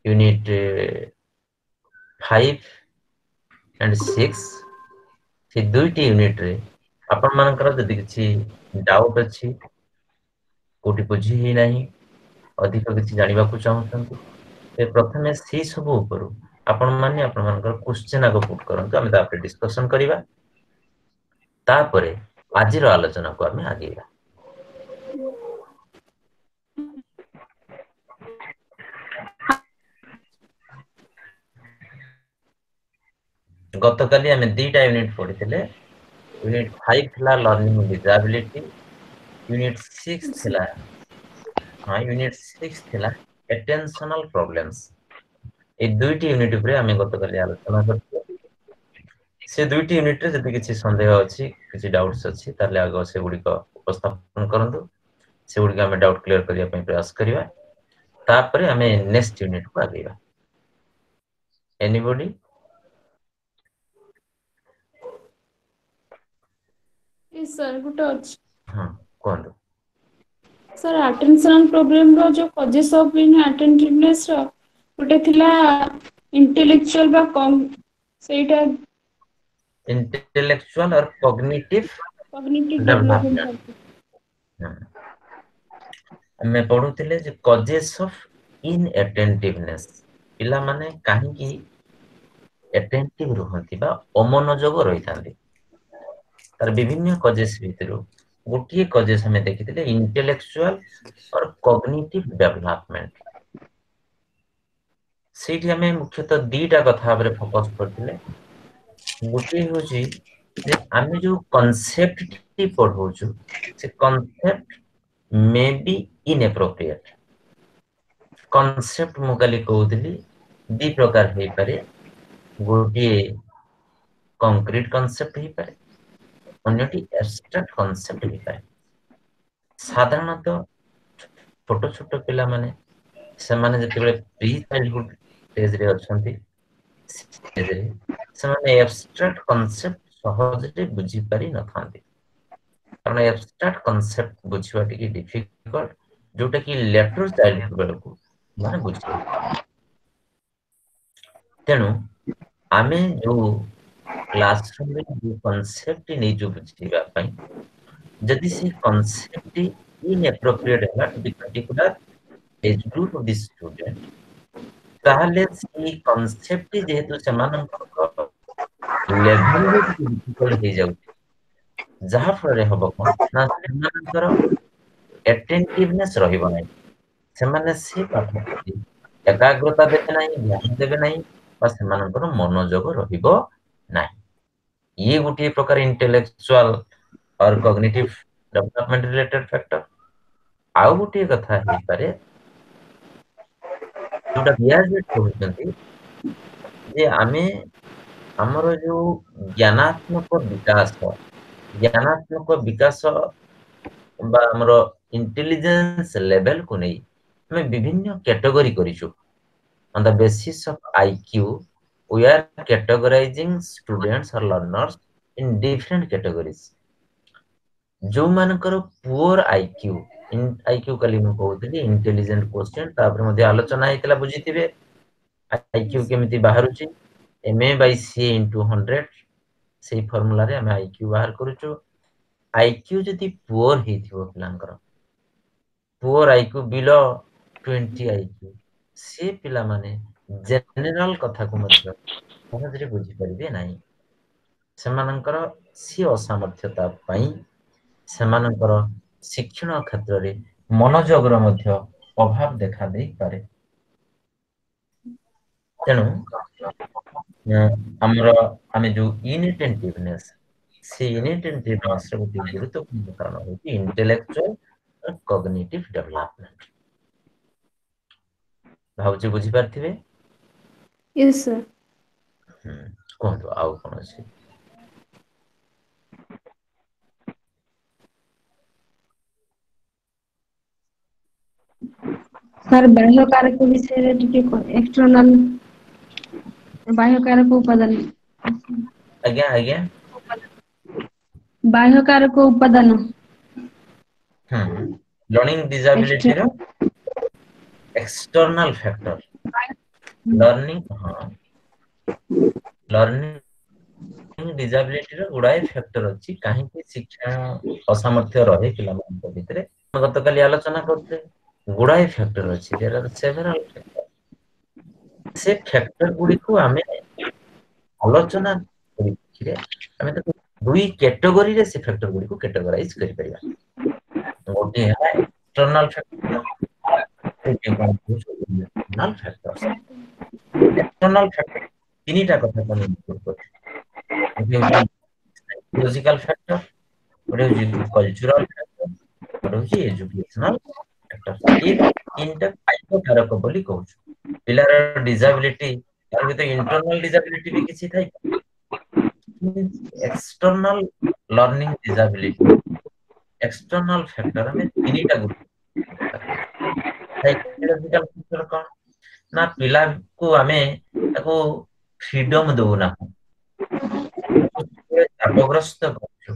Unit 5 and 6 से दुईटी unit रे आपण मानकर जदि किछि डाउट अछि कोठी बुझी ही नाही अधिक किछि जानिबा को चाहउछंती ते प्रथमे से सब ऊपर आपण माने आपण मानकर क्वेश्चन आगो पुट करंतु हम तापर डिस्कशन करिबा तापरे आजिर आलोचना को हमें आगेबा गतकाली हमें दीटा यूनिट पढ़िथिले यूनिट 5 थिला लर्निंग डिसेबिलिटी यूनिट 6 थिला यूनिट 6 थिला अटेंशनल प्रॉब्लम्स ए दुईटी यूनिट उपरे हमें गतकाली आलोचना करथिले से दुईटी यूनिट रे जदि किछि संदेह अछि किछि डाउट्स अछि ताले आगो से गुडी को उपस्थापन करंतु से गुडी हमें डाउट क्लियर करिया पई प्रयास करिवा तापरे हमें नेक्स्ट यूनिट को आगेबा एनीबॉडी यस सर गुड अछि हां कोन सर अटेंशनल प्रोब्लेम रो जो कॉजेस ऑफ इन अटेंटिवनेस रो गोटे थिला इंटेलेक्चुअल बा कम सेटा इंटेलेक्चुअल और कॉग्निटिव कॉग्निटिव डेवलपमेंट हमें पढुतिले जे कॉजेस ऑफ इनअटेंटिवनेस पिला माने काहे की अटेंटिव रहंती बा अमनोजोग रहिथांती तार विभिन्न कॉजेस भितरु गोटिए कॉजेस हमें देखिथिले इंटेलेक्चुअल और कॉग्निटिव डेवलपमेंट सेठी हमें मुख्यतः दीटा कथा भाबरे फोकस करथिले गोटे होची जे आमे जो कांसेप्ट टी पढौछु से concept may be inappropriate concept मु काली कहउतली दी प्रकार हे पारे गोटे कंक्रीट कांसेप्ट हे पारे अन्यटी एब्स्ट्रैक्ट कांसेप्ट हे पारे साधारणतः छोटो छोटो पिला माने से माने जते बेले प्री चाइल्डहुड स्टेज रे अछंती स्टेज रे से माने एब्स्ट्रैक्ट कांसेप्ट सहजरे बुझी पारि न थांती कारण एब्स्ट्रैक्ट कांसेप्ट बुझिबा टिके डिफिकल्ट जोटा कि लेटर चाइल्डहुड बेलको माने बुझे तेनु आमे जो क्लासरूम रे जो कांसेप्ट नै जो बुझिबा पई जदि से कांसेप्ट इनएप्रोप्रिएट है to the particular age group of the student ताहले से कांसेप्ट जेहेतु सेमानंकर लेवल रे डिफिकल्ट हे जाउ जहा फरे हबो कोन ना सेमानंकर अटेंटिवनेस रहिबो नै सेमाने से पाठ प्रति एकाग्रता देबे नै ध्यान देबे नै बा सेमानंकर मनोजोग रहिबो नै ये गुटी प्रकार इंटेलेक्चुअल और कॉग्निटिव डेवलपमेंट रिलेटेड फैक्टर आउ गुटी कथा हे पारे जोटा बियाज कहउछंती जे आमे हमर जो ज्ञानात्मक विकास बा हमर इंटेलिजेंस लेवल को नै हमें विभिन्न category करिछु on the basis of IQ we are categorizing students or learners in different categories जो मानकर पुअर आईक्यू आईक्यू काली मु कहउतली इंटेलिजेंट क्वेश्चन तापर मध्ये आलोचना हेतला बुझितिबे आईक्यू केमिति बाहरुची MA by CA into 100 सेही फार्मूला रे हम आईक्यू बाहर करूछु आईक्यू जदि पुअर हेथिबो पिलांकर पुअर आईक्यू बिलो 20 आईक्यू से पिला माने जनरल कथा को मध्य सहजरे बुझि परिबे नाही सेमानंकर सी असामर्थ्यता पई सेमानंकर शिक्षण क्षेत्र रे मनोजगर मध्य अभाव देखा देई पारे तेनु हमरो हमें जो इनअटेंटिवनेस से इनअटेंटिवनेस रे गोटे गुरुत्वपूर्ण कारण होती इंटेलेक्चुअल और कॉग्निटिव डेवलपमेंट भाउची बुझी पारथिबे यस सर कोन आउ कोन अछि सर बाह्य कारक विषय रे टिके एक्सटर्नल बाह्य कारक उपादान आज्ञा बाह्य कारक उपादान लर्निंग डिसेबिलिटी रो एक्सटर्नल फैक्टर लर्निंग हाँ लर्निंग डिजाबिलिटी रो गुड़ाए फैक्टर अछि काहे कि शिक्षा असामर्थ्य रहे पिलाମାନଙ୍କ भितरे गतकाली आलोचना करते गुड़ाए फैक्टर अछि देयर आर सेveral फैक्टर से फैक्टर गुडी को हमें आलोचना करिथिरे हमें तो दुई कैटेगरी रे से फैक्टर गुडी को कैटेगराइज करि परिबा गोटे है external factor internal factors external factor तीनटा कथा को इनपुट कर गोटे होची साइकोलॉजिकल फैक्टर गोटे होची कल्चरल फैक्टर गोटे होची एजुकेशनल फैक्टर ये तीनटा पाइप कारक बोली कहू पिलार डिजाबिलिटी तार भी तो इंटरनल डिजाबिलिटी भी किसी थाई external learning disability external factor में तीनटा ग्रुप साइकोलॉजिकल फैक्टर कौन ना पिला को हमें ताको फ्रीडम दउना चापग्रस्त करछु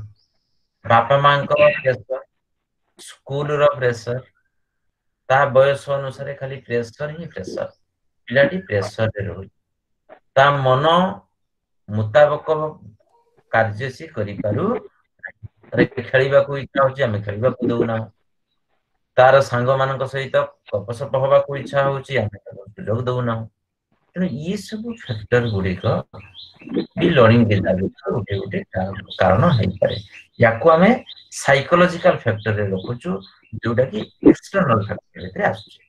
बापा मां को प्रेशर स्कूल रो प्रेशर ता बयस अनुसार खाली प्रेशर ही प्रेशर पिलाटी प्रेशर रे रही ता मन मुताबक କାର୍ଯ୍ୟସି କରିପାରୁ ତାରେ ଖେଳିବାକୁ ଇଚ୍ଛା ହଉଛି ଆମେ ଖେଳିବାକୁ ଦଉନା ତାର ସାଙ୍ଗ ମାନଙ୍କ ସହିତ ଗପସପ ହବାକୁ ଇଚ୍ଛା ହଉଛି ଆମେ ତାକୁ ସୁଯୋଗ ଦଉନା ତେଣୁ ये ସବୁ ଫ୍ୟାକ୍ଟର ଗୁଡିକ ବି ଲର୍ଣ୍ଣିଂ ଡିସାବିଲିଟିର ଗୋଟେ ଗୋଟେ କାରଣ ହେଇପାରେ ୟାକୁ ଆମେ ସାଇकोलॉजिकल ଫ୍ୟାକ୍ଟର ରେ ରଖୁଛୁ ଯୋଉଟା କି ଏକ୍ସଟର୍ନାଲ ଫ୍ୟାକ୍ଟର ଭିତରେ ଆସୁଛି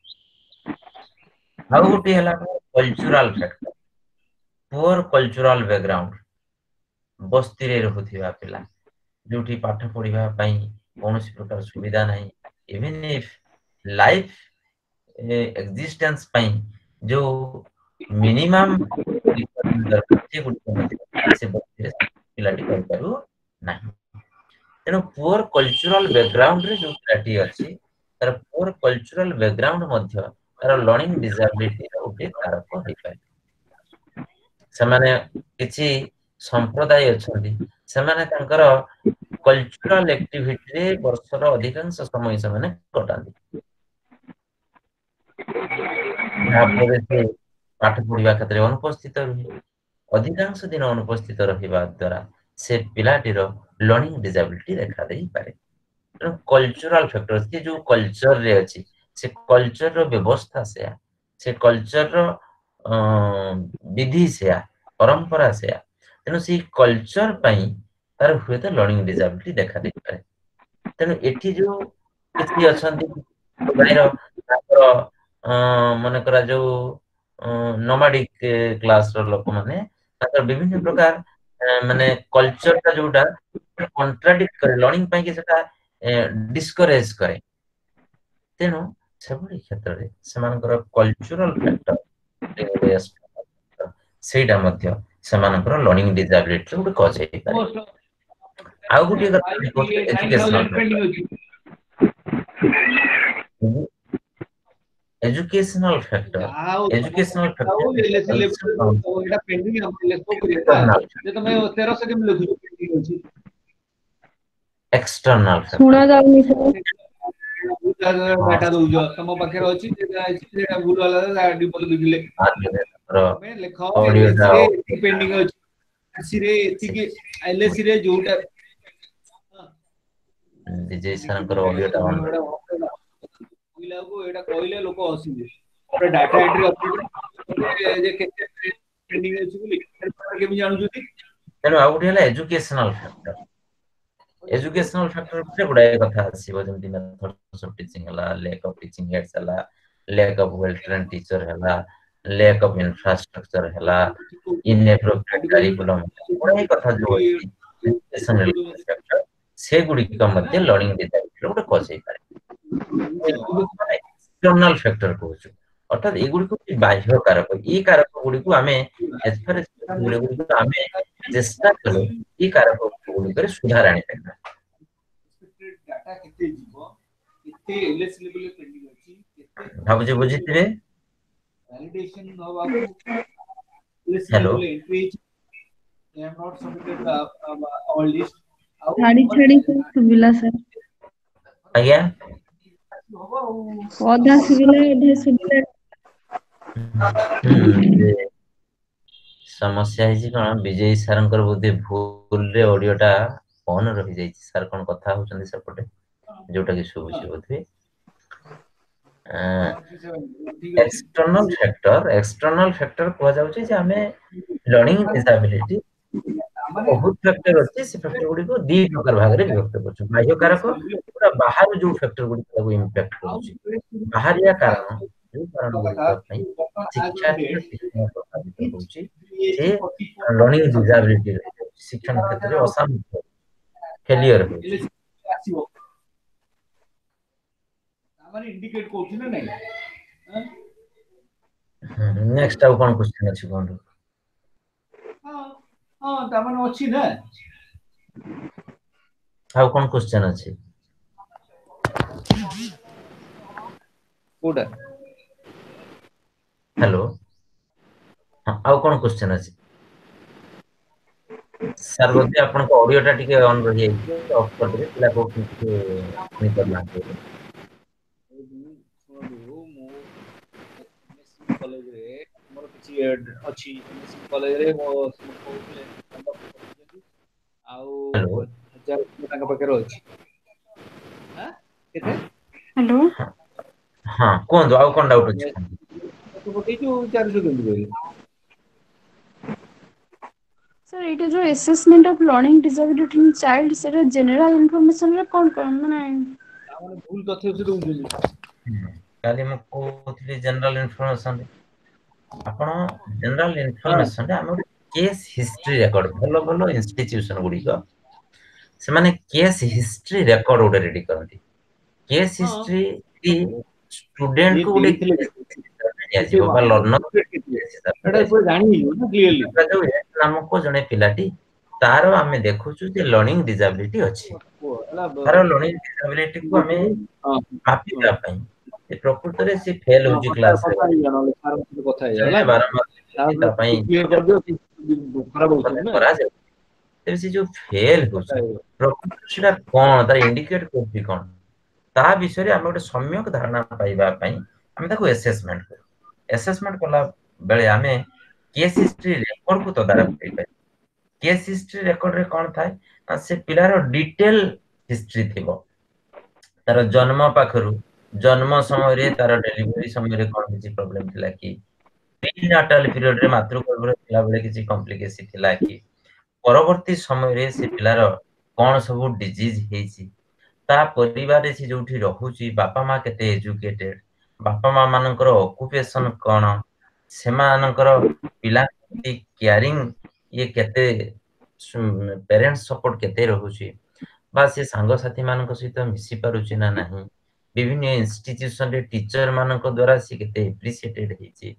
ଆଉ ଗୋଟେ ହେଲା cultural factor poor cultural background बस्ती रे रहुथिबा पिला जोठी पाठ पढिबा पई कोनोसी प्रकार सुविधा नहीं इवन इफ लाइफ एग्जिस्टेंस पई जो मिनिमम रिक्वायरमेंट दरकार से गुडी मते से बस्ती रे पिलाटी कर पारू नहीं तेनो पुअर कल्चरल बैकग्राउंड रे जो पिलाटी अछि तार पुअर कल्चरल बैकग्राउंड मध्य तार लर्निंग डिसेबिलिटी रो उठे कारक होई पाए ସେମାନେ କିଛି ସମ୍ପ୍ରଦାୟ ଅଛନ୍ତି ସେମାନେ ତାଙ୍କର କଲଚରାଲ ଆକ୍ଟିଭିଟି ରେ ବର୍ଷର ଅଧିକାଂଶ ସମୟ ସେମାନେ କଟାନ୍ତି ଯାହାଫଳରେ ସେ ପାଠ ପଢିବା କ୍ଷେତ୍ରରେ ଅନୁପସ୍ଥିତ ରୁହେ ଅଧିକାଂଶ ଦିନ ଅନୁପସ୍ଥିତ ରହିବା ଦ୍ୱାରା ସେ ପିଲାଟିର ଲର୍ଣ୍ଣିଂ ଡିସାବିଲିଟି ଦେଖା ଦେଇପାରେ ତେଣୁ କଲଚରାଲ ଫ୍ୟାକ୍ଟର ସେ ଯୋଉ କଲଚର ରେ ଅଛି ସେ କଲଚର ର ବ୍ୟବସ୍ଥା ସେୟା ସେ କଲଚର ର विधि से परंपरा से तेणु से कल्चर पई तार हुए तो लर्निंग डिसेबिलिटी देखा दे पारे तेणु एठी जो किछि अछंती बाहिर ताकर मन करा जो नोमैडिक क्लास रो लोक माने ताकर विभिन्न प्रकार माने कल्चर का जोटा कॉन्ट्राडिक्ट करे लर्निंग पई कि सेटा डिस्करेज करे तेणु सेबड़ी क्षेत्र रे समानकर कल्चरल फैक्टर ସେଇଟା ମଧ୍ୟ ସେମାନଙ୍କର ଲର୍ଣ୍ଣିଂ ଡିସାବିଲିଟି ଗୋଟେ କଜ ହେଇପାରେ ଆଉ ଗୋଟେ एजुकेशनल फैक्टर एक्सटर्नल सुना जाउनी डाटा दउजो तम पाखे अछि जेटा भूल वाला डिपोट बिगले मैं लिखो एलएसी रे पेंडिंग अछि एलएसी रे एतिके एलएसी रे जोटा विजय सरकर ऑडियोटा ऑन कोइला को एटा कोइले लोक हसिबे और डाटा एंट्री अपडेट जे केते पेंडिंग अछि बोली केबि जानु जति तेनो आ गुडी हला एजुकेशनल फैक्टर पे गुडाए कथा आसीबो जेमति मेथड्स ऑफ टीचिंग हला लैक ऑफ टीचिंग एड्स हला lack of well trained teacher हला लैक ऑफ इंफ्रास्ट्रक्चर हला इनएप्रोप्रिएट करिकुलम गुडाए कथा जो एजुकेशनल फैक्टर से गुडी का मध्य लर्निंग डिसाबिलिटी गुड कॉज हे पारे एक्सटर्नल फैक्टर कहू अर्थात ए गुडी को बाह्य कारक ई कारक गुडी को हमें एज फार एज गुडी को हमें चेष्टा करो ई कारक गुडी करे सुधार आनी पड़ना डाटा केते जीवो केते एलएस लेवल पेंडिंग अछि केते भाबु जे बुझितिबे वैलिडेशन होबाकू hello entry I am not submitted our list छाड़ी छाड़ी सुबिला सर आज्ञा पौधा सुबिला से समस्या है कौन विजय सारंकर बोधे भूल रे ऑडियोटा ऑन रही जाई सर कोन कथा होचंदी सेपटे जोटा कि सुबुची बोधे एक्सटर्नल फैक्टर कह जाउची जे हमें लर्निंग डिसेबिलिटी बहुत फैक्टर अछि से फैक्टर गुडी को दी प्रकार भाग रे विभक्त करछु बाह्य कारक पूरा बाहर जो फैक्टर गुडी को इंपैक्ट करछि बाहरिया कारण जो कारण गुडी को पई शिक्षार्थी शिक्षण प्रभावित होउची से लर्निंग डिसेबिलिटी शिक्षण क्षेत्र रे असाम फेलियर होउची माने इंडिकेट कोछि ना नहीं नेक्स्ट आउ कोन क्वेश्चन अछि कोन हां ता माने अछि ना आउ कोन क्वेश्चन अछि कोडा हेलो हां आउ कोन क्वेश्चन अछि सर बोलते आपन को ऑडियो टा टिके ऑन रही है ऑफ कर दे पिला को नहीं करना है कॉलेज रे मोर किछि अछि एमएससी कॉलेज रे मो कहउले आउ हेलो 1000 टका पाकर अछि हां केते हेलो हां कोन दो आउ कोन डाउट अछि तो बोलई जो 400 केंद्र रे सर एटा जो assessment of learning disability in child सेटा जनरल इंफॉर्मेशन रे कोन कोन माने ताମାନେ भूल तथ्य से दउछली काली म कोथली जनरल इन्फॉर्मेशन आपण जनरल इन्फॉर्मेशन रे हम केस हिस्ट्री रेकॉर्ड भलो भलो इंस्टीट्यूशन गुडी को से माने केस हिस्ट्री रेकॉर्ड ओडे रेडी करंती केस हिस्ट्री की स्टूडेंट को ओडे आसीबो बा लर्नर एटा पूरा जानि ना क्लियरली नामको जने पिलाटी तारो आमे देखुछु जे लर्निंग डिसेबिलिटी अछि तारो लर्निंग डिसेबिलिटी को हमें मापिबा पई ए प्रकृत रे से फेल होजी क्लास रे କଥା ହେଇଗଲା बारंबार ता पई क्लियर कर दियो खराब होछ ना करा जाय ते से जो फेल होछ प्रकृत सेटा कोन तार इंडिकेट करबी कोन ता विषय रे हम ଗୋଟେ ସମ୍ୟକ धारणा पाइबा पई हम ताको असेसमेंट कोला बेले हमें केस हिस्ट्री रेकॉर्ड को तदारख करि पाइ केस हिस्ट्री रेकॉर्ड रे कोन थाय आ से पिलार डिटेल हिस्ट्री थिबो तार जन्म पाखरु जन्म समय रे तार डिलीवरी समय रे कोन किछि प्रॉब्लम थिला कि प्रीनाटल पीरियड रे मातृगर्भ रे थिला बेले किछि कॉम्प्लिकेशन थिला कि परवर्ती समय रे से पिलार कोन सब डिजीज हेछि ता परिवार रे से जोठी रहुची बापा मां केते एजुकेटेड बापा मां मानकर ऑक्युपेशन कोन सेमानकर पिला केयरिंग ये केते पेरेंट्स सपोर्ट केते रहुची बा से सांग साथी मानक सहित मिसी पारुची ना नाही विभिन्न इंस्टीट्यूशन रे टीचर मानक द्वारा से केते एप्रिशिएटेड हेची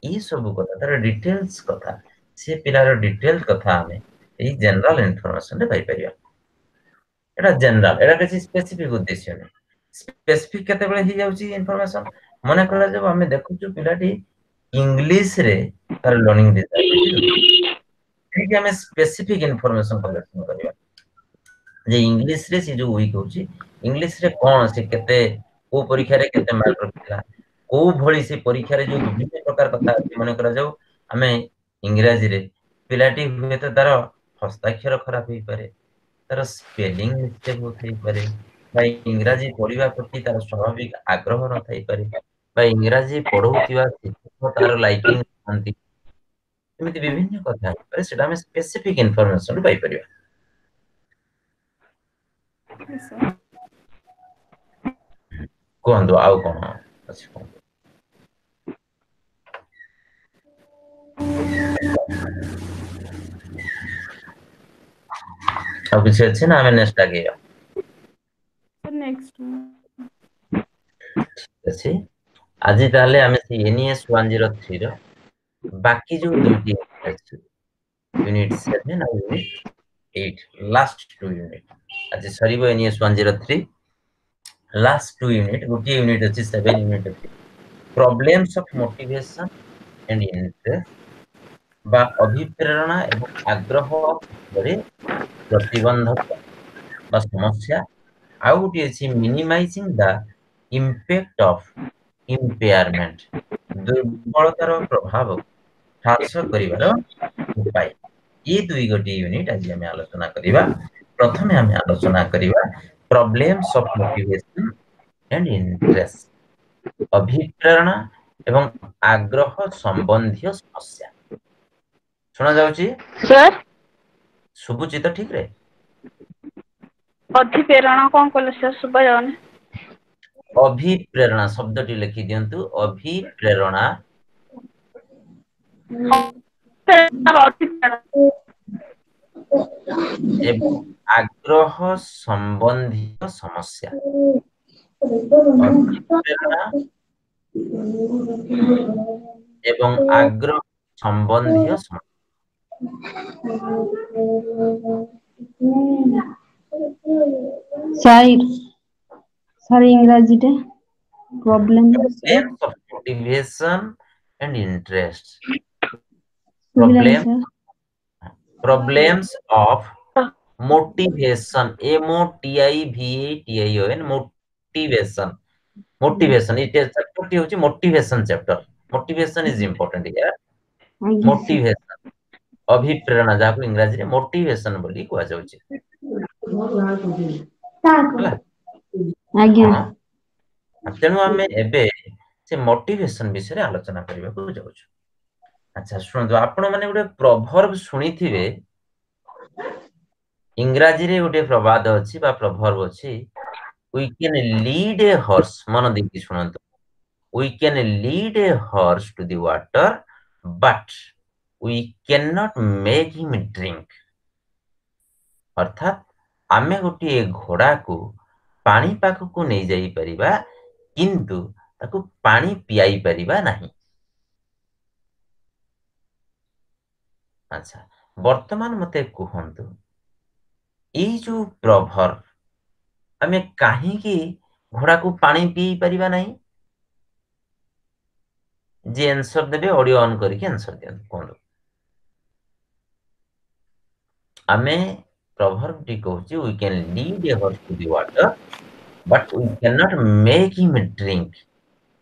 ई सब कथा तार डिटेल्स कथा से पिलार डिटेल कथा हमें ई जनरल इन्फॉर्मेशन रे पाई परिया एटा जनरल एटा किछि स्पेसिफिक उद्देश्य नै स्पेसिफिक केते बेले ही जाउची इन्फॉर्मेशन मने करा जब हमें देखुछु पिलाटी इंग्लिश रे तार लर्निंग डिसेबिलिटी ठीक हमें स्पेसिफिक इन्फॉर्मेशन कलेक्शन करिया जे इंग्लिश रे से जो वीक होची इंग्लिश रे कोन से केते को परीक्षा रे केते मार्क रखिला को भଳି से परीक्षा रे जो विभिन्न प्रकार कथा मने करा जाऊ हमें इंग्रजी रे पिलाटी हुए तो तार हस्ताक्षर खराब होई पारे तार स्पेलिंग मिस्टेक होई पारे बा इंग्रजी पढ़िबा प्रति तार स्वाभाविक आग्रह न थाई पारे बा इंग्रजी पढौतिबा शिक्षक तार लाइकिंग हंती एमिति विभिन्न कथा पारे सेटा हमें स्पेसिफिक इन्फॉर्मेशन पाई परिबा कुहंदो आउ कोन अछि कोन अब किसी अच्छे ना हमें नेक्स्ट आगे नेक्स्ट अच्छे आज ताले हमें से NES 103 रो बाकी जो दुईटी अछि यूनिट 7 और यूनिट 8 लास्ट 2 यूनिट आज सरीबो NES 103 लास्ट 2 यूनिट गोटी यूनिट अछि 7 यूनिट अछि problems of motivation and interest बा अभिप्रेरणा एवं आग्रह करे प्रतिबंधक बा समस्या आउ गोटी अछि minimizing the impact of impairment दुर्बलतार प्रभाव ह्रास करिवार उपाय ये दुई गोटी यूनिट आज आम आलोचना करिबा। प्रथमे आम आलोचना करिबा problems of motivation and interest, अभिप्रेरणा एवं आग्रह संबंधी समस्या। सुना जाउची सर सुबुची तो ठीक रे? अधिप्रेरणा कौन कहले सर सुबह जाने? अभिप्रेरणा शब्दटी लिखि दियंतु, अभिप्रेरणा एवं आग्रह संबंधी समस्या। अभिप्रेरणा एवं आग्रह संबंधी समस्या। सर इंग्रजी टे problem Problems of motivation and interest. सुविधा Problems of motivation, MOTIVATION, motivation. Motivation, it is chapter motivation chapter. Motivation is important here. Motivation, अभिप्रेरणा जाको इंग्रजी रे मोटिवेशन बोली कुआ जाउची। होला आज्ञा तेणु आमे एबे से मोटिवेशन विषय रे आलोचना करबा को जाउछु। अच्छा सुनतो आपण माने गुटे प्रवर्ब सुनिथिबे, इंग्रजी रे गुटे प्रवाद अछि बा प्रवर्ब अछि, we can lead a horse, मन देकी सुनतो, we can lead a horse to the water but we cannot make him drink। अर्थात आमे गोटे घोड़ा को पानी पाख को नहीं जाई परिबा किंतु ताको पानी पियाई परिबा नहीं। अच्छा वर्तमान मते कहंतु ई जो प्रवर्ब आमे काहे की घोड़ा को पानी पियाई परिबा नहीं? जे आंसर देबे ऑडियो ऑन करके आंसर दियंतु कोन। आमे प्रवर्ब टी कहूची we can lead a horse to the water but we cannot make him drink।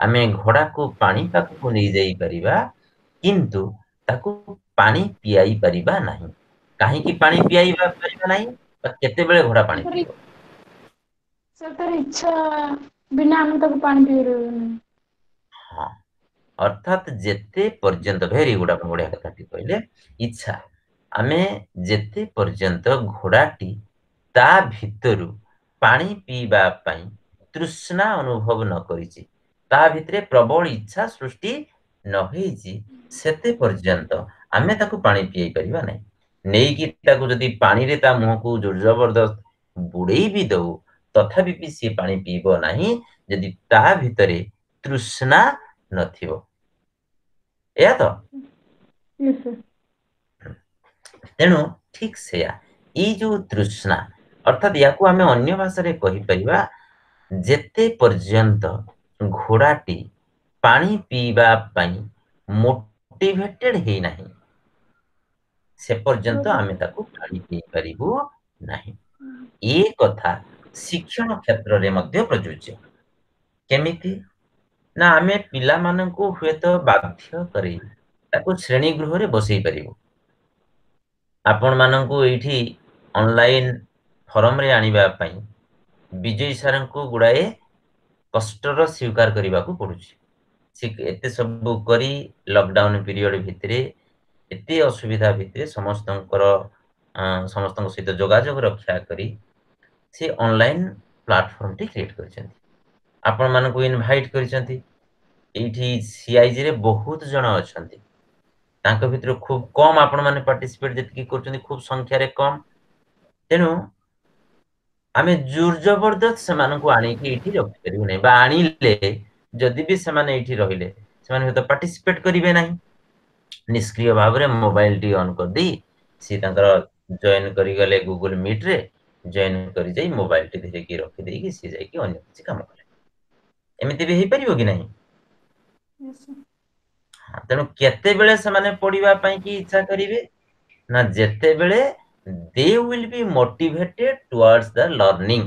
आमे घोड़ा को पानी पाख को नहीं जाई परिबा किंतु ताको पानी पियाई परिबा नहीं। काहे की पानी पियाई परिबा नहीं? केते बेले घोड़ा पानी पियो? सर तार इच्छा बिना हम तक पानी पी रहे नहीं। हाँ अर्थात जेते पर्यंत भेरी गुड़ा बढ़िया कथा टी कहले, इच्छा आमे जेते पर्यंत घोड़ाटी ता भितरु पानी पीबा पई तृष्णा अनुभव न करिछि, ता भितरे प्रबल इच्छा सृष्टि न होईछि, सेते पर्यंत आमे ताको पानी पियाई परिबा नहीं। नेई कि ताको जदी पानी रे ता मुंह को जोर जबरदस्त बुड़ेई भी दउ तथापि भी सी पानी पीबो नहीं जदी ता भितरे तृष्णा नथिबो। या तो यस सर। तेणु ठीक सेया ई जो तृष्णा अर्थात याकू आमे अन्य भाषा रे कहि परिबा जेते पर्यंत घोड़ाटी पानी पीबा पई मोटिवेटेड हे नाही से पर्यंत आमे ताकू पानी पी परिबु नाही। ए कथा शिक्षण क्षेत्र रे मध्य प्रযোज्य। केमिति ना आमे पिला माननकू हुएत बाध्य करी ताकू श्रेणी गृह रे बसई परिबु। आपण माननकू एठी ऑनलाइन फॉर्म रे आनिबा पई विजय सर को गुडाए कष्टर स्वीकार करबा को पड़ुछि। एते सब करी लॉकडाउन पीरियड भितरे एते असुविधा भितरे समस्तंकर समस्तंक सहित जोगाजोग रक्षा करी से ऑनलाइन प्लेटफॉर्म टी क्रिएट करछन्ती। आपण मानकू इनवाइट करछन्ती। एठी सीआईजी रे बहुत जण अछन्ती, तांक भितर खूब कम आपण माने पार्टिसिपेट जति करछन्ती खूब संख्या रे कम। तेनु आमे जोर जबरदस्त से मानकू आनी कि एठी रखि करिउ नै बा आनिले जदि भी से माने एठी रहिले से माने तो पार्टिसिपेट करिवे नाही। निष्क्रिय भाव रे मोबाइल टी ऑन कर दी सी तांकर जॉइन करि गले गूगल मीट रे जॉइन करि जाई मोबाइल टी धीरे की रखि देई कि सी जाई कि अन्य किछि काम करे। एमिति भी हे परियो कि नाही? Yes sir. हां तेनु केते बेले से माने पढिबा पई की इच्छा करिवे ना जेते बेले they will be motivated towards the learning।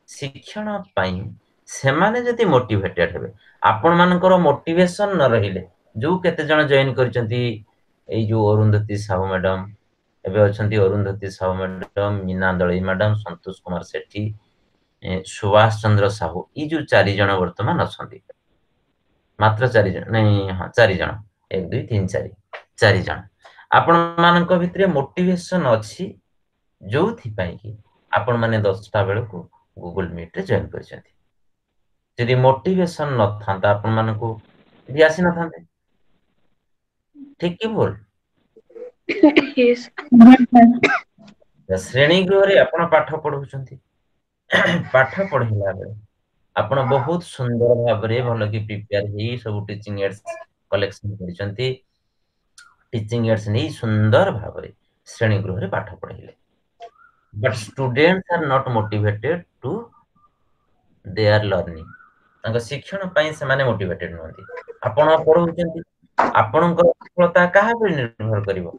शिक्षण पई सेमाने जदि मोटिवेटेड हेबे आपण मानकर मोटिवेशन न रहिले जो केते जण जॉइन करचंती एई जो अरुंधति साहू मैडम एबे अछंती अरुंधति साहू मैडम मीना दळई मैडम संतोष कुमार सेठी सुभाष चंद्र साहू ई जो चारि जण वर्तमान अछंती मात्र 4 जण नहीं हां 4 जण 1 2 3 4 4 जण आपण मानक भितरे मोटिवेशन अछि जोथि पई कि आपण माने 10टा बेल को गूगल मीट रे जॉइन करछंती यदि मोटिवेशन न थांता आपण मानकू यदि आसी न थांते ठीक कि बोल Yes. श्रेणी गृह रे आपण पाठ पढौछंती पाठ पढिला बेले आपण बहुत सुंदर भाबरे भलो कि प्रिपेयर हेई सब टीचिंग एड्स कलेक्शन करिसंती टीचिंग एड्स नै सुंदर भाबरे श्रेणी गृह रे पाठ पढिले but students are not motivated to their learning तांका शिक्षण पई से माने मोटिवेटेड नहंती आपण पढौछंती आपणकर सफलता काहा पर निर्भर करिवो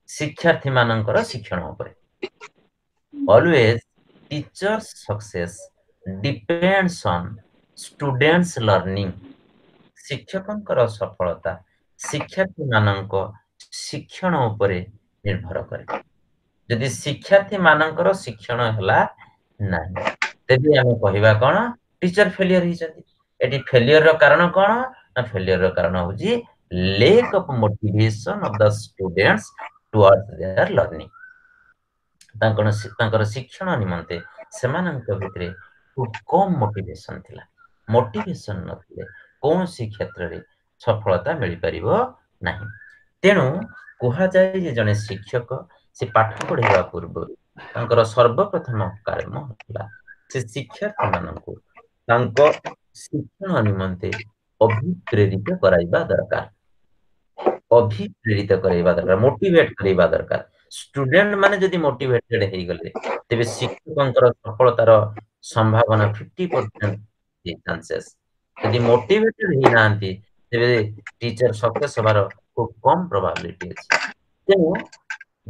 शिक्षार्थी मानकर शिक्षण उपरे always teachers success depends on students learning शिक्षकंकर सफलता शिक्षार्थी मानक शिक्षण उपरे निर्भर करे यदि शिक्षार्थी मानकर शिक्षण हला नाही तेबे हम कहिबा कोन टीचर फेलियर हिचंती एटी फेलियर रो कारण कोन ना फेलियर रो कारण होजी lack of motivation of the students towards their learning तांकर शिक्षण निमंते सेमानंक भितरे खूब कम मोटिवेशन थिला मोटिवेशन नथिले कोनसी क्षेत्र रे सफलता मिल परिबो नाही तेनु कोहा जाय जे जने शिक्षक से पाठ पढेबा पूर्व तांकर सर्वप्रथम कार्य होला से शिक्षार्थी माननको तांको शिक्षण निमंते अभिप्रेरित कराइबा दरकार अभिप्रेरित कराइबा दरकार मोटिवेट कराइबा दरकार स्टूडेंट माने जदि मोटिवेटेड हे गले तेबे शिक्षकंकर सफलतार संभावना 50% चांसेस यदि मोटिवेटेड हे नांती तेबे टीचर सक्सेस होबार खूब कम प्रोबेबिलिटी अछि तेनु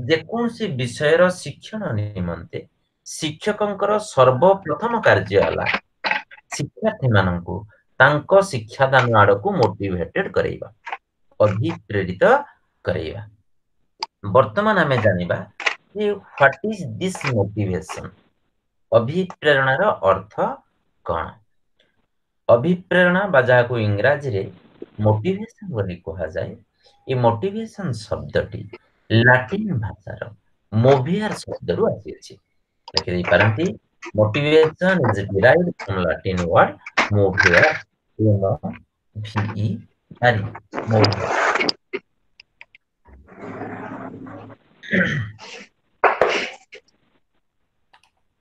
जे कोनसी विषयर शिक्षण निमंते शिक्षकंकर सर्वप्रथम कार्य हला शिक्षार्थी माननको तांको शिक्षादान आडको मोटिवेटेड कराइबा अभिप्रेरित कराइबा वर्तमान हमें जानिबा कि व्हाट इज दिस मोटिवेशन अभिप्रेरणार अर्थ कोन अभिप्रेरणा बाजा को इंग्रजी रे मोटिवेशन बोली कहा जाए ये मोटिवेशन शब्दटी लैटिन भाषार मोवियर शब्द रु आसी अछि लिखि दे पारंती motivation is derived from Latin word मोवियर M V E R मोवियर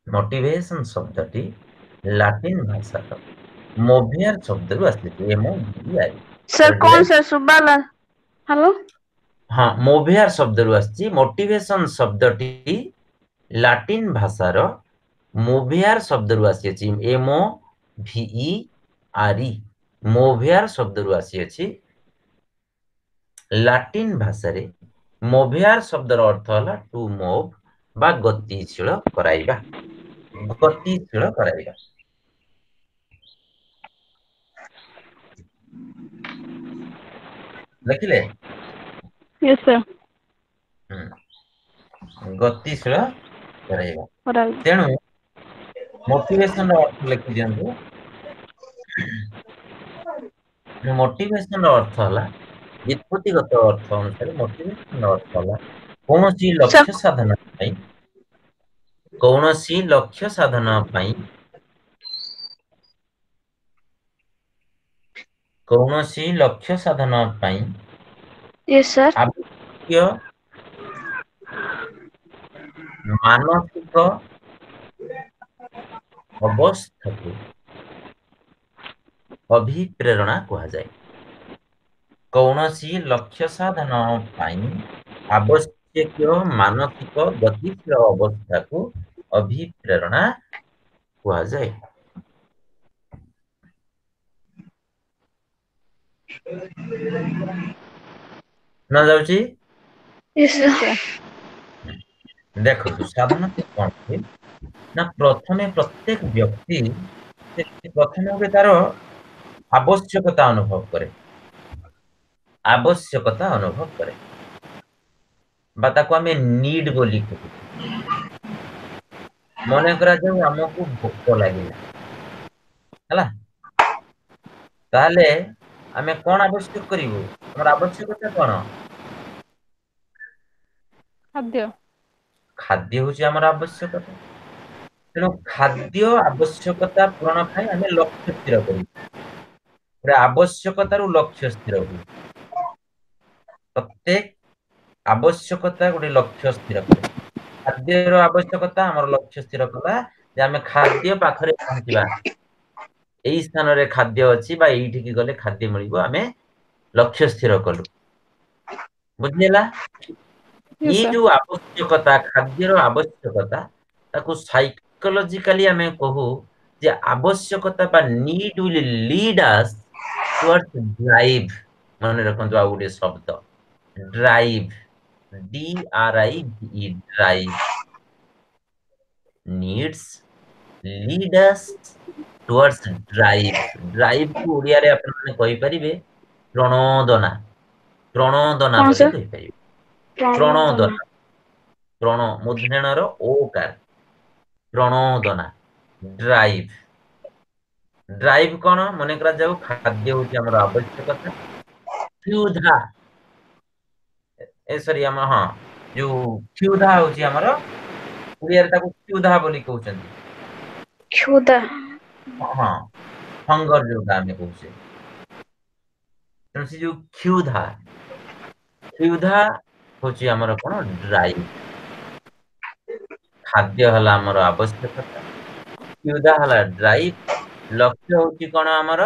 मोटिवेशन शब्दटी लैटिन भाषार मोवियर शब्द रु आसी M O V I sir कौन सर सुबाला हेलो हाँ मोवियर शब्द रु आसी मोटिवेशन शब्दटी लैटिन भाषार मोवियर शब्द रु आसी अछि M O V E R E मोवियर शब्द रु आसी अछि लैटिन भाषा रे मोवियर शब्दर अर्थ होला टू मूव बा गतिशील कराइबा गतिशील कराइबा लिखिले यस सर गतिशील कराइबा राइट तेणु मोटिवेशन अर्थ लिखि दियंतु मोटिवेशन अर्थ होला व्युत्पत्तिगत अर्थ अनुसार मोटिवेशन अर्थ होला कौनसी लक्ष्य साधन पई कौनसी लक्ष्य साधन पई कौनसी लक्ष्य साधन पई यस सर आवश्यक मानसिक अवस्था को अभिप्रेरणा कहा जाए कौनसी लक्ष्य साधन पई आवश्यक मानसिक गतिशील अवस्था को अभिप्रेरणा कहा जाए ना जाउची यस सर देखो तो साधन कोन ना प्रथमे प्रत्येक व्यक्ति प्रथमे तार आवश्यकता अनुभव करे आवश्यकता अनुभव करे बा ताको आमे नीड बोली कहू मने करा जाऊ हमको भोक लागिला हला ताले आमे कोन आवश्यक करिवो हमर आवश्यकता कोन खाद्य खाद्य होची हमर आवश्यकता तेणु खाद्य आवश्यकता पूरण ପାଇଁ ଆମେ ଲକ୍ଷ୍ୟ ସ୍ଥିର କରୁ ପୁରା आवश्यकताରୁ ଲକ୍ଷ୍ୟ ସ୍ଥିର ହୁଏ ପ୍ରତ୍ୟେକ आवश्यकता ଗୋଟେ ଲକ୍ଷ୍ୟ ସ୍ଥିର କରେ ଖାଦ୍ୟର आवश्यकता ଆମର ଲକ୍ଷ୍ୟ ସ୍ଥିର କଲା ଯେ ଆମେ ଖାଦ୍ୟ ପାଖରେ ପହଞ୍ଚିବା ଏଇ ସ୍ଥାନରେ ଖାଦ୍ୟ ଅଛି ବା ଏଇଠି କି ଗଲେ ଖାଦ୍ୟ ମିଳିବ ଆମେ ଲକ୍ଷ୍ୟ ସ୍ଥିର କଲୁ ବୁଝିଲା Yes, ये sir. जो आवश्यकता खाद्यर आवश्यकता ताको साइकोलॉजिकली हमें कहू जे आवश्यकता बा need will lead us towards drive माने रखन जो आउडे शब्द ड्राइव डी आर आई E drive needs lead us towards drive drive को ओडिया रे अपन माने कहि परिबे प्रणोदना प्रणोदना कौन बोली सा? कहि परिबे प्रणोदना प्रण मुद्रणर ओकार प्रणोदना ड्राइव ड्राइव कोन मने करा जाऊ खाद्य होची हमर आवश्यकता क्षुधा ए सॉरी हम हां जो क्षुधा होची हमर ओडिया रे ताको क्षुधा बोली कहउचंदी क्षुधा हां हंगर जोटा हमें कहउछे तेणु से जो क्षुधा क्षुधा होची हमर कोन ड्राइव खाद्य हला हमर आवश्यकता क्षुधा हला ड्राइव लक्ष्य होची कोन हमर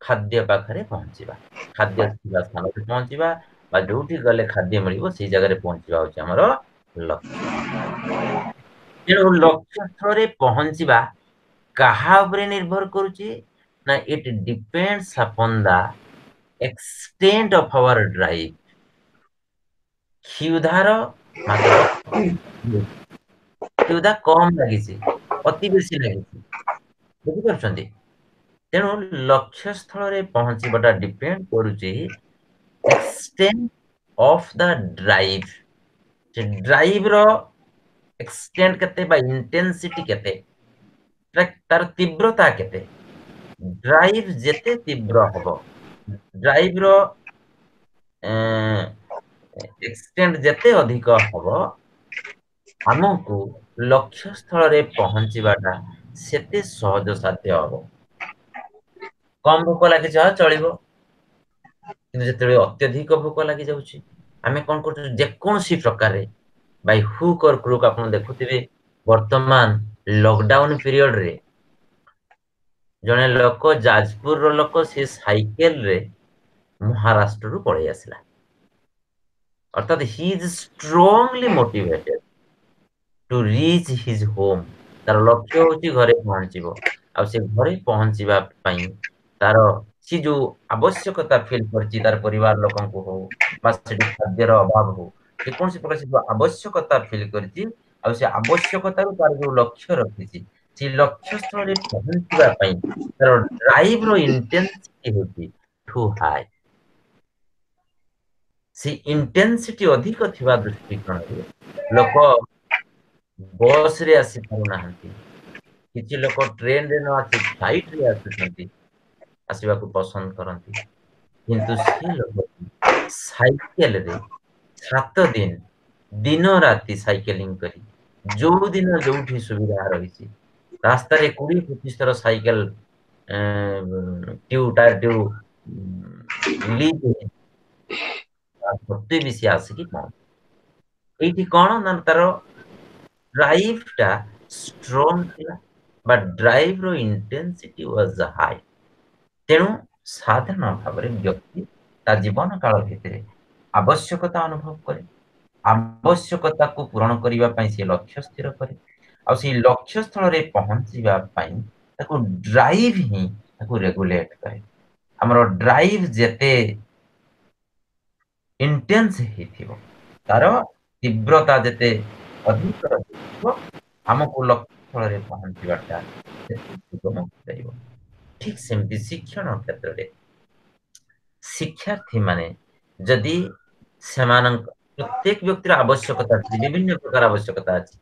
खाद्य पाखरे पहुंचीबा खाद्य थिबा स्थान पे पहुंचीबा बा जोठी गले खाद्य मिलिबो सेही जगह रे पहुंचीबा होची हमर लक्ष्य तेणु लक्ष्य स्थरे पहुंचीबा कहा उपरे निर्भर करूची ना it depends upon the extent of our drive क्षुधार मात्रा क्षुधा कम लागिଛି अति बेसी लागिଛି बुझी परछंती तेणु लक्ष्य स्थଳରେ पहुंचीबाटा डिपेंड करूची एक्सटेंट ऑफ द ड्राइव जे ड्राइव रो एक्सटेंट केते बा इंटेंसिटी केते तार तीव्रता केते ड्राइव जेते तीव्र हबो ड्राइव रो एक्सटेंट जेते अधिक हबो हमको लक्ष्य स्थଳରେ पहुंचीबाटा सेते सहज साध्य हबो कम भोक लागि जा चलिबो किंतु जेते अत्यधिक भोक लागि जाउची हमें कोन करछु जे कोनसी प्रकार रे बाय हुक और क्रुक आपण देखुथिबे वर्तमान लॉकडाउन पीरियड रे जने लोक जाजपुर रो लोक से साइकिल रे महाराष्ट्र रु पळे आसला अर्थात he is strongly motivated to reach his home तार लक्ष्य होची घरे पहुंचीबो आ से घरे पहुंचीबा पई तार सी जो आवश्यकता फील करची तार परिवार लोकन को हो बा सेठी खाद्यर अभाव हो जे कोन से प्रकार से जो आवश्यकता फील करची आ से आवश्यकता रो तार जो लक्ष्य रखिची से लक्ष्य स्थल रे पहुंचीबा पई तार ड्राइव रो इंटेंसिटी होची टू हाई से इंटेंसिटी अधिक थिबा दृष्टिकोण रे लोक बस रे आसी पारु नाहंती किछि लोक ट्रेन रे न आसी फ्लाइट रे आसुछंती आसीबा को पसंद करंती किंतु से लोक साइकिल रे 7 दिन दिन राति साइकिलिंग करी जो दिन जोठी सुविधा रहिछि रास्ता रे 20-25 थर साइकिल ट्यू टायर ट्यू ली सत्य बेसी आसिकी पहुंच एठी कोन ना तार ड्राइव टा स्ट्रांग थिला बट ड्राइव रो इंटेंसिटी वाज हाई तेणु साधारण भाव व्यक्ति ता जीवन काल भितर आवश्यकता अनुभव करे आवश्यकता को पूरण करिवा पई से लक्ष्य स्थिर करे आ से लक्ष्य स्थल रे पहुंचीबा पई ताको ड्राइव ही ताको रेगुलेट करे हमरो ड्राइव जेते इंटेंस ही थिबो तार तीव्रता जेते अधिक रहिबो ଆମକୁ ଲକ୍ଷ୍ୟ ସ୍ଥଳରେ ପହଞ୍ଚିବାଟା ସୁଗମ ହୋଇପାରିବ। ଠିକ ସେମିତି ଶିକ୍ଷଣ କ୍ଷେତ୍ରରେ ଶିକ୍ଷାର୍ଥୀ ମାନେ ଯଦି ସେମାନଙ୍କ ପ୍ରତ୍ୟେକ ବ୍ୟକ୍ତିର ଆବଶ୍ୟକତା ଅଛି, ବିଭିନ୍ନ ପ୍ରକାର ଆବଶ୍ୟକତା ଅଛି।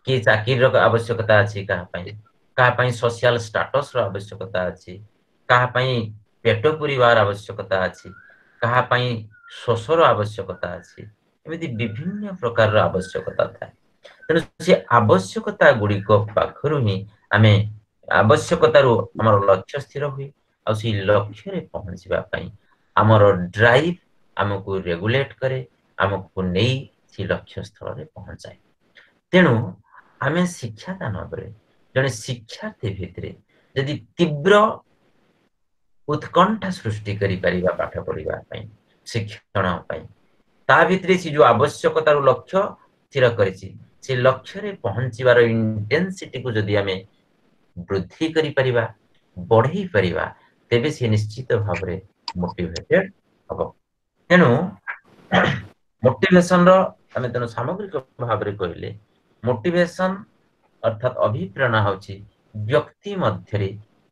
କିଏ ଚାକିରିର ଆବଶ୍ୟକତା ଅଛି କାହା ପାଇଁ ସୋସିଆଲ ଷ୍ଟାଟସ ର ଆବଶ୍ୟକତା ଅଛି, କାହା ପାଇଁ ପେଟ ପୂରିବାର ଆବଶ୍ୟକତା ଅଛି, କାହା ପାଇଁ ଶୋଷର ଆବଶ୍ୟକତା ଅଛି। ଏମିତି ବିଭିନ୍ନ ପ୍ରକାରର ଆବଶ୍ୟକତା ଥାଏ। ତେଣୁ ସେ ଆବଶ୍ୟକତା ଗୁଡିକ ପାଖରୁ ହିଁ ଆମେ ଆବଶ୍ୟକତାରୁ ଆମର ଲକ୍ଷ୍ୟ ସ୍ଥିର ହୁଏ, ଆଉ ସେଇ ଲକ୍ଷ୍ୟରେ ପହଞ୍ଚିବା ପାଇଁ ଆମର ଡ୍ରାଇଭ ଆମକୁ ରେଗୁଲେଟ କରେ, ଆମକୁ ନେଇ ସେ ଲକ୍ଷ୍ୟ ସ୍ଥଳରେ ପହଞ୍ଚାଏ। ତେଣୁ ଆମେ ଶିକ୍ଷାଦାନ ବେଳେ ଜଣେ ଶିକ୍ଷାର୍ଥୀ ଭିତରେ ଯଦି ତୀବ୍ର ଉତ୍କଣ୍ଠା ସୃଷ୍ଟି କରିପାରିବା ପାଠ ପଢିବା ପାଇଁ, ଶିକ୍ଷଣ ପାଇଁ, ତା ଭିତରେ ସେ ଯୋଉ ଆବଶ୍ୟକତାର ଲକ୍ଷ୍ୟ ସ୍ଥିର କରିଛି, ସେ ଲକ୍ଷ୍ୟରେ ପହଞ୍ଚିବାର ଇଣ୍ଟେନ୍ସିଟିକୁ ଯଦି ଆମେ ବୃଦ୍ଧି କରିପାରିବା, ବଢେଇ ପାରିବା, ତେବେ ସେ ନିଶ୍ଚିତ ଭାବରେ ମୋଟିଭେଟେଡ ହବ। ତେଣୁ ମୋଟିଭେସନର ଆମେ ତେଣୁ ସାମଗ୍ରିକ ଭାବରେ କହିଲେ ମୋଟିଭେସନ ଅର୍ଥାତ ଅଭିପ୍ରେରଣା ହେଉଛି ବ୍ୟକ୍ତି ମଧ୍ୟରେ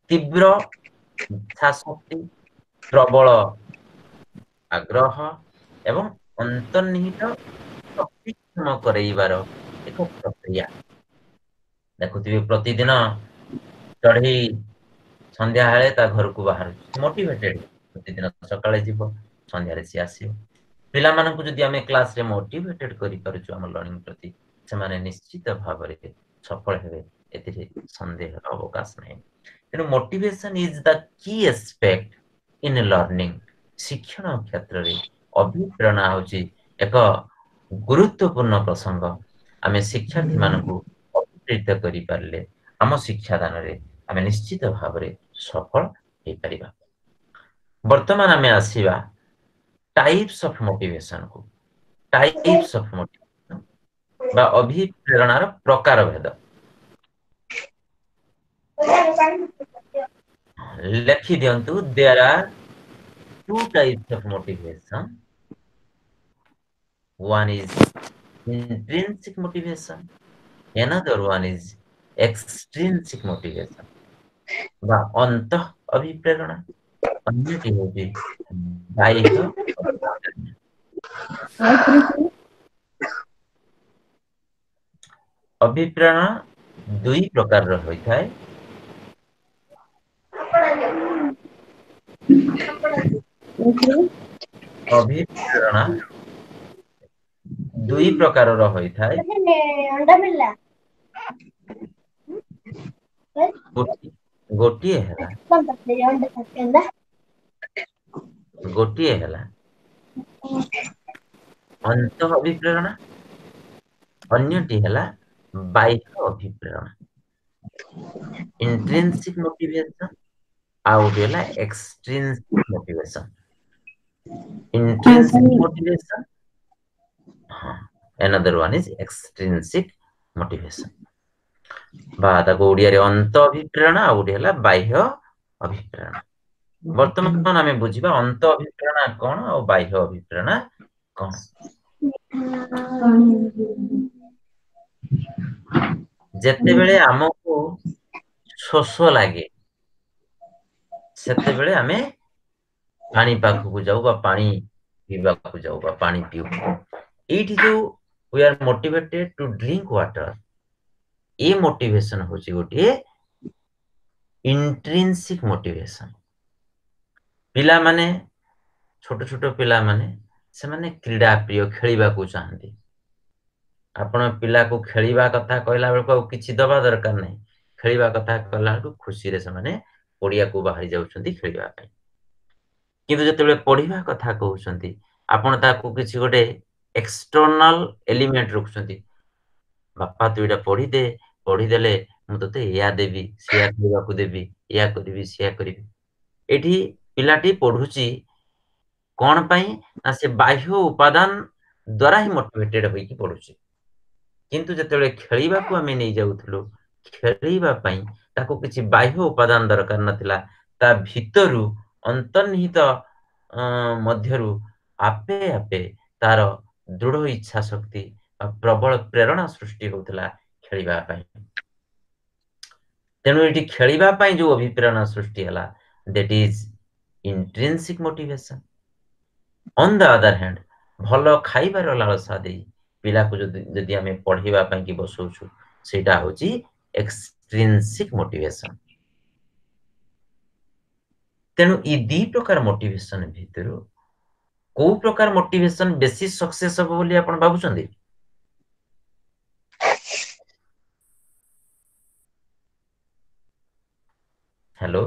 ତୀବ୍ର ଇଚ୍ଛାଶକ୍ତି, ପ୍ରବଳ ଆଗ୍ରହ ଏବଂ ଅନ୍ତର୍ନିହିତ ଶକ୍ତିକ୍ଷମ କରେଇବାର ଏକ ପ୍ରକ୍ରିୟା। ଦେଖୁଥିବେ ପ୍ରତିଦିନ ଚଢେଇ ସନ୍ଧ୍ୟା ହେଲେ ତା ଘରକୁ ବାହାରୁଛି, ମୋଟିଭେଟେଡ। ପ୍ରତିଦିନ ସକାଳେ ଯିବ, ସନ୍ଧ୍ୟାରେ ସିଏ ଆସିବ। ପିଲାମାନଙ୍କୁ ଯଦି ଆମେ କ୍ଲାସରେ ମୋଟିଭେଟେଡ କରିପାରୁଛୁ ଆମ ଲର୍ଣ୍ଣିଂ ପ୍ରତି, ସେମାନେ ନିଶ୍ଚିତ ଭାବରେ ସଫଳ ହେବେ, ଏଥିରେ ସନ୍ଦେହର ଅବକାଶ ନାହିଁ। ତେଣୁ ମୋଟିଭେସନ ଇଜ ଦ କି ଆସ୍ପେକ୍ଟ ଇନ ଲର୍ଣ୍ଣିଂ। ଶିକ୍ଷଣ କ୍ଷେତ୍ରରେ ଅଭିପ୍ରେରଣା ହେଉଛି ଏକ ଗୁରୁତ୍ୱପୂର୍ଣ୍ଣ ପ୍ରସଙ୍ଗ। ଆମେ ଶିକ୍ଷାର୍ଥୀ ମାନଙ୍କୁ ଅଭିପ୍ରେରିତ କରିପାରିଲେ ଆମ ଶିକ୍ଷାଦାନରେ ଆମେ ନିଶ୍ଚିତ ଭାବରେ ସଫଳ ହେଇପାରିବା। ବର୍ତ୍ତମାନ ଆମେ ଆସିବା ଟାଇପ୍ସ ଅଫ ମୋଟିଭେସନ କୁ। ଟାଇପ୍ସ ଅଫ ମୋଟିଭେସନ ବା ଅଭିପ୍ରେରଣାର ପ୍ରକାର ଭେଦ। ଲେଖି ଦିଅନ୍ତୁ, there are two types of motivation. One is intrinsic motivation, another one is extrinsic motivation ବା ଅନ୍ତଃ ଅଭିପ୍ରେରଣା, ଅନ୍ୟଟି ହେଉଛି ବାହ୍ୟ ଅଭିପ୍ରେରଣା। ଅଭିପ୍ରେରଣା ଦୁଇ ପ୍ରକାରର ହୋଇଥାଏ। ଅଭିପ୍ରେରଣା ଦୁଇ ପ୍ରକାରର ହୋଇଥାଏ। ଗୋଟିଏ ହେଲା ଅନ୍ତଃ ଅଭିପ୍ରେରଣା, ଅନ୍ୟଟି ହେଲା ବାହ୍ୟ ଅଭିପ୍ରେରଣା। ଇଣ୍ଟ୍ରିନ୍ସିକ ମୋଟିଭେସନ ଆଉ ଗୋଟେ ହେଲା extrinsic motivation. Intrinsic motivation, another one is extrinsic motivation ବା ତାକୁ ଓଡିଆରେ ଅନ୍ତ ଅଭିପ୍ରେରଣା, ଆଉ ଗୋଟେ ହେଲା ବାହ୍ୟ ଅଭିପ୍ରେରଣା। ବର୍ତ୍ତମାନ ଆମେ ବୁଝିବା ଅନ୍ତ ଅଭିପ୍ରେରଣା କଣ ଆଉ ବାହ୍ୟ ଅଭିପ୍ରେରଣା କଣ। ଯେତେବେଳେ ଆମକୁ ଶୋଷ ଲାଗେ ସେତେବେଳେ ଆମେ ପାଣି ପାଖକୁ ଯାଉ ବା ପାଣି ପିଇବାକୁ ଯାଉ ବା ପାଣି ପିଉ। ଏଇଠି ଯୋଉ we are motivated to drink water, A motivation ହଉଛି ଗୋଟିଏ ଇଣ୍ଟ୍ରିନ୍ସିକ ମୋଟିଭେସନ। ପିଲାମାନେ, ଛୋଟ ଛୋଟ ପିଲାମାନେ, ସେମାନେ କ୍ରୀଡା ପ୍ରିୟ, ଖେଳିବାକୁ ଚାହାନ୍ତି। ଆପଣ ପିଲାକୁ ଖେଳିବା କଥା କହିଲା ବେଳକୁ ଆଉ କିଛି ଦବା ଦରକାର ନାହିଁ, ଖେଳିବା କଥା କହିଲା ବେଳକୁ ଖୁସିରେ ସେମାନେ ପଡିଆକୁ ବାହାରି ଯାଉଛନ୍ତି ଖେଳିବା ପାଇଁ। କିନ୍ତୁ ଯେତେବେଳେ ପଢିବା କଥା କହୁଛନ୍ତି, ଆପଣ ତାକୁ କିଛି ଗୋଟେ ଏକ୍ସଟର୍ନାଲ ଏଲିମେଣ୍ଟ ରଖୁଛନ୍ତି। ବାପା ତୁ ଏଇଟା ପଢିଦେ, ପଢିଦେଲେ ମୁଁ ତତେ ଏଇଆ ଦେବି, ସେଇଆ କରିବାକୁ ଦେବି, ଏଇଆ କରିବି, ସେଇଆ କରିବି। ଏଠି ପିଲାଟି ପଢୁଛି କଣ ପାଇଁ ନା ସେ ବାହ୍ୟ ଉପାଦାନ ଦ୍ୱାରା ହିଁ ମୋଟିଭେଟେଡ ହୋଇକି ପଢୁଛି। କିନ୍ତୁ ଯେତେବେଳେ ଖେଳିବାକୁ ଆମେ ନେଇଯାଉଥିଲୁ, ଖେଳିବା ପାଇଁ ତାକୁ କିଛି ବାହ୍ୟ ଉପାଦାନ ଦରକାର ନଥିଲା, ତା ଭିତରୁ ଅନ୍ତର୍ନିହିତ ମଧ୍ୟରୁ ଆପେ ଆପେ ତାର ଦୃଢ ଇଚ୍ଛା ଶକ୍ତି, ପ୍ରବଳ ପ୍ରେରଣା ସୃଷ୍ଟି ହଉଥିଲା खेलिबा पई तेणु एटी खेलिबा पई जो अभिप्रेरणा सृष्टि हला that is intrinsic motivation on the other hand भलो खाइबार लालसा दे पिला को जदि हमें पढ़िबा पई कि बसौछु सेटा होची एक्सट्रिंसिक मोटिवेशन तेणु ई दी प्रकार मोटिवेशन भितर को प्रकार मोटिवेशन बेसी सक्सेस हो बोली आपण भाबुछंदी हेलो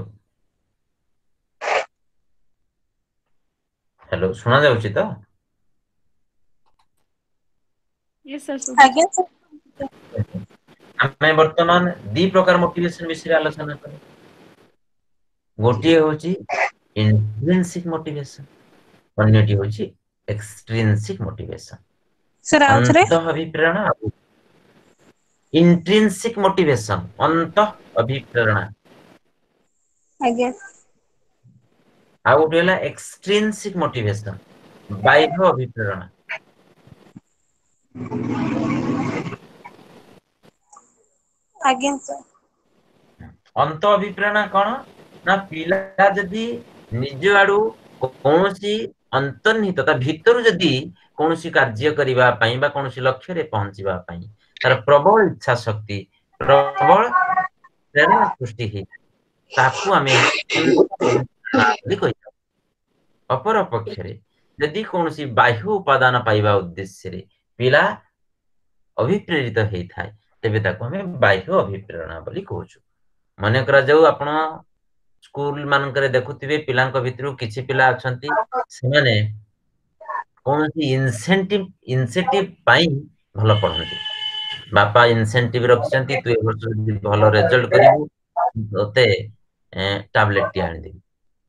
हेलो सुना जाउची तो यस सर आज्ञा सर हमें वर्तमान दी प्रकार मोटिवेशन विषय आलोचना कर गोटे होची इंट्रिंसिक मोटिवेशन अन्यटी होची एक्सट्रिंसिक मोटिवेशन सर आउथरे अंत अभिप्रेरणा इंट्रिंसिक मोटिवेशन अंत अभिप्रेरणा आज्ञा आ गोटे होला एक्सट्रिंसिक मोटिवेशन बाह्य अभिप्रेरणा आज्ञा सर अंत अभिप्रेरणा कौन ना पिला जदि निज आडू कौनसी अंतर्निहित ता भीतर जदि कौनसी कार्य करिबा पई बा कौनसी लक्ष्य रे पहुंचीबा पई तार प्रबल इच्छा शक्ति प्रबल प्रेरणा सृष्टि हे ताकू हमें अपर पक्षरे यदि कौनसी बाह्य उपादान पाइबा उद्देश्य रे पिला अभिप्रेरित हेई थाए तेबे ताकू हमें बाह्य अभिप्रेरणा बोली कहूछु मने करा जाऊ आपण स्कूल मानकरे देखुथिबे पिलांक भितरु किछि पिला अछंती सेमाने कोनोसी इनसेंटिव पाई भलो पढंती बापा इनसेंटिव रखिसंती तू ए वर्ष भलो रिजल्ट करिवु तोते टैबलेट टी आनि देबी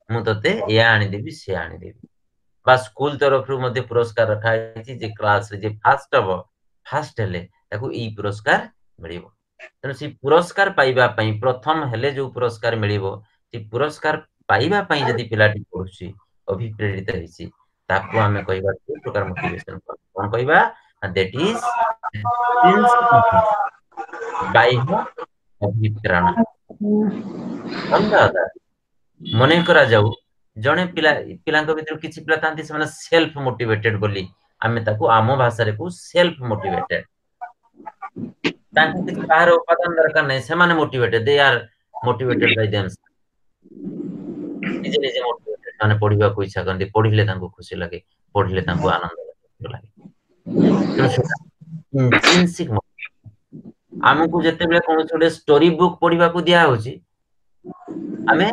मु तोते या आनि देबी से आनि देबी बा स्कूल तरफ मध्य पुरस्कार रखा है जे क्लास रे जे फास्ट हेले ताकू ई पुरस्कार मिलिबो तेणु से पुरस्कार पाइबा पई प्रथम हेले जो पुरस्कार मिलिबो से पुरस्कार पाइबा पई जदि पिलाटी पढुची अभिप्रेरित हेसी ताकू हमें कहबा के प्रकार मोटिवेशन कोन कहबा दैट इज बाह्य अभिप्रेरणा अंदाज मने करा जाऊ जणे पिलांक भितर किछि पिला तांती से सेल्फ मोटिवेटेड बोली आमे ताकू आमो भाषा रे को सेल्फ मोटिवेटेड तांको किछि बाहर उपादान दरकार नै से माने motivated they are motivated by them निजे निजे मोटिवेटेड माने पढिबा को इच्छा करନ୍ତି पढिले तांको खुशी लागे पढिले तांको आनंद लागे इंट्रिंसिक हमकु जते बेले कोन छोटे स्टोरी बुक पढिबा को दिया होची हमें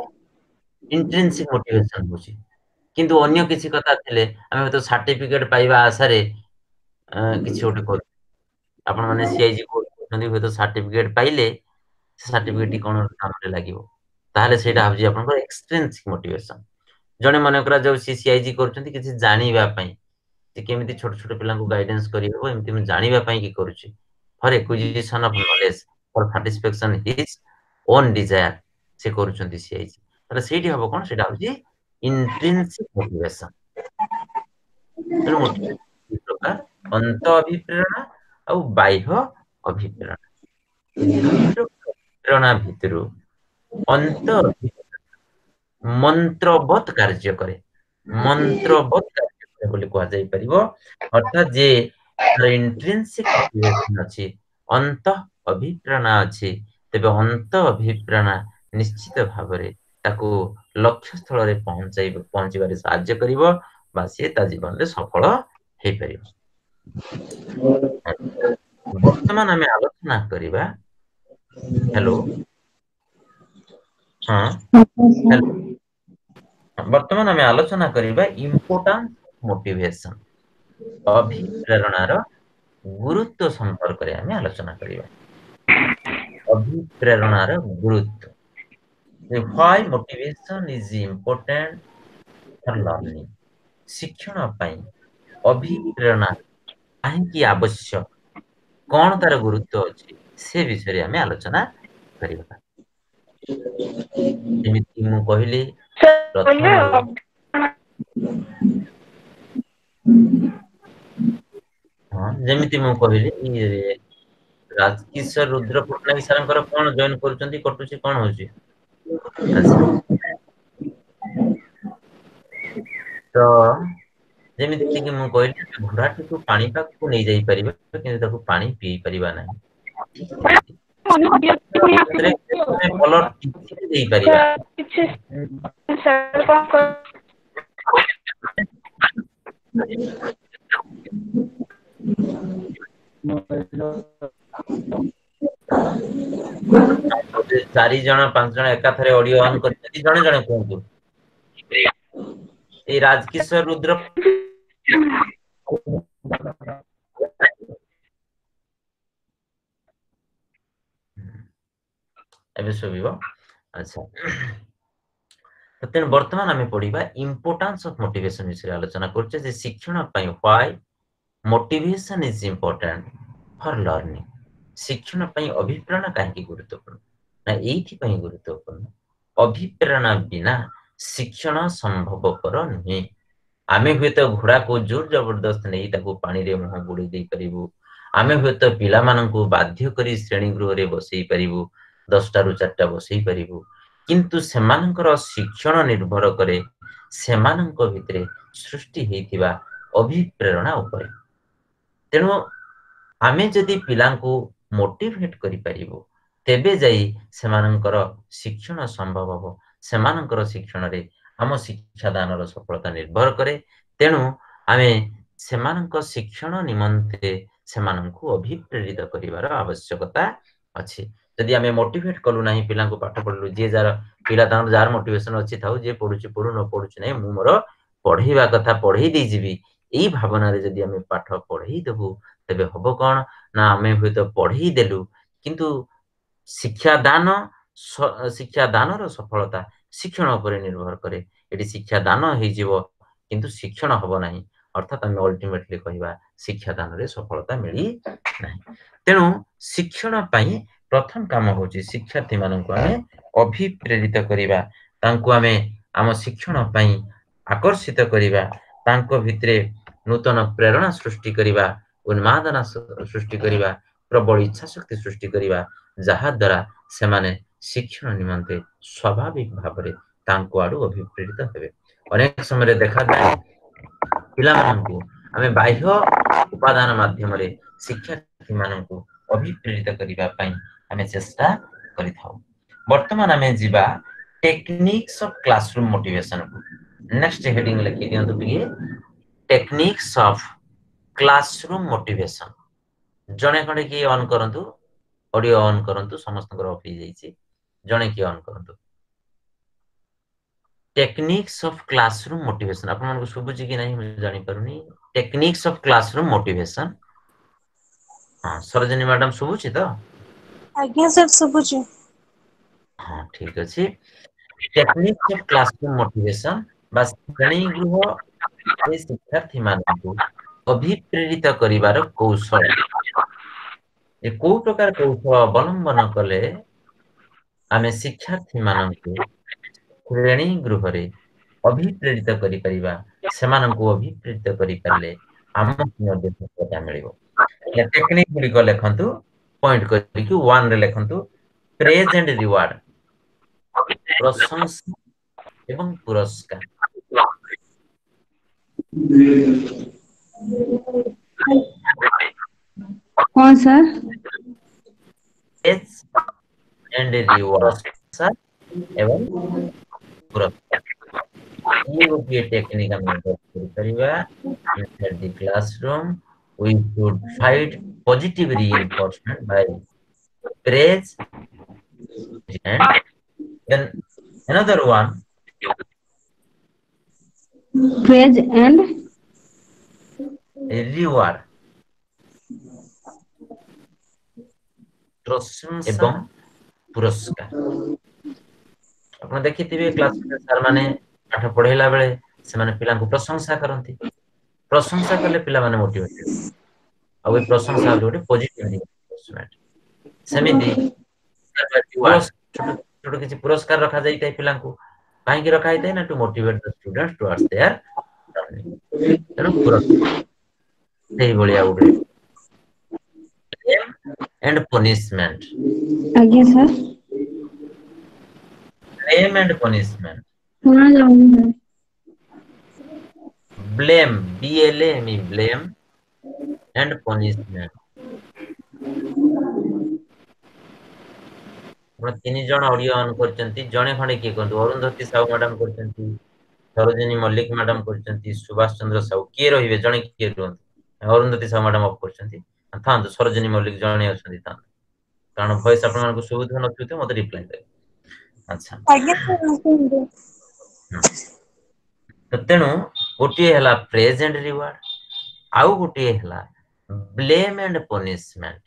इंट्रिंसिक मोटिवेशन होची किंतु अन्य किछि कथा थिले हमें तो सर्टिफिकेट पाइबा आशा रे किछि ओटे कर आपण माने सीआईजी कोर्स करछन्ती होय तो सर्टिफिकेट पाइले सर्टिफिकेट कोन काम रे लागिवो ताहाले सेटा हबजी आपन एक्सट्रिंसिक मोटिवेशन जने मन करा जो सीआईजी करछन्ती किछि जानिबा पई जे केमिति छोट छोट पिला को गाइडेंस करि हो एमति हम जानिबा पई की करूची for acquisition of knowledge for satisfaction his own desire से करूछन्ती सीआईजी ताले सेठी हबो कोन सेटा हबजी इंट्रिंसिक मोटिवेशन तेणु मोटिवेशन प्रकार अंत अभिप्रेरणा और बाह्य अभिप्रेरणा दुई प्रकार प्रेरणा भितरु अंत मंत्रवत कार्य करे मंत्रवत कार्य करे बोली कहा जाई परिबो अर्थात जे इंट्रिंसिक मोटिवेशन अछि अंत अभिप्रेरणा अछि तेबे अंत अभिप्रेरणा निश्चित भाबरे ताको लक्ष्य स्थल रे पहुंचीबारे साहाय्य करिवो बा से ता जीवन रे सफल हे परिवो वर्तमान हमें आलोचना करिबा हेलो हां वर्तमान हमें आलोचना करिबा इंपोर्टेंस मोटिवेशन अभिप्रेरणार गुरुत्व संपर्क रे हमें आलोचना करिबा अभिप्रेरणार गुरुत्व why motivation is important for learning शिक्षण पई अभिप्रेरणा काहेकि आवश्यक कौन तार गुरुत्व अछि से विषय रे हमें आलोचना करिबा जेमिति मु कहिली प्रथम हां जेमिति मु कहिली राजकिशोर रुद्र पट्टनायक सारंकर कोन जॉइन करूचंती कटुची कोन होची अच्छा तो जेमिति कि मु कहली घोड़ाटी को पानी पाक को नहीं जाई परिबा किंतु ताको पानी पी परिबा नहीं ठीक है बोलो टिके देई परिबा चारि जण पांच जण एका थरे ऑडियो ऑन करते जणे जणे कोंतु ए राजकिशोर रुद्र एबे सुबिबो अच्छा तेन वर्तमान आमे पढिबा इंपोर्टेंस ऑफ मोटिवेशन विषय आलोचना करछे जे शिक्षण पई why motivation is important for learning शिक्षण पई अभिप्रेरणा काहे गुरुत्वपूर्ण ना एथि पई गुरुत्वपूर्ण अभिप्रेरणा बिना शिक्षण संभवपर नहीं आमे हुए तो घोड़ा को जोर जबरदस्त नहीं ताको पानी रे मुह बुड़ी दे परिबु आमे हुए तो पिला मानन को बाध्य करी श्रेणी गृह रे बसई परिबु 10 टा रु 4 टा बसई परिबु किंतु सेमानकर शिक्षण निर्भर करे सेमानक भितरे सृष्टि हेतिबा अभिप्रेरणा ऊपर तेनु आमे जदि पिला को मोटिवेट करि परिबु तेबे जाई सेमानकर शिक्षण संभव हो सेमानकर शिक्षण रे हम शिक्षा दानर सफलता निर्भर करे तेनु आमे सेमानक शिक्षण निमंते सेमानकु अभिप्रेरित करिवार आवश्यकता अछि यदि आमे मोटिवेट कलु नाही पिला को पाठ पढलु जे जार पिला तार जार मोटिवेशन अछि थाउ जे पढुची पढु न पढुची नै मु मोर पढैबा कथा पढै दै जिवि एई भावना रे यदि आमे पाठ पढै देबु तबे हबो कोन ना आमे होय तो पढै देलु किंतु शिक्षा दानर सफलता शिक्षण पर निर्भर करे एटी शिक्षा दान हे जीवो किंतु शिक्षण हबो नाही अर्थात हम अल्टीमेटली कहिबा शिक्षा दान रे सफलता मिली नाही तेनु शिक्षण पई प्रथम काम होची शिक्षार्थी माननकु हमें अभिप्रेरित करिबा तांकु हमें आम शिक्षण पई आकर्षित करिबा तांको भितरे नूतन प्रेरणा सृष्टि करिबा उन्मादना सृष्टि करिबा प्रबल इच्छा शक्ति सृष्टि करिबा जहा द्वारा सेमाने शिक्षण निमंते स्वाभाविक भाबरे तांको आडू अभिप्रेरित हेबे अनेक समय देखा जाय पिला माननकु हमें बाह्य उपादान माध्यम रे शिक्षार्थी माननकु अभिप्रेरित करिबा पई हमें चेष्टा करिथाउ वर्तमान हमें जीवा टेक्निक्स ऑफ क्लासरूम मोटिवेशन को नेक्स्ट हेडिंग लिखि दियंतु बिए टेक्निक्स ऑफ क्लासरूम मोटिवेशन जणे खंडे की ऑन करंतु ऑडियो ऑन करंतु समस्त ऑफ हो जाईची जणे की ऑन करंतु टेक्निक्स ऑफ क्लासरूम मोटिवेशन आपन मन को सुबुची कि नहीं मुझे जानि परुनी टेक्निक्स ऑफ क्लासरूम मोटिवेशन हां सरोजिनी मैडम सुबुची तो आज्ञा सर सुबुची हां ठीक अछि टेक्निक्स ऑफ क्लासरूम मोटिवेशन बस श्रेणी गृह ए शिक्षार्थी मानकु अभिप्रेरित करिवार कौशल ए को प्रकार कौशल अवलंबन कले आमे शिक्षार्थी मानकु श्रेणी गृह रे अभिप्रेरित करि परिबा सेमानकु अभिप्रेरित करि परले हमक मध्ये सफलता मिलिबो या टेक्निक गुडी को लेखंतु पॉइंट करि कि 1 रे लेखंतु प्रेज एंड रिवार्ड प्रशंसा एवं पुरस्कार कौन sir praise and reward sir एवं पुरस्कार ये गोटे टेक्निक हम करिबा inside the classroom we should find positive reinforcement by praise and then another one praise and reward प्रशंसा एवं पुरस्कार आपण देखिथिबे क्लास में सर माने पाठ पढैला बेले से माने पिला को प्रशंसा करंती प्रशंसा करले पिला माने मोटिवेट आ ओइ प्रशंसा जोटे पॉजिटिव रिइंफोर्समेंट सेमिति छोटो किछि पुरस्कार रखा जाई ताई पिला को काहे कि रखा जाई ना to motivate the students towards their learning तेनु पुरस्कार सेही बलिया उडे and punishment. आज्ञा सर Blame and punishment. सुना जाऊंगा Blame, BLAME, blame and punishment. ଆପଣ 3 ଜଣ ଅଡିଓ ଅନ୍ କରିଛନ୍ତି, ଜଣେ ଖଣ୍ଡେ କିଏ କରନ୍ତୁ? ଅରୁନ୍ଧତୀ ସାହୁ ମ୍ୟାଡାମ କରିଛନ୍ତି, ସରୋଜିନୀ ମଲ୍ଲିକ ମ୍ୟାଡାମ କରିଛନ୍ତି, ସୁଭାଷ ଚନ୍ଦ୍ର ସାହୁ। କିଏ ରହିବେ? ଜଣେ କିଏ ରୁହନ୍ତୁ? ଅରୁନ୍ଧତୀ ସାହୁ ମ୍ୟାଡାମ ଅଫ୍ କରିଛନ୍ତି, ଥାନ୍ତୁ। ସରୋଜିନୀ ମଲ୍ଲିକ ଜଣେ ଅଛନ୍ତି, ଥାନ୍ତୁ। କାରଣ ଭଏସ ଆପଣମାନଙ୍କୁ ସୁବୁଥିବ ନଥିବ ମତେ ରିପ୍ଲାଏ ଦେବେ। ଆଚ୍ଛା, ଆଜ୍ଞା ସାର୍ କୁହନ୍ତୁ। ତେଣୁ ଗୋଟିଏ ହେଲା ପ୍ରେଜେଣ୍ଟ ରିୱାର୍ଡ, ଆଉ ଗୋଟିଏ ହେଲା blame and punishment.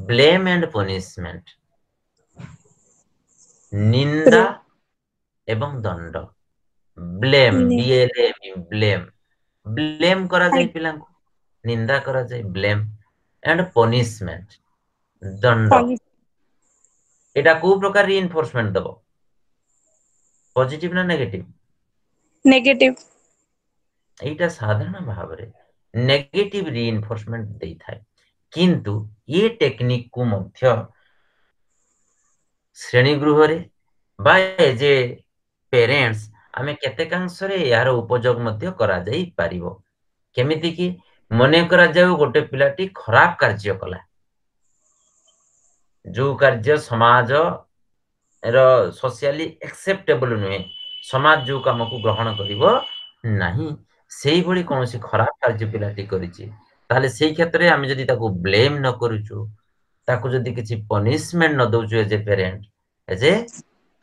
Blame and punishment, ନିନ୍ଦା ଏବଂ ଦଣ୍ଡ। Blame, BLAME, blame. ବ୍ଲେମ କରାଯାଏ ପିଲାଙ୍କୁ, ନିନ୍ଦା କରାଯାଏ, ବ୍ଲେମ ଆଣ୍ଡ ପନିଶମେଣ୍ଟ, ଦଣ୍ଡ। ଏଟା କୋଉ ପ୍ରକାର ରିଇନଫୋର୍ସମେଣ୍ଟ ଦବ? ପଜିଟିଭ ନା ନେଗେଟିଭ? ନେଗେଟିଭ। এইটা ସାଧାରଣ ଭାବରେ ନେଗେଟିଭ ରିଇନଫୋର୍ସମେଣ୍ଟ ଦେଇଥାଏ, କିନ୍ତୁ ଏ ଟେକ୍ନିକ କୁ ମଧ୍ୟ ଶ୍ରେଣୀ ଗୃହରେ ବା ଏଜ ଏ ପେରେଣ୍ଟସ ଆମେ କେତେକାଂଶରେ ଏହାର ଉପଯୋଗ ମଧ୍ୟ କରାଯାଇ ପାରିବ। କେମିତି କି, ମନେ କରାଯାଉ ଗୋଟେ ପିଲାଟି ଖରାପ କାର୍ଯ୍ୟ କଲା, ଯୋଉ କାର୍ଯ୍ୟ ସମାଜ ସୋସିଆଲି ଆକ୍ସେପ୍ଟେବଲ ନୁହେଁ, ସମାଜ ଯୋଉ କାମକୁ ଗ୍ରହଣ କରିବ ନାହିଁ, ସେଇଭଳି କୌଣସି ଖରାପ କାର୍ଯ୍ୟ ପିଲାଟି କରିଛି, ତାହେଲେ ସେଇ କ୍ଷେତ୍ରରେ ଆମେ ଯଦି ତାକୁ ବ୍ଲେମ ନ କରୁଛୁ, ତାକୁ ଯଦି କିଛି ପନିଶମେଣ୍ଟ ନ ଦଉଛୁ ଏଜ ଏ ପେରେଣ୍ଟ, ଏଜ ଏ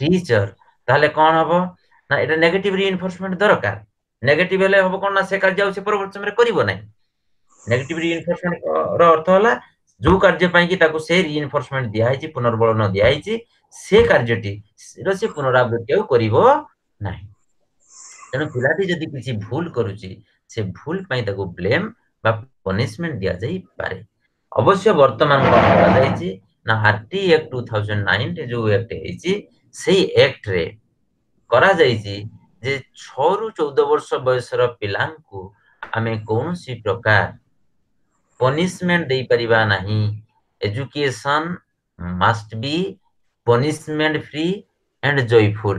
ଟିଚର, ତାହେଲେ କଣ ହବ ନା এটা ନେଗେଟିଭ ରିଇନଫୋର୍ସମେଣ୍ଟ ଦରକାର। ନେଗେଟିଭ ହେଲେ ହବ କଣ ନା ସେ କାର୍ଯ୍ୟ ଆଉ ସେ ପରବର୍ତ୍ତୀ ସମୟରେ କରିବ ନାହିଁ। ନେଗେଟିଭ ରିଇନଫୋର୍ସମେଣ୍ଟ ର ଅର୍ଥ ହେଲା ଯୋଉ କାର୍ଯ୍ୟ ପାଇଁ କି ତାକୁ ସେ ରିଇନଫୋର୍ସମେଣ୍ଟ ଦିଆହେଇଛି, ପୁନର୍ବଳନ ଦିଆହେଇଛି, ସେ କାର୍ଯ୍ୟଟି ସେ ପୁନରାବୃତ୍ତି ଆଉ କରିବ ନାହିଁ। ତେଣୁ ପିଲାଟି ଯଦି କିଛି ଭୁଲ କରୁଛି, ସେ ଭୁଲ ପାଇଁ ତାକୁ ବ୍ଲେମ ବା ପନିଶମେଣ୍ଟ ଦିଆଯାଇପାରେ। ଅବଶ୍ୟ ବର୍ତ୍ତମାନ କଣ କରାଯାଇଛି ନା RT Act 2009 ଯୋଉ ଆକ୍ଟ ହେଇଛି, ସେଇ ଆକ୍ଟରେ କରାଯାଇଛି ଯେ 6 ରୁ 14 ବର୍ଷ ବୟସର ପିଲାଙ୍କୁ ଆମେ କୌଣସି ପ୍ରକାର ପନିଶମେଣ୍ଟ ଦେଇପାରିବା ନାହିଁ। Education must be punishment free and joyful।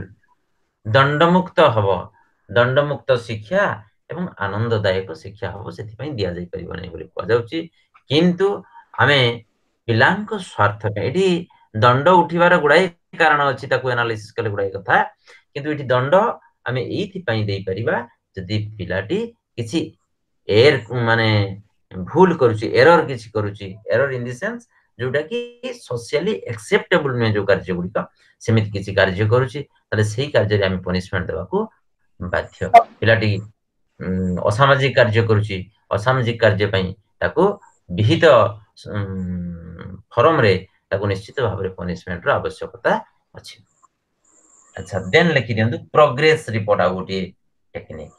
ଦଣ୍ଡମୁକ୍ତ ହବ, ଦଣ୍ଡମୁକ୍ତ ଶିକ୍ଷା ଏବଂ ଆନନ୍ଦଦାୟକ ଶିକ୍ଷା ହବ, ସେଥିପାଇଁ ଦିଆଯାଇପାରିବ ନାହିଁ ବୋଲି କୁହାଯାଉଛି। କିନ୍ତୁ ଆମେ ପିଲାଙ୍କ ସ୍ୱାର୍ଥ ପାଇଁ, ଏଠି ଦଣ୍ଡ ଉଠିବାର ଗୁଡାଏ କାରଣ ଅଛି, ତାକୁ ଆନାଲିସିସ୍ କଲେ ଗୁଡାଏ କଥା, କିନ୍ତୁ ଏଠି ଦଣ୍ଡ ଆମେ ଏଇଥିପାଇଁ ଦେଇପାରିବା ଯଦି ପିଲାଟି କିଛି ମାନେ ଭୁଲ କରୁଛି, ଏରର କିଛି କରୁଛି, ଏରର ଇନ ଦି ସେନ୍ସ ଯୋଉଟା କି ସୋସିଆଲି ଆକ୍ସେପ୍ଟେବଲ ନୁହେଁ, ଯୋଉ କାର୍ଯ୍ୟ ଗୁଡିକ ସେମିତି କିଛି କାର୍ଯ୍ୟ କରୁଛି, ତାହେଲେ ସେଇ କାର୍ଯ୍ୟରେ ଆମେ ପନିଶମେଣ୍ଟ ଦେବାକୁ ବାଧ୍ୟ। ପିଲାଟି ଅସାମାଜିକ କାର୍ଯ୍ୟ କରୁଛି, ଅସାମାଜିକ କାର୍ଯ୍ୟ ପାଇଁ ତାକୁ ବିହିତ ଫରମରେ ତାକୁ ନିଶ୍ଚିତ ଭାବରେ ପନିଶମେଣ୍ଟ ର ଆବଶ୍ୟକତା ଅଛି। ଆଚ୍ଛା, ଦେନ୍ ଲେଖି ଦିଅନ୍ତୁ ପ୍ରୋଗ୍ରେସ ରିପୋର୍ଟ, ଆଉ ଗୋଟିଏ ଟେକ୍ନିକ।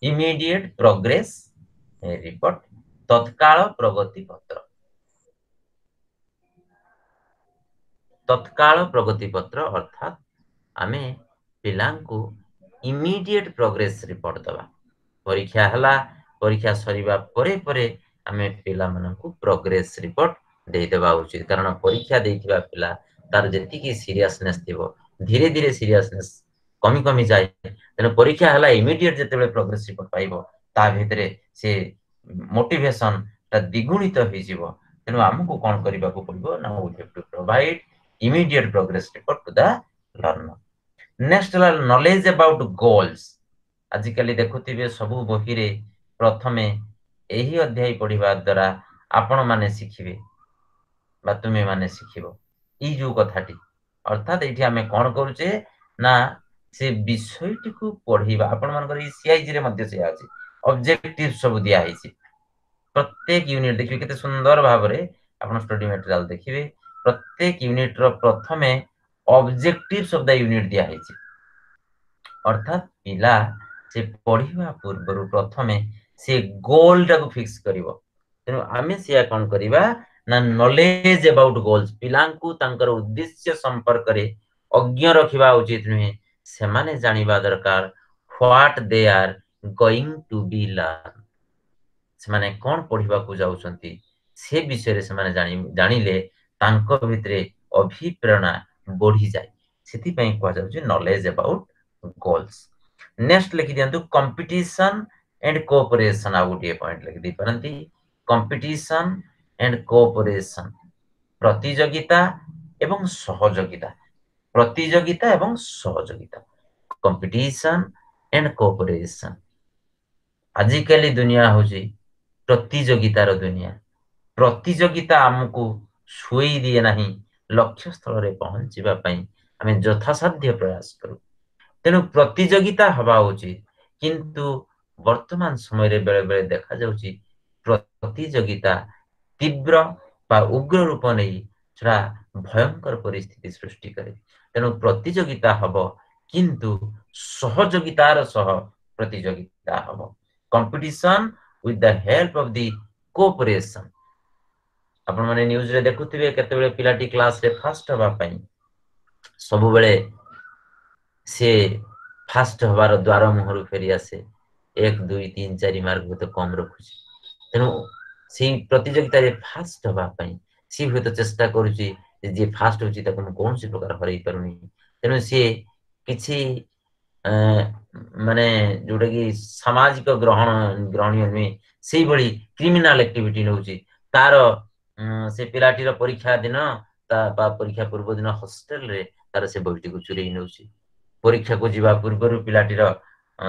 ଇମିଡିଏଟ ପ୍ରୋଗ୍ରେସ ରିପୋର୍ଟ, ତତ୍କାଳ ପ୍ରଗତି ପତ୍ର। ତତ୍କାଳ ପ୍ରଗତି ପତ୍ର ଅର୍ଥାତ ଆମେ ପିଲାଙ୍କୁ ଇମିଡିଏଟ ପ୍ରୋଗ୍ରେସ ରିପୋର୍ଟ ଦବା। ପରୀକ୍ଷା ହେଲା, ପରୀକ୍ଷା ସରିବା ପରେ ପରେ ଆମେ ପିଲାମାନଙ୍କୁ ପ୍ରୋଗ୍ରେସ ରିପୋର୍ଟ ଦେଇଦେବା ଉଚିତ, କାରଣ ପରୀକ୍ଷା ଦେଇଥିବା ପିଲା ତାର ଯେତିକି ସିରିୟସନେସ ଥିବ, ଧୀରେ ଧୀରେ ସିରିୟସନେସ କମି କମି ଯାଏ। ତେଣୁ ପରୀକ୍ଷା ହେଲା ଇମିଡିଏଟ ଯେତେବେଳେ ପ୍ରୋଗ୍ରେସ ରିପୋର୍ଟ ପାଇବ, ତା ଭିତରେ ସେ ମୋଟିଭେସନ ଟା ଦ୍ୱିଗୁଣିତ ହେଇଯିବ। ତେଣୁ ଆମକୁ କଣ କରିବାକୁ ପଡିବ ନା we have to provide immediate progress report to the learner। next ହେଲା knowledge about goals। ଆଜିକାଲି ଦେଖୁଥିବେ ସବୁ ବହିରେ ପ୍ରଥମେ ଏହି ଅଧ୍ୟାୟ ପଢିବା ଦ୍ୱାରା ଆପଣ ମାନେ ଶିଖିବେ ବା ତୁମେ ମାନେ ଶିଖିବ, ଏଇ ଯୋଉ କଥାଟି, ଅର୍ଥାତ ଏଇଠି ଆମେ କଣ କରୁଛେ ନା ସେ ବିଷୟଟିକୁ ପଢିବା। ଆପଣ ମାନଙ୍କର ଏଇ CIG ରେ ମଧ୍ୟ ସେଇଆ ଅଛି, ଅବଜେକ୍ଟିଭ ସବୁ ଦିଆ ହେଇଛି। ପ୍ରତ୍ୟେକ ୟୁନିଟ ଦେଖିବେ କେତେ ସୁନ୍ଦର ଭାବରେ ଆପଣ ଷ୍ଟଡି ମେଟେରିଆଲ ଦେଖିବେ, ପ୍ରତ୍ୟେକ ୟୁନିଟ ର ପ୍ରଥମେ ଅବଜେକ୍ଟିଭ ଅଫ ଦ ୟୁନିଟ ଦିଆ ହେଇଛି। ଅର୍ଥାତ ପିଲା ସେ ପଢିବା ପୂର୍ବରୁ ପ୍ରଥମେ ସେ ଗୋଲ ଟାକୁ ଫିକ୍ସ କରିବ। ତେଣୁ ଆମେ ସେଇଆ କଣ କରିବା ନା ନଲେଜ ଆବାଉଟ ଗୋଲ୍ସ, ପିଲାଙ୍କୁ ତାଙ୍କର ଉଦ୍ଦେଶ୍ୟ ସମ୍ପର୍କରେ ଅଜ୍ଞ ରଖିବା ଉଚିତ ନୁହେଁ। ସେମାନେ ଜାଣିବା ଦରକାର what they are going to be learn, ସେମାନେ କଣ ପଢିବାକୁ ଯାଉଛନ୍ତି ସେ ବିଷୟରେ ସେମାନେ ଜାଣିଲେ ତାଙ୍କ ଭିତରେ ଅଭିପ୍ରେରଣା ବଢିଯାଏ। ସେଥିପାଇଁ କୁହାଯାଉଛି ନଲେଜ ଅବାଉଟ ଗୋଲ୍ସ। ନେକ୍ସଟ ଲେଖି ଦିଅନ୍ତୁ କମ୍ପିଟିସନ एंड कोऑपरेशन। आ गोटे पॉइंट लिखि देई परंती कॉम्पिटिशन एंड कोऑपरेशन, प्रतियोगिता एवं सहयोगिता, प्रतियोगिता एवं सहयोगिता, कंपटीशन एंड कोऑपरेशन। आजिकली दुनिया होची प्रतियोगितार दुनिया। प्रतियोगिता आमको छुई दिए नहीं, लक्ष्य स्थल रे पहुंचीबा पई आमे यथासाध्य प्रयास करू। तेणु प्रतियोगिता हवा उचित, किंतु वर्तमान समय रे बेले बेले देखा जाउची प्रतियोगिता तीव्र बा उग्र रूप नहीं छड़ा भयंकर परिस्थिति सृष्टि करे। तेणु प्रतियोगिता हब, किंतु सहयोगितार सह प्रतियोगिता hub. Competition with the help of the cooperation. आपण माने न्यूज रे देखुथिबे केतेबेले पिलाटी क्लास रे फास्ट हवा पई सब बेले से फास्ट हवार द्वार मुहरु फेरी आसे, 1 2 3 4 मार्क तो कम रखुची। तेणु से प्रतियोगिता रे फास्ट हवा पई सी हुए तो चेष्टा करूची जे फास्ट होची ताको हम कौन सी प्रकार हरई पारुनी। तेणु से किछि माने जोटा कि सामाजिक ग्रहणीय नुहे से भली क्रिमिनाल एक्टिविटी नउची। तार से पिलाटीर परीक्षा दिन परीक्षा पूर्व दिन हॉस्टल रे तार से बहिटी को चुरई नउची। परीक्षा को जीवा पूर्व पिलाटीर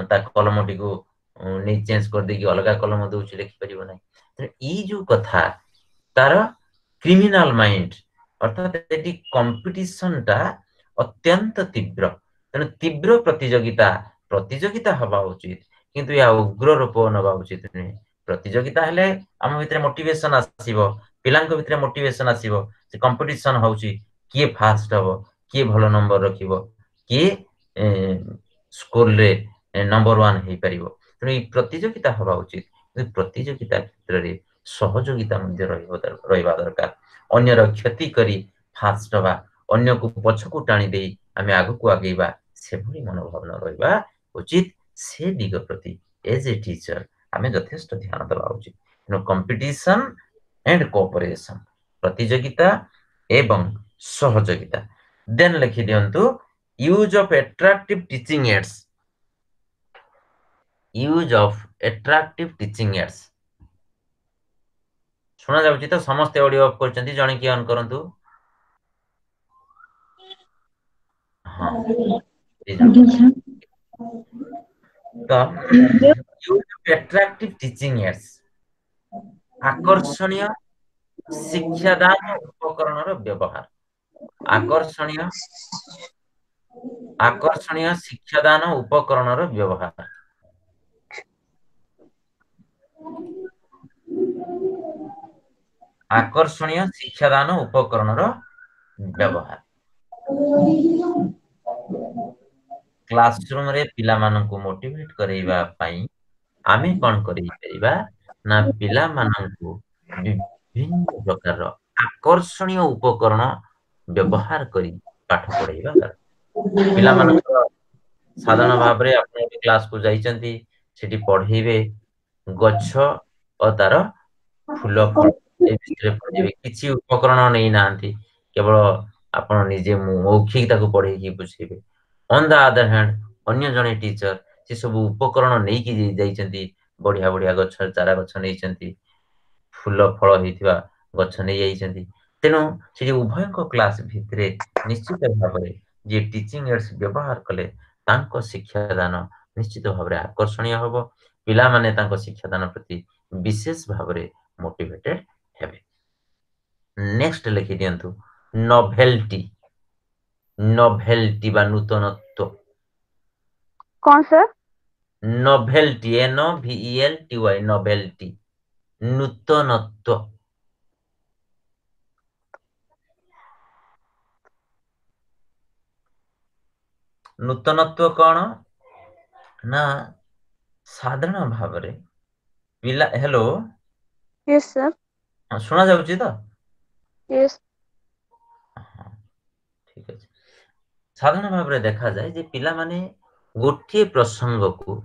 ता कलमटी को नहीं चेंज कर देकी अलगा कलम दउची लिखि परिबो नै। ई जो कथा तार क्रिमिनाल माइंड अर्थात एटी कंपटीशन टा अत्यंत तीव्र। तेणु तीव्र प्रतियोगिता प्रतियोगिता हवा उचित, किंतु या उग्र रूप नवा उचित नुहे। प्रतियोगिता हेले आम भितर मोटिवेशन आसीबो, पिलांक भितर मोटिवेशन आसीबो। से कंपटीशन होउची किए फास्ट हबो, किए भलो नंबर रखिबो, किए स्कूल रे नंबर 1 हे परिबो। तेणु ई प्रतियोगिता हवा उचित, किंतु प्रतियोगिता क्षेत्र रे सहयोगिता मध्य रहिबा दरकार। अन्यर क्षति करी फास्ट हवा, अन्य को पछकु टाणी देई आमे आगु को आगेबा से भली मनोभाव न रहिबा उचित। से दिग प्रति एज ए टीचर आमे यथेष्ट ध्यान देबा उचित। तेणु कंपटीशन एंड कोऑपरेशन, प्रतियोगिता एवं सहयोगिता। देन लिखि दियंतु use of attractive teaching aids. Use of attractive teaching aids सुना जाउची तो समस्त ऑडियो ऑफ करचंती, जणे की ऑन करंतु। हां तो use of attractive teaching aids, आकर्षणीय शिक्षादान उपकरणर व्यवहार। आकर्षणीय आकर्षणीय शिक्षादान उपकरणर व्यवहार। आकर्षणीय शिक्षादान उपकरणर व्यवहार। क्लासरूम रे पिला मानन को मोटिवेट करेइबा पई आमे कोन करि परिबा ना पिला मानन को विभिन्न प्रकार आकर्षणीय उपकरण व्यवहार करी पाठ पढाइबा दरकार। पिला मानन को साधारण भाव रे आपण क्लास को जाइचंती सेठी पढाइबे गच्छ और तार फूल फल ए विषय पढाइबे, किछि उपकरण नै नांती, केवल आपण निजे मौखिक ताको पढाई की बुझेबे। ऑन द अदर हैंड अन्य जने टीचर से सब उपकरण नहीं की जाइचंती, बढ़िया बढ़िया गच्छ चारा गच्छ नैचंती, फूल फल हेतिबा गच्छ नै जाइचंती। तेनु से उभय को क्लास भितरे निश्चित भाव रे जे टीचिंग एड्स व्यवहार कले तांको शिक्षादान निश्चित भाव रे आकर्षणीय हबो। पिला माने तांको शिक्षादान प्रति विशेष भाव रे मोटिवेटेड हेबे। नेक्स्ट लिखि दियंतु नोवेल्टी। नोवेल्टी बा नूतनत्व। कौन सर? नोवेल्टी, NOVELTY, नोवेल्टी नूतनत्व। नूतनत्व कौन ना साधारण भाव रे पिला। Hello yes sir. सुना जाउची तो? यस। ठीक है। साधारण भाव रे देखा जाए जे पिला माने गोटे प्रसंग को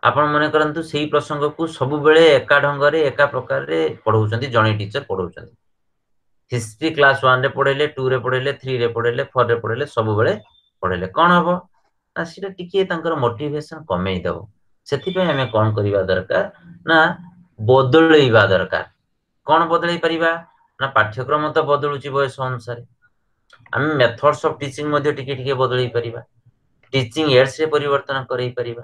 आपण मन करंतु सेही प्रसंग को सब बेले एका ढंग रे एका प्रकार रे पढौचंती जणे टीचर पढौचंती हिस्ट्री क्लास 1 रे पढेले 2 रे पढेले 3 रे पढेले 4 रे पढेले सब बेले पढेले कोन हबो ना सिटा टिके तांकर मोटिवेशन कमेई दबो सेति पे हमें कोन करिवा दरकार ना बदलैबा दरकार कोन बदलै परिबा ना पाठ्यक्रम तो बदलुची बयस अनुसार हम मेथड्स ऑफ टीचिंग मध्ये टिके टिके बदलै परिबा टीचिंग एड्स रे परिवर्तन करै परिबा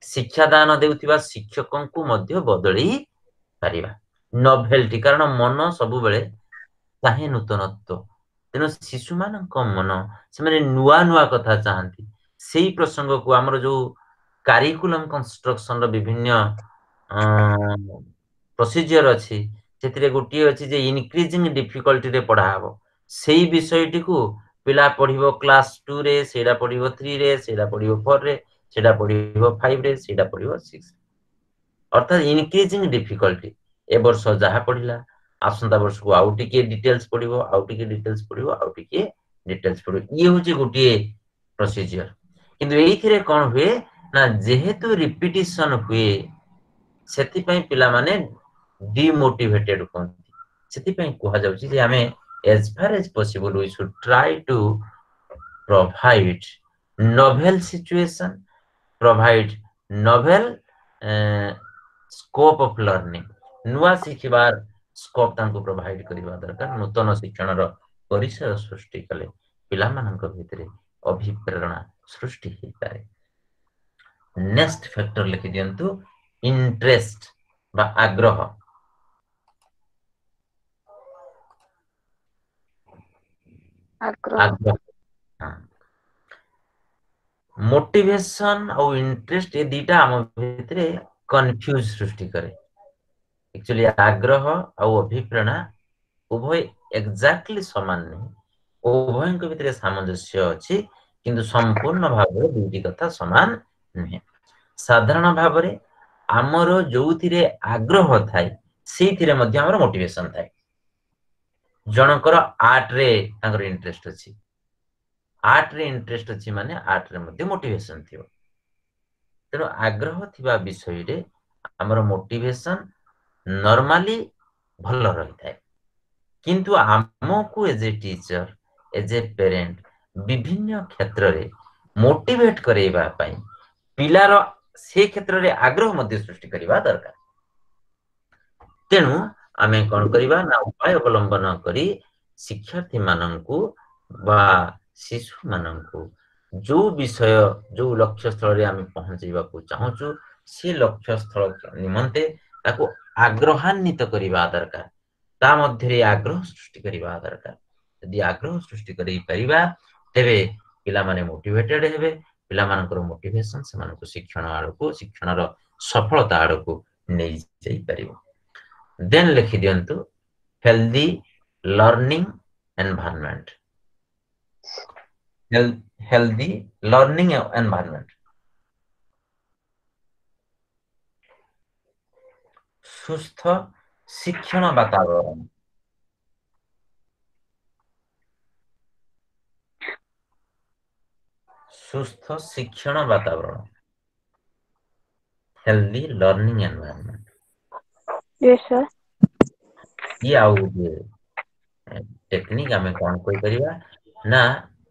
शिक्षा दान देउथिबा शिक्षकन को मध्ये बदलै परिबा नोवेल्टी कारण मन सब बेले चाहे नूतनत्व तेनो शिशु मानक मन से माने नुआ नुआ कथा चाहंती सेही प्रसंग को हमर जो करिकुलम कंस्ट्रक्शन रो विभिन्न प्रोसीजर अछि सेतिरे गोटी अछि जे इनक्रीजिंग डिफिकल्टी रे पढा हबो सेही विषयटी को पिला पढिबो क्लास 2 रे सेडा पढिबो 3 रे सेडा पढिबो 4 रे सेडा पढिबो 5 रे सेडा पढिबो 6 अर्थात इनक्रीजिंग डिफिकल्टी ए वर्ष जहा पढिला आसंता वर्ष को आउ टिके डिटेल्स पढिबो आउ टिके डिटेल्स पढिबो आउ टिके डिटेल्स पढिबो ये होची गोटी प्रोसीजर किंतु एइथिरे कोन हुए ना जेहेतु रिपिटिशन हुए सेति पई पिला माने डिमोटिवेटेड होंती सेति पई कोहा जाउची जे हमें as far as possible we should try to provide novel situation provide novel scope of learning नुआ शिखिबार स्कोप तांको प्रोवाइड करिवा दरकार नूतन शिक्षण रो परिसर सृष्टि कले पिला मानक भितरे अभिप्रेरणा सृष्टि हे पारे नेक्स्ट फैक्टर लिखि दियंतु इंटरेस्ट बा आग्रह मोटिवेशन और इंटरेस्ट ये दीटा हम भितरे कंफ्यूज सृष्टि करे एक्चुअली आग्रह और अभिप्रेरणा उभय एग्जैक्टली समान नहीं उभय के भितरे सामंजस्य अछि किंतु संपूर्ण भाव दुईटी कथा समान नहीं साधारण भाव रे हमरो जोथिरे आग्रह थाई सेथिरे मध्ये हमरो मोटिवेशन थाई जनकर आर्ट रे तांकर इंटरेस्ट अछि आर्ट रे इंटरेस्ट अछि माने आर्ट रे मध्ये मोटिवेशन थियो तेनो आग्रह थिबा विषय रे हमरो मोटिवेशन नॉर्मली भल रही थाए किंतु हमको as a teacher as a parent विभिन्न क्षेत्र रे मोटिवेट करेबा पई पिलार से क्षेत्र रे आग्रह मध्ये सृष्टि करिबा दरकार तेनु आमे कोन करिबा ना उपाय अवलंबन करी शिक्षार्थी माननकु बा शिशु माननकु जो विषय जो लक्ष्य स्थल रे आमे पहुंचीबा को चाहूछु से लक्ष्य स्थल निमंते ताको आग्रहान्वित करिबा दरकार ता मध्ये रे आग्रह सृष्टि करिबा दरकार यदि आग्रह सृष्टि करि परिबा तेबे पिला माने मोटिवेटेड हेबे पिला मानकर मोटिवेशन से मानको शिक्षण आड़को शिक्षण रो सफलता आड़को नै जाई परिबो देन लिखि दियंतु healthy learning environment healthy learning environment सुस्थ शिक्षण वातावरण सुस्थ शिक्षण वातावरण healthy learning environment yes sir ये आउ टेक्निक हमें कौन कोई करिवा ना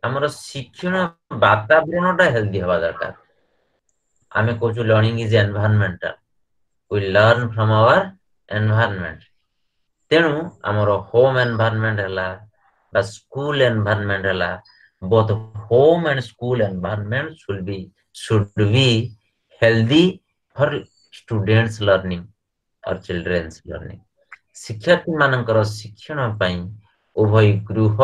हमर शिक्षण वातावरणटा हेल्दी हवा दरकार हमें कहू learning is environmental we learn from our environment तेणु हमर होम एनवायरनमेंट हला बा स्कूल एनवायरनमेंट हला both home and school environment should be healthy for students learning or children's learning शिक्षार्थी मानकर शिक्षण पई उभय गृह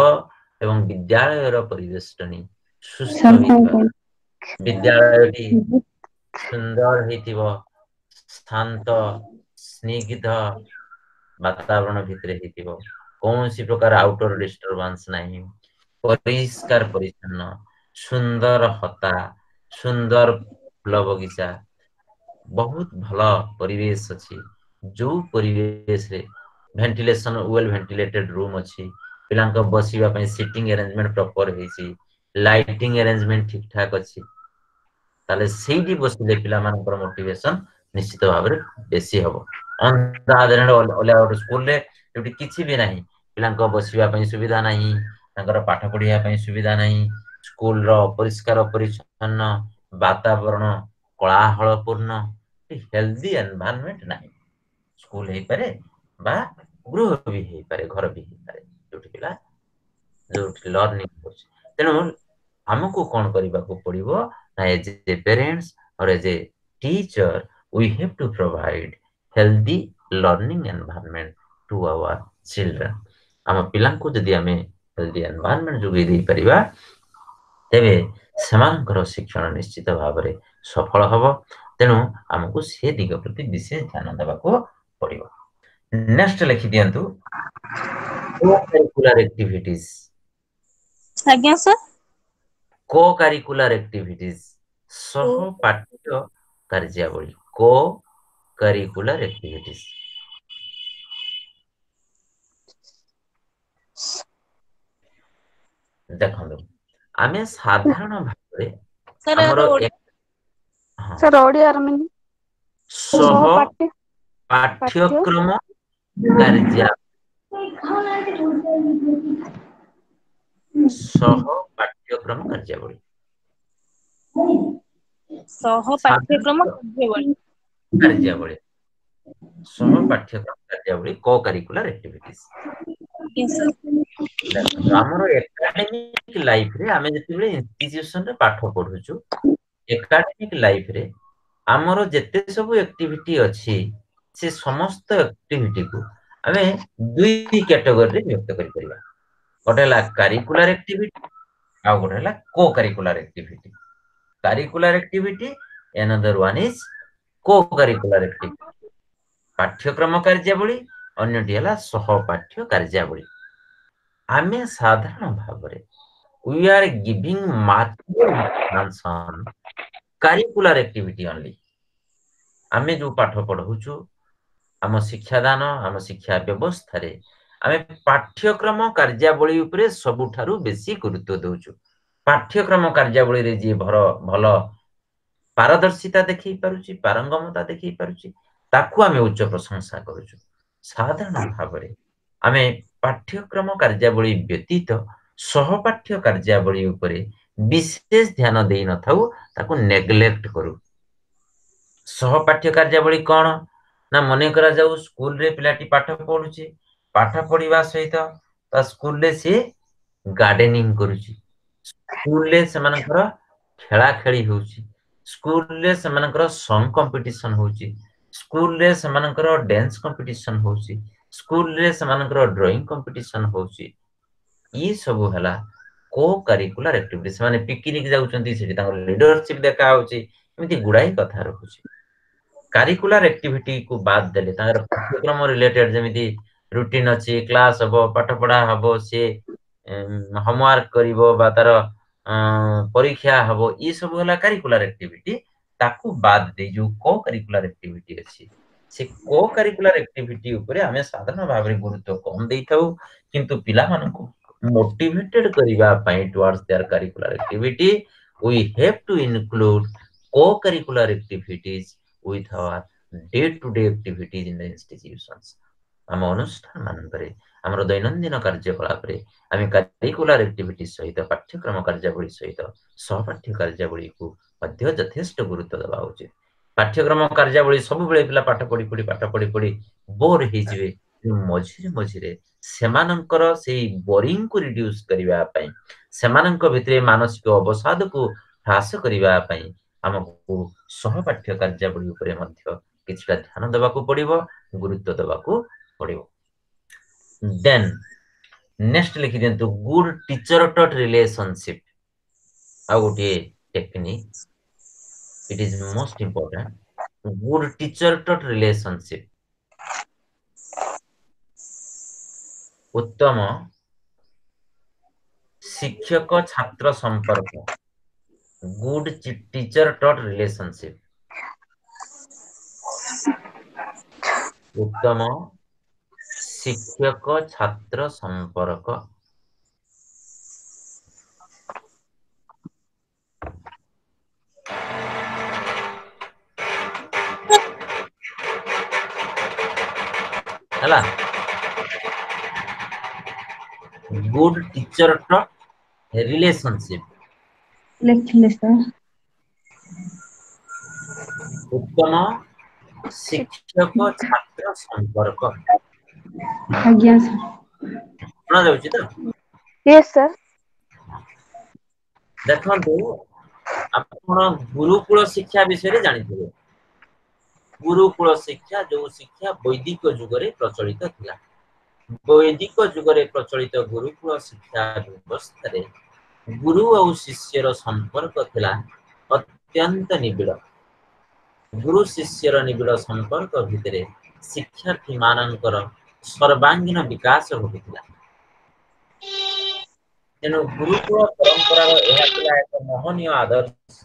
एवं विद्यालय रो परिवेष्टनी सुस्थ होइबा विद्यालय सुंदर हेतिबो शांत स्निग्ध वातावरण भितरे हेतिबो कोनोसी प्रकार आउटर डिस्टरबेंस नहीं परिष्कार परिच्छन्न सुंदर हता सुंदर फूल बगीचा बहुत भला परिवेश अछि जो परिवेश रे वेंटिलेशन वेल वेंटिलेटेड रूम अछि पिलांक बसिबा पई सिटिंग अरेंजमेंट प्रॉपर हेछि लाइटिंग अरेंजमेंट ठीक ठाक अछि ताले सेही बसिले पिला मानकर मोटिवेशन निश्चित भाव रे बेसी हबो अंधा आदरण ओला स्कूल रे जोटी किछि भी नाही पिलांको बसिबा पई सुविधा नाही तांकर पाठ पढिया पई सुविधा नाही स्कूल रो परिष्कार परिच्छन्न वातावरण कोलाहलपूर्ण हेल्दी एनवायरनमेंट नाही स्कूल हे पारे बा गृह भी हे पारे घर भी हे पारे जोटी पिला जोटी लर्निंग होछ तेनु हमको कौन करने को पड़िबो ना एज ए पेरेंट्स और as a teacher we have to provide healthy learning environment to our children हम पिला को जदि हमें हेल्दी एनवायरनमेंट जोगे दे परिबा तेबे सेमानकर शिक्षण निश्चित भाव रे सफल हबो तेनु हमको से दिग प्रति विशेष ध्यान देबा को पड़िबो नेक्स्ट लिखि दियंतु को करिकुलर एक्टिविटीज आज्ञा सर को करिकुलर एक्टिविटीज सह पाठ्य कार्यावली को करिकुलर एक्टिविटीज देखो आमे साधारण भाबरे सर हमरो सर ओडिया रमिनी सह पाठ्यक्रम कार्य सह पाठ्यक्रम कार्यावली सह पाठ्यक्रम कार्यावली सह पाठ्यक्रम कार्यावली को करिकुलर एक्टिविटीज हमरो एकेडमिक लाइफ रे आमे जतिबे इंस्टीट्यूशन रे पाठ पढुछु एकेडमिक लाइफ रे हमरो जते सब एक्टिविटी अछि से समस्त एक्टिविटी को आमे दुई कैटेगरी रे व्यक्त करि परिबा गोटेला करिकुलर एक्टिविटी आ गोटेला को curricular activity curricular activity another one is को करिकुलर एक्टिविटी पाठ्यक्रम कार्यावली अन्यटी हला सह पाठ्य कार्यावली आमे साधारण भाबरे we are giving mature attention curricular activity only आमे जो पाठ पढौछु आम शिक्षादान आम शिक्षा व्यवस्था रे आमे पाठ्यक्रम कार्यावली उपरे सबुठारु बेसी गुरुत्व दउछु पाठ्यक्रम कार्यावली रे जे भलो पारदर्शिता देखि पारुची पारंगमता देखि पारुची ताकू आमे उच्च प्रशंसा करूछु साधारण भाबरे आमे पाठ्यक्रम कार्यावली व्यतीत सहपाठ्य कार्यावली उपरे विशेष ध्यान देई न थाउ ताकू नेग्लेक्ट करू सहपाठ्य कार्यावली कोन ना मने करा जाऊ स्कूल रे पिलाटी पाठ पढुची पाठ पढिबा सहित ता स्कूल रे से गार्डनिंग करूची स्कूल रे समानकर खेला खेली होउची स्कूल रे समानकर सॉन्ग कंपटीशन होउची स्कूल रे समानकर डांस कंपटीशन होउची स्कूल रे समानकर ड्राइंग कंपटीशन होउची ई सब हला को करिकुलर एक्टिविटी माने पिकनिक जाउचंती सेठी तांकर लीडरशिप देखा होउची एमिति गुडाई कथा रहुची करिकुलर एक्टिविटी को बाद देले तांकर पाठ्यक्रम रिलेटेड जेमिति रूटीन अछि क्लास हबो पाठ पढा हबो से होमवर्क करिवो बा तार परीक्षा हबो ई सब हला करिकुलर एक्टिविटी ताकू बाद दे जो को करिकुलर एक्टिविटी अछि से को करिकुलर एक्टिविटी ऊपर हमें साधारण भाव रे गुरुत्व कम देइथाउ किंतु पिला मानको मोटिवेटेड करिवा पई towards their curricular activity we have to include co curricular activities with our day to day activities in the institutions हम अनुष्ठान मानकरे हमरो दैनंदिन कार्यकलाप रे हामी करिकुलर एक्टिविटी सहित पाठ्यक्रम कार्यावली सहित सहपाठ्य कार्यावली को मध्य यथेष्ट गुरुत्व देबा उचित पाठ्यक्रम कार्यावली सब बेले पिला पाठ पढी बोर हे जिवे मझिरे मझिरे सेमानंकर सेही बोरिंग को रिड्यूस करिवा पई सेमानंक भितरे मानसिक अवसाद को ह्रास करिवा पई हमको सहपाठ्य कार्यावली उपरे मध्य किछटा ध्यान देबा को पड़िबो गुरुत्व देबा को पड़िबो देन नेक्स्ट लिखि देंतु गुड टीचर टॉट रिलेशनशिप आ गोटे technique it is most important good teacher taught relationship उत्तम शिक्षक छात्र संपर्क good teacher taught relationship उत्तम शिक्षक छात्र संपर्क हला गुड टीचर ट रिलेशनशिप लिखले सर उत्तम शिक्षक छात्र संपर्क आज्ञा सर सुना जाउची तो यस सर देखंतु आपण गुरुकुल शिक्षा विषय रे जानिथिबे गुरुकुल शिक्षा जो शिक्षा वैदिक युग रे प्रचलित थिला वैदिक युग रे प्रचलित गुरुकुल शिक्षा व्यवस्था रे गुरु और शिष्यर संपर्क थिला अत्यंत निबिड़ गुरु शिष्यर निबिड़ संपर्क भितरे शिक्षार्थी मानकर सर्वांगीन विकास होतिला तेणु गुरुकुल परंपरा यह एक मोहनीय आदर्श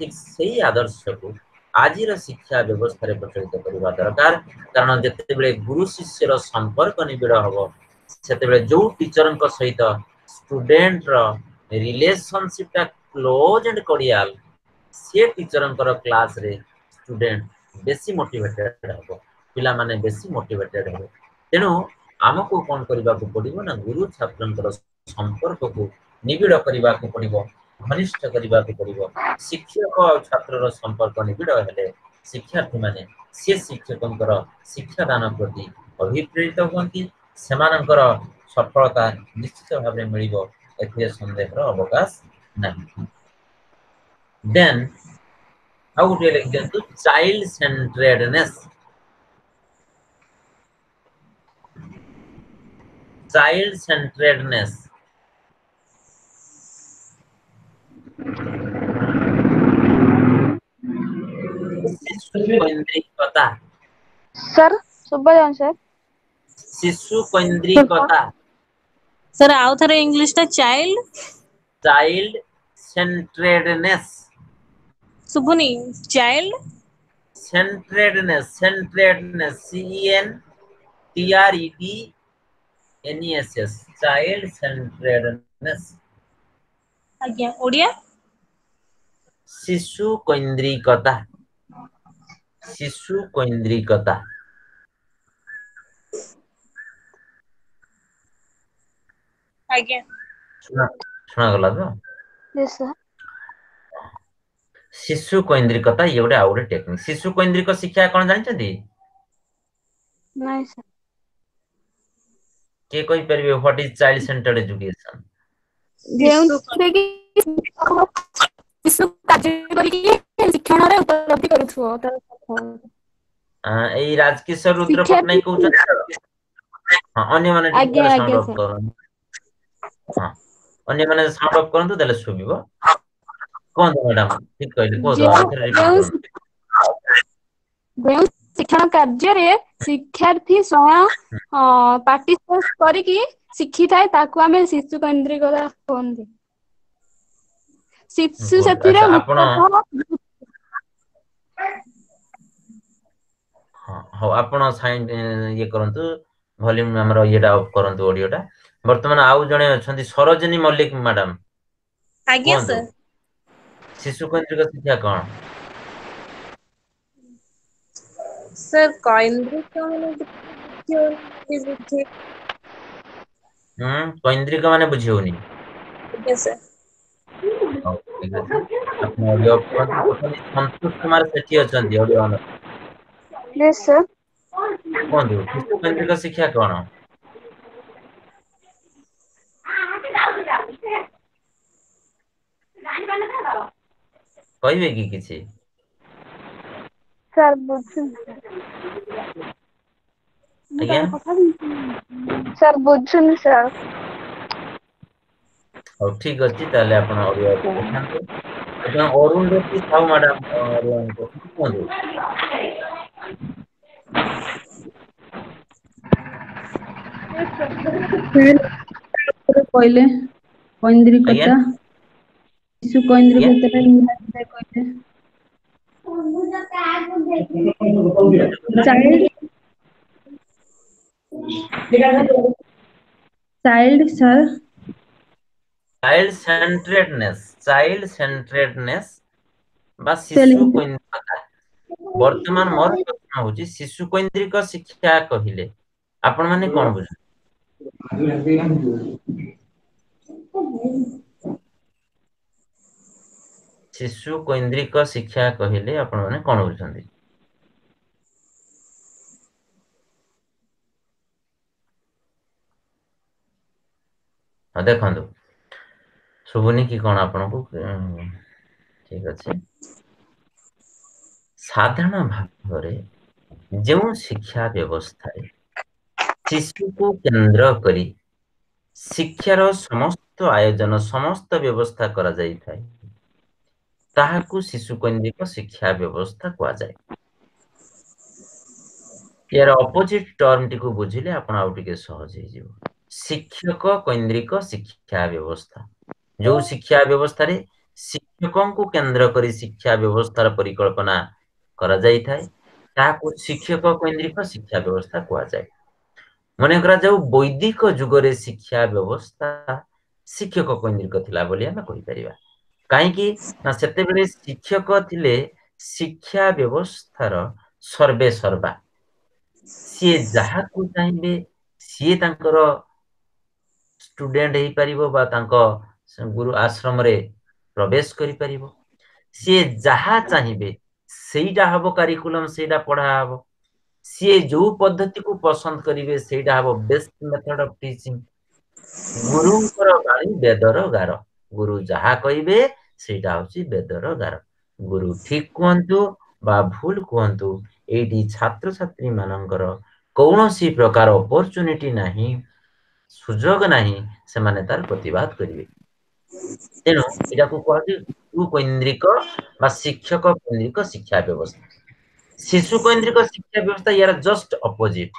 ठीक सही आदर्श को आज शिक्षा व्यवस्था रे प्रचलित करबा दरकार कारण जते बेले गुरु शिष्यर संपर्क निबिड़ हबो सेते बेले जो टीचर सहित स्टूडेंट रो रिलेशनशिप टा क्लोज एंड कोर्डियल से टीचर क्लास रे स्टूडेंट बेसी मोटिवेटेड हबो पिला माने बेसी मोटिवेटेड हबो तेणु आमको कौन करने को पड़ो ना गुरु छात्र संपर्क को निबिड़ करने को पड़ो घनिष्ठ करने को पड़ो शिक्षक और छात्र संपर्क निबिड़ हेले शिक्षार्थी माने से शिक्षक शिक्षादान प्रति अभिप्रेरित होती सेमानंकर सफलता निश्चित भाव में मिलिबो एथिरे संदेहर अवकाश नहीं then how would you like to child centredness child centeredness शिशु केंद्रिकता सर सुबह सर शिशु केंद्रिकता सर आउ थरे इंग्लिश टा चाइल्ड सेंट्रेडनेस सुबुनी चाइल्ड सेंट्रेडनेस CENTREDNESS चाइल्ड सेंट्रेडनेस आज्ञा ओडिया शिशु केंद्रिकता आज्ञा सुना गला तो यस सर शिशु केंद्रिकता ये गोटे आउटे टेक्निक शिशु केंद्रिक शिक्षा कौन जानते नहीं सर के कोई परिबे what is child centred education शिशु कार्य करी शिक्षण रे उपलब्धि करूथो एई राजकिशोर रुद्र पटनायक कहउछ हां अन्य माने साउंड ऑफ करन हां अन्य माने साउंड ऑफ करन तो देले सुबिबो कोन मैडम ठीक कहले को दो आखिर रिपीट करूँ शिक्षण कार्य रे शिक्षार्थी स्वयं पार्टिसिपेट करिकी शिखी थाए ताकू हमें शिशु केंद्रिकता कहंती शिशु सेतिरे आपण हां आपण साइन ये करंतु वॉल्यूम हमरो येडा ऑफ करंतु ऑडियोटा वर्तमान आउ जणे अछंती सरोजिनी मल्लिक मैडम आज्ञा सर शिशु केंद्रिक शिक्षा कौन सर केंद्रिक केंद्रिक माने बुझियोनी यस सर ठीक अछि आपण ऑडियो संतोष कुमार सेठी अछंती ऑडियो ऑन यस सर कोन दो शिशु केंद्रिक शिक्षा कौन कहबे की किछि सर बुझुन आज्ञा सर बुझुन सर हो ठीक अछि ताले आपण ऑडियो देखंतु आपण अरुंधति साहू मैडम ऑडियो को कोन दो कहले केंद्रिकता शिशु केंद्रिकता निहाय कहले चाइल्ड सर चाइल्ड सेंट्रेडनेस बा शिशु केंद्रिकता वर्तमान मोर प्रश्न होची शिशु केंद्रिक शिक्षा कहिले आपण माने कोन बुझ शिशु केन्द्रिक शिक्षा कहिले आपण माने कोन बुझछन्ती देखो शुभुनी कि कोन आपण को ठीक अछि साधारण भाବରେ ଯେଉଁ ଶିକ୍ଷା ବ୍ୟବସ୍ଥାରେ ଶିଶୁକୁ କେନ୍ଦ୍ର କରି ଶିକ୍ଷାର ସମସ୍ତ ଆୟୋଜନ ସମସ୍ତ ବ୍ୟବସ୍ଥା କରାଯାଇଥାଏ ତାହାକୁ ଶିଶୁ କୈନ୍ଦ୍ରିକ ଶିକ୍ଷା ବ୍ୟବସ୍ଥା କୁହାଯାଏ यार अपोजिट टर्म टिकु बुझिले आपण आउ टिके सहज हे जिवो शिक्षक कୈନ୍ଦ୍रिक शिक्षा व्यवस्था जो शिक्षा व्यवस्था रे शिक्षकों को केंद्र करी शिक्षा व्यवस्थार परिकल्पना करा जाई थाए ताको शिक्षक कୈନ୍ଦ୍रिक शिक्षा व्यवस्था कुआ जाए मने करा जाऊ वैदिक जुगरे शिक्षा व्यवस्था शिक्षक कୈन्द्रिक थिला बोली हम कहि परिबा काहे कि ना सेते बेले शिक्षक थिले शिक्षा व्यवस्थार सर्वे सर्वा सी जहा को चाहिए सी तांकर स्टूडेंट हे परिबो बा तांको गुरु आश्रम रे प्रवेश करि परिबो सी जहा चाहिए सेईटा हबो करिकुलम सेईटा पढ़ा हबो सी जो पद्धति को पसंद करिवे सेईटा हबो बेस्ट मेथड ऑफ टीचिंग गुरुंकर बाणी वेदर गार गुरु जहा कहिबे सेईटा होची वेदर गार गुरु ठीक कुहंतु बा भूल कुहंतु एटी छात्र छात्री मानकर कौनसी प्रकार अपॉर्चुनिटी नहीं सुजोग नहीं से माने तार प्रतिवाद करिवे तेनो एटा को कहते शिशु केन्द्रिक बा शिक्षक केन्द्रिक शिक्षा व्यवस्था शिशु केन्द्रिक शिक्षा व्यवस्था यार जस्ट अपोजिट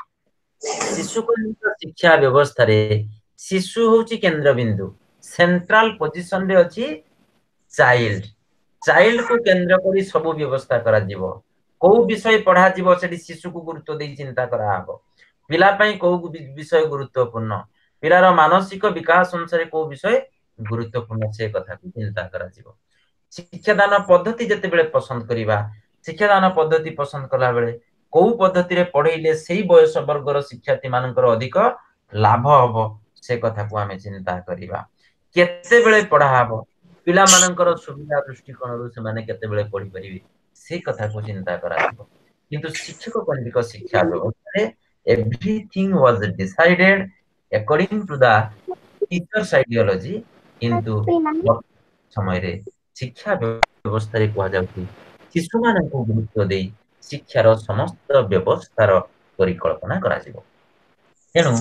शिशु केन्द्रिक शिक्षा व्यवस्था रे शिशु होची केंद्र बिंदु सेंट्रल पोजीशन रे अछि चाइल्ड चाइल्ड को केंद्र करी सब व्यवस्था करा जीवो को विषय पढ़ा जीवो सेठी शिशु को गुरुत्व दे चिंता करा हबो पिला पई को विषय गुरुत्वपूर्ण पिलार मानसिक विकास अनुसार को विषय गुरुत्वपूर्ण से कथा को चिंता करा जीवो शिक्षादान पद्धति जते बेले पसंद करिवा शिक्षादान पद्धति पसंद कला बेले को पद्धति रे पढेइले सेही बयस वर्गर शिक्षार्थी मानकर अधिक लाभ हबो से कथा को हमें चिंता करिवा केते बेले पढ़ा हबो पिला मानकर सुविधा दृष्टिकोण रु से माने केते बेले पढ़ी परिबे से कथा को चिंता करा किंतु शिक्षक केन्द्रिक शिक्षा व्यवस्था रे everything was decided according to the teachers ideology किंतु समय रे शिक्षा व्यवस्था रे कुआ जाउती शिशु मान को गुरुत्व दे शिक्षार समस्त व्यवस्थार परिकल्पना करा जिवो तेनु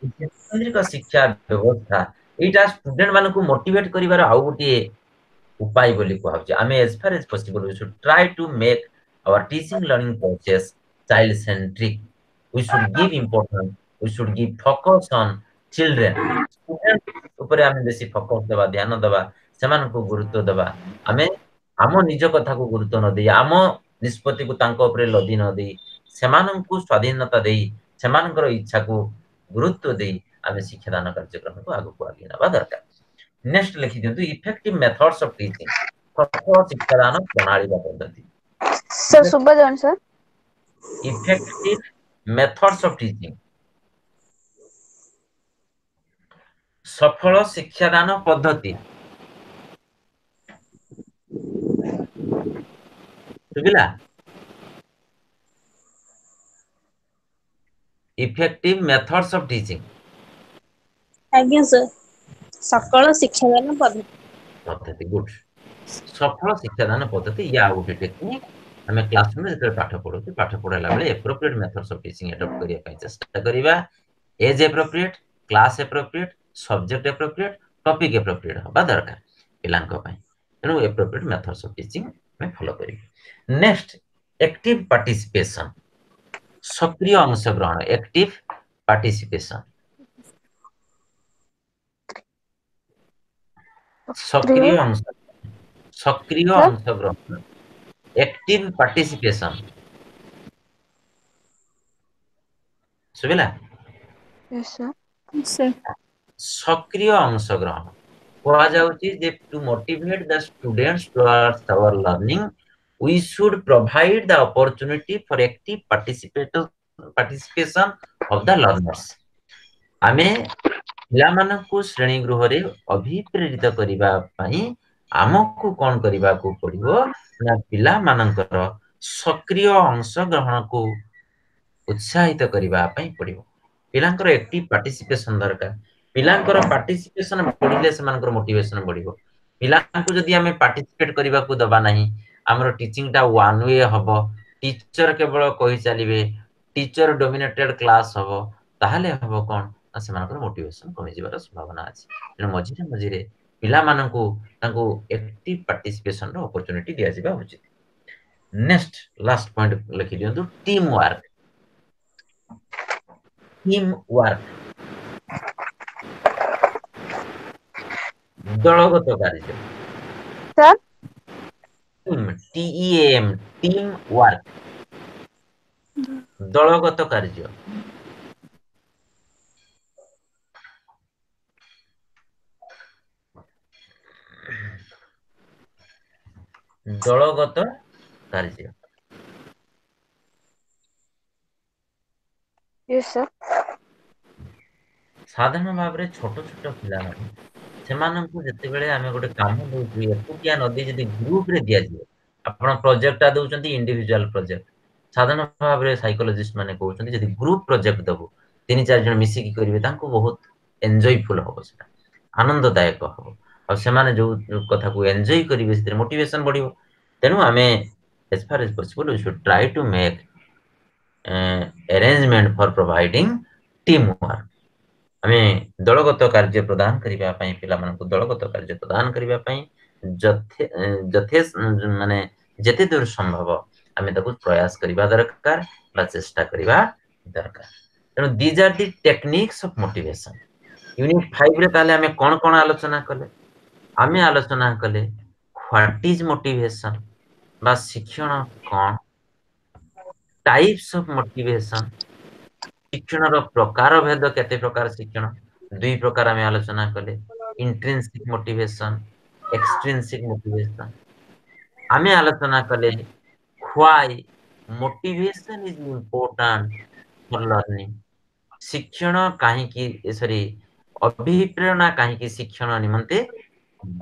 केन्द्रिक शिक्षा व्यवस्था एटा स्टूडेंट मान को मोटिवेट करिवार आउ गोटे उपाय बोली कहउची आमे as far as possible we should try to make our teaching learning process child centric we should give importance we should give focus on children student ऊपर आमे बेसी फोकस देबा ध्यान देबा सेमान को गुरुत्व देबा आमे आम निज कथा को गुरुत्व न दे आम निष्पत्ति को तांको ऊपर लदी न दे सेमान को स्वाधीनता दे सेमानकर इच्छा को गुरुत्व दे आमे शिक्षादान कार्यक्रम को आगु को आगे नबा दरकार नेक्स्ट लिखि दियंतु इफेक्टिव मेथड्स ऑफ टीचिंग सफल शिक्षादान प्रणाली का पद्धति सर सुबह जान sir effective methods of teaching सफल शिक्षादान पद्धति सुबिला इफेक्टिव मेथड्स ऑफ टीचिंग आज्ञा सर सकल शिक्षादान पद्धति गुड सफल शिक्षादान पद्धति या गोटे टेक्निक हमें क्लास में जेते पाठ पढोते पाठ पढाला बेले appropriate methods of teaching adopt करिया पई चेष्टा करिवा as appropriate class appropriate subject appropriate topic appropriate हबा दरकार पिलांको पई एनु एप्रोप्रिएट मेथड्स ऑफ टीचिंग में फॉलो करिवे नेक्स्ट एक्टिव पार्टिसिपेशन सक्रिय अंशग्रहण एक्टिव पार्टिसिपेशन सक्रिय अंशग्रहण एक्टिव पार्टिसिपेशन सुबिला यस सर सक्रिय अंशग्रहण कहा जाउची जे to motivate the students towards our learning we should provide the opportunity for active participation participation of the learners. आमे पिलामानंकु श्रेणी गृह रे अभिप्रेरित करिबा पई आमको कोन करिबा को पड़िबो ना पिलामानंकर सक्रिय अंश ग्रहण को उत्साहित करिबा पई पड़िबो पिलांकर एक्टिव पार्टिसिपेशन दरकार पिलांकर पार्टिसिपेशन बढ़िले सेमानकर मोटिवेशन बढ़िबो पिलांकु जदी हमें पार्टिसिपेट करिबा को दबा नाही हमर टीचिंग टा वन वे हबो टीचर केवल कहि चलिबे टीचर डोमिनेटेड क्लास हबो ताहले हबो कोन सेमानकर मोटिवेशन कमी जिबार संभावना अछि तेनु मझिरे मझिरे पिला माननकु तांकु एक्टिव पार्टिसिपेशन रो अपॉर्चुनिटी दिया जिबा उचित नेक्स्ट लास्ट पॉइंट लिखि दियंतु टीम वर्क दलगत कार्य सर टीईएम टीम वर्क दलगत कार्य दलगत कार्य यस सर साधारण भाव रे छोट छोट पिला माने सेमानंकु जते बेले आमे गोटे काम दोउ एकुटिया नदी जदी ग्रुप रे दिया जे आपण प्रोजेक्ट आ दोउचंती इंडिविजुअल प्रोजेक्ट साधारण भाव रे साइकोलॉजिस्ट माने कहउचंती जदी ग्रुप प्रोजेक्ट दबो 3-4 जन मिसी की करिवे तांको बहुत एन्जॉयफुल होबो सेटा आनंददायक होबो और सेमाने जो कथा को एन्जॉय करिवे सेते मोटिवेशन बढ़िबो तेनु आमे as far as possible we should try to make arrangement for providing team work आमे दलगत कार्य प्रदान करिबा पई पिला मानकु दलगत कार्य प्रदान करिबा पई जथे माने जते दूर संभव आमे ताकु प्रयास करिबा दरकार बा चेष्टा करिबा दरकार तेनु these are the techniques of motivation unit 5 रे ताले आमे कोन कोन आलोचना कले आमे आलोचना कले व्हाट इज मोटिवेशन बा शिक्षण कोन टाइप्स ऑफ मोटिवेशन शिक्षण रो प्रकार भेद केते प्रकार शिक्षण दुई प्रकार आमे आलोचना कले इंट्रिंसिक मोटिवेशन एक्सट्रिंसिक मोटिवेशन आमे आलोचना कले why motivation is important for learning शिक्षण काहे की सॉरी अभिप्रेरणा काहे की शिक्षण निमंते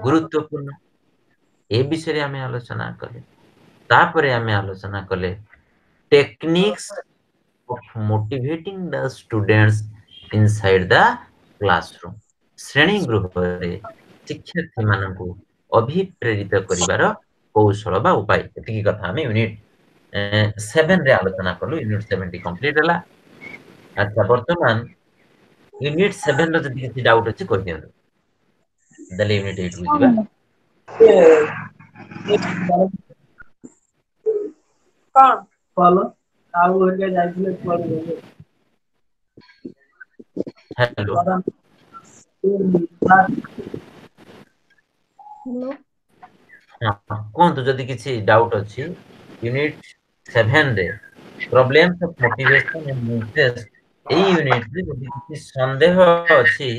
गुरुत्वपूर्ण ए विषय रे आमे आलोचना कले तापरे आमे आलोचना कले techniques of motivating the students inside the classroom श्रेणी गृहरे शिक्षार्थी मानकु अभिप्रेरित करिवार कौशल बा उपाय एतिकी कथा हम यूनिट 7 रे आलोचना करलु यूनिट 7 कंप्लीट हला अच्छा वर्तमान यूनिट 7 रो जदि किछि डाउट अछि कहि दियौ दले यूनिट 8 बुझिबा कोन फॉलो आउ होके जाइले पड़ हेलो हेलो कोन तो जदि किछि डाउट अछि यूनिट 7 रे problems of motivation and interest a unit रे जदि किछि संदेह अछि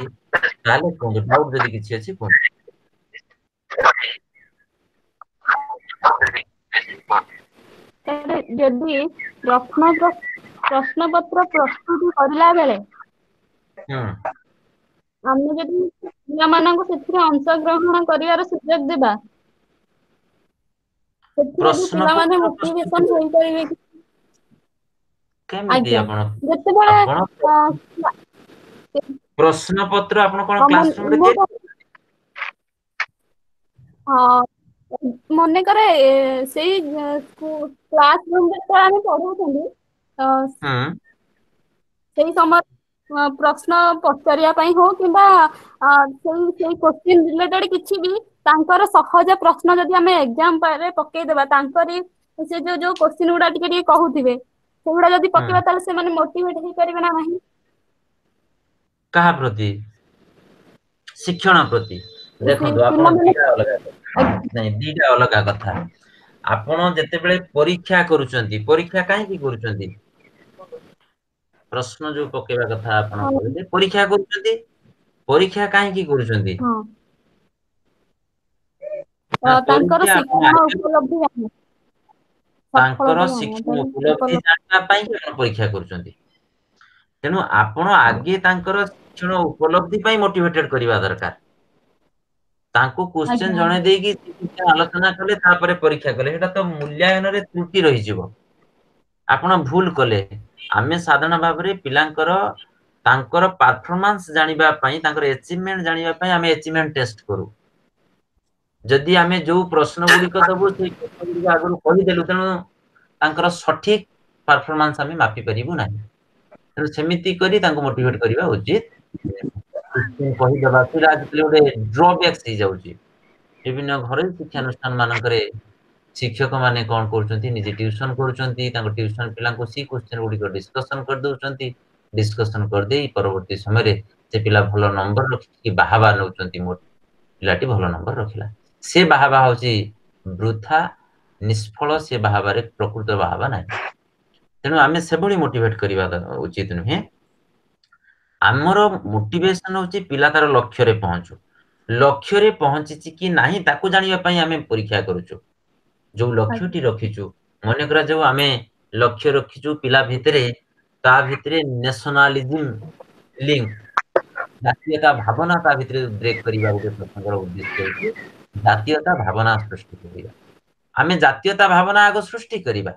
ताले कोन डाउट जदि किछि अछि कोन जदि प्रश्न पत्र प्रस्तुति करला बेले ଆମେ ଯଦି ପିଲାମାନଙ୍କୁ ସେଥିରେ ଅଂଶଗ୍ରହଣ କରିବାର ସୁଯୋଗ ଦେବା ସେଥିରେ ବି ପିଲାମାନେ ମୋଟିଭେସନ ହୋଇପାରିବେ କି କେମିତି ଆପଣ ଯେତେବେଳେ ପ୍ରଶ୍ନ ପତ୍ର ଆପଣ କଣ କ୍ଲାସରୁମ ରେ ମନେକରେ ସେଇ କ୍ଲାସ ରୁମ ଯେତେବେଳେ ଆମେ ପଢଉଛନ୍ତି ସେଇ ସମୟ प्रश्न पचारिया पई हो किबा सेई क्वेश्चन रिलेटेड किछि भी तांकर सहज प्रश्न जदि हमें एग्जाम पारे पक्के देबा तांकरी से जो क्वेश्चन गुडा टिके कहूथिबे सेगुडा जदि पक्केबा ताले से माने मोटिवेट हे करबे ना नहीं कहा प्रति शिक्षण प्रति देखो आपण दीटा अलग नहीं दीटा अलग कथा आपण जते बेले परीक्षा करूचंती परीक्षा काहे की करूचंती प्रश्न जो पकेबा कथा आपण कहले परीक्षा करूचंती परीक्षा काहे की करूचंती तांकर शिक्षण उपलब्धि तांकर शिक्षण उपलब्धि जानबा पई कोन परीक्षा करूछंती तेनु आपण आगे तांकर शिक्षण उपलब्धि पई मोटिवेटेड करिवा दरकार तांको क्वेश्चन जणे देगी आलोचना कले तापरे परीक्षा कले हेटा तो मूल्यांकन रे त्रुटि रहि जिवो आपण भूल कले आमे साधारण भाबरे पिलांकर तांकर परफॉर्मेंस जानिबा पई तांकर अचीवमेंट जानिबा पई आमे अचीवमेंट टेस्ट करू जदि आमे जो प्रश्न गुडी को दबो से प्रश्न गुडी आगु कहि देलु तनो तांकर सठिक परफॉर्मेंस आमे मापी परिबु नाही तो सेमिति करी तांको मोटिवेट करिवा उचित कहि दबा फिर आज गोटे ड्रॉबैक्स ही जाउची विभिन्न घरे शिक्षा अनुष्ठान मानकरे शिक्षक माने कोन करचंती निजे ट्यूशन करचंती तांको ट्यूशन पिला को सी क्वेश्चन गुडी को डिस्कशन कर दउचंती डिस्कशन कर देई परवर्ती समय रे से पिला भलो नंबर रखि कि बाहाबा नउचंती मोर पिलाटी भलो नंबर रखिला से बाहाबा होची वृथा निष्फल से बाहाबा रे प्रकृत बाहाबा नाही तेनु आमे सेबडी मोटिवेट करिवा उचित नुहे हमर मोटिवेशन होची पिला तार लक्ष्य रे पहुंची कि नाही ताकू जानिबा पई आमे परीक्षा करूछु जो लक्ष्यटी रखिछु मने करा जो आमे लक्ष्य रखिछु पिला भितरे ता भितरे नेशनलिज्म लिंक जातीयता भावना ता भितरे ब्रेक करिबा गोटे प्रसंगर उद्देश्य होची जातीयता भावना सृष्टि करिबा आमे जातीयता भावना आगो सृष्टि करिबा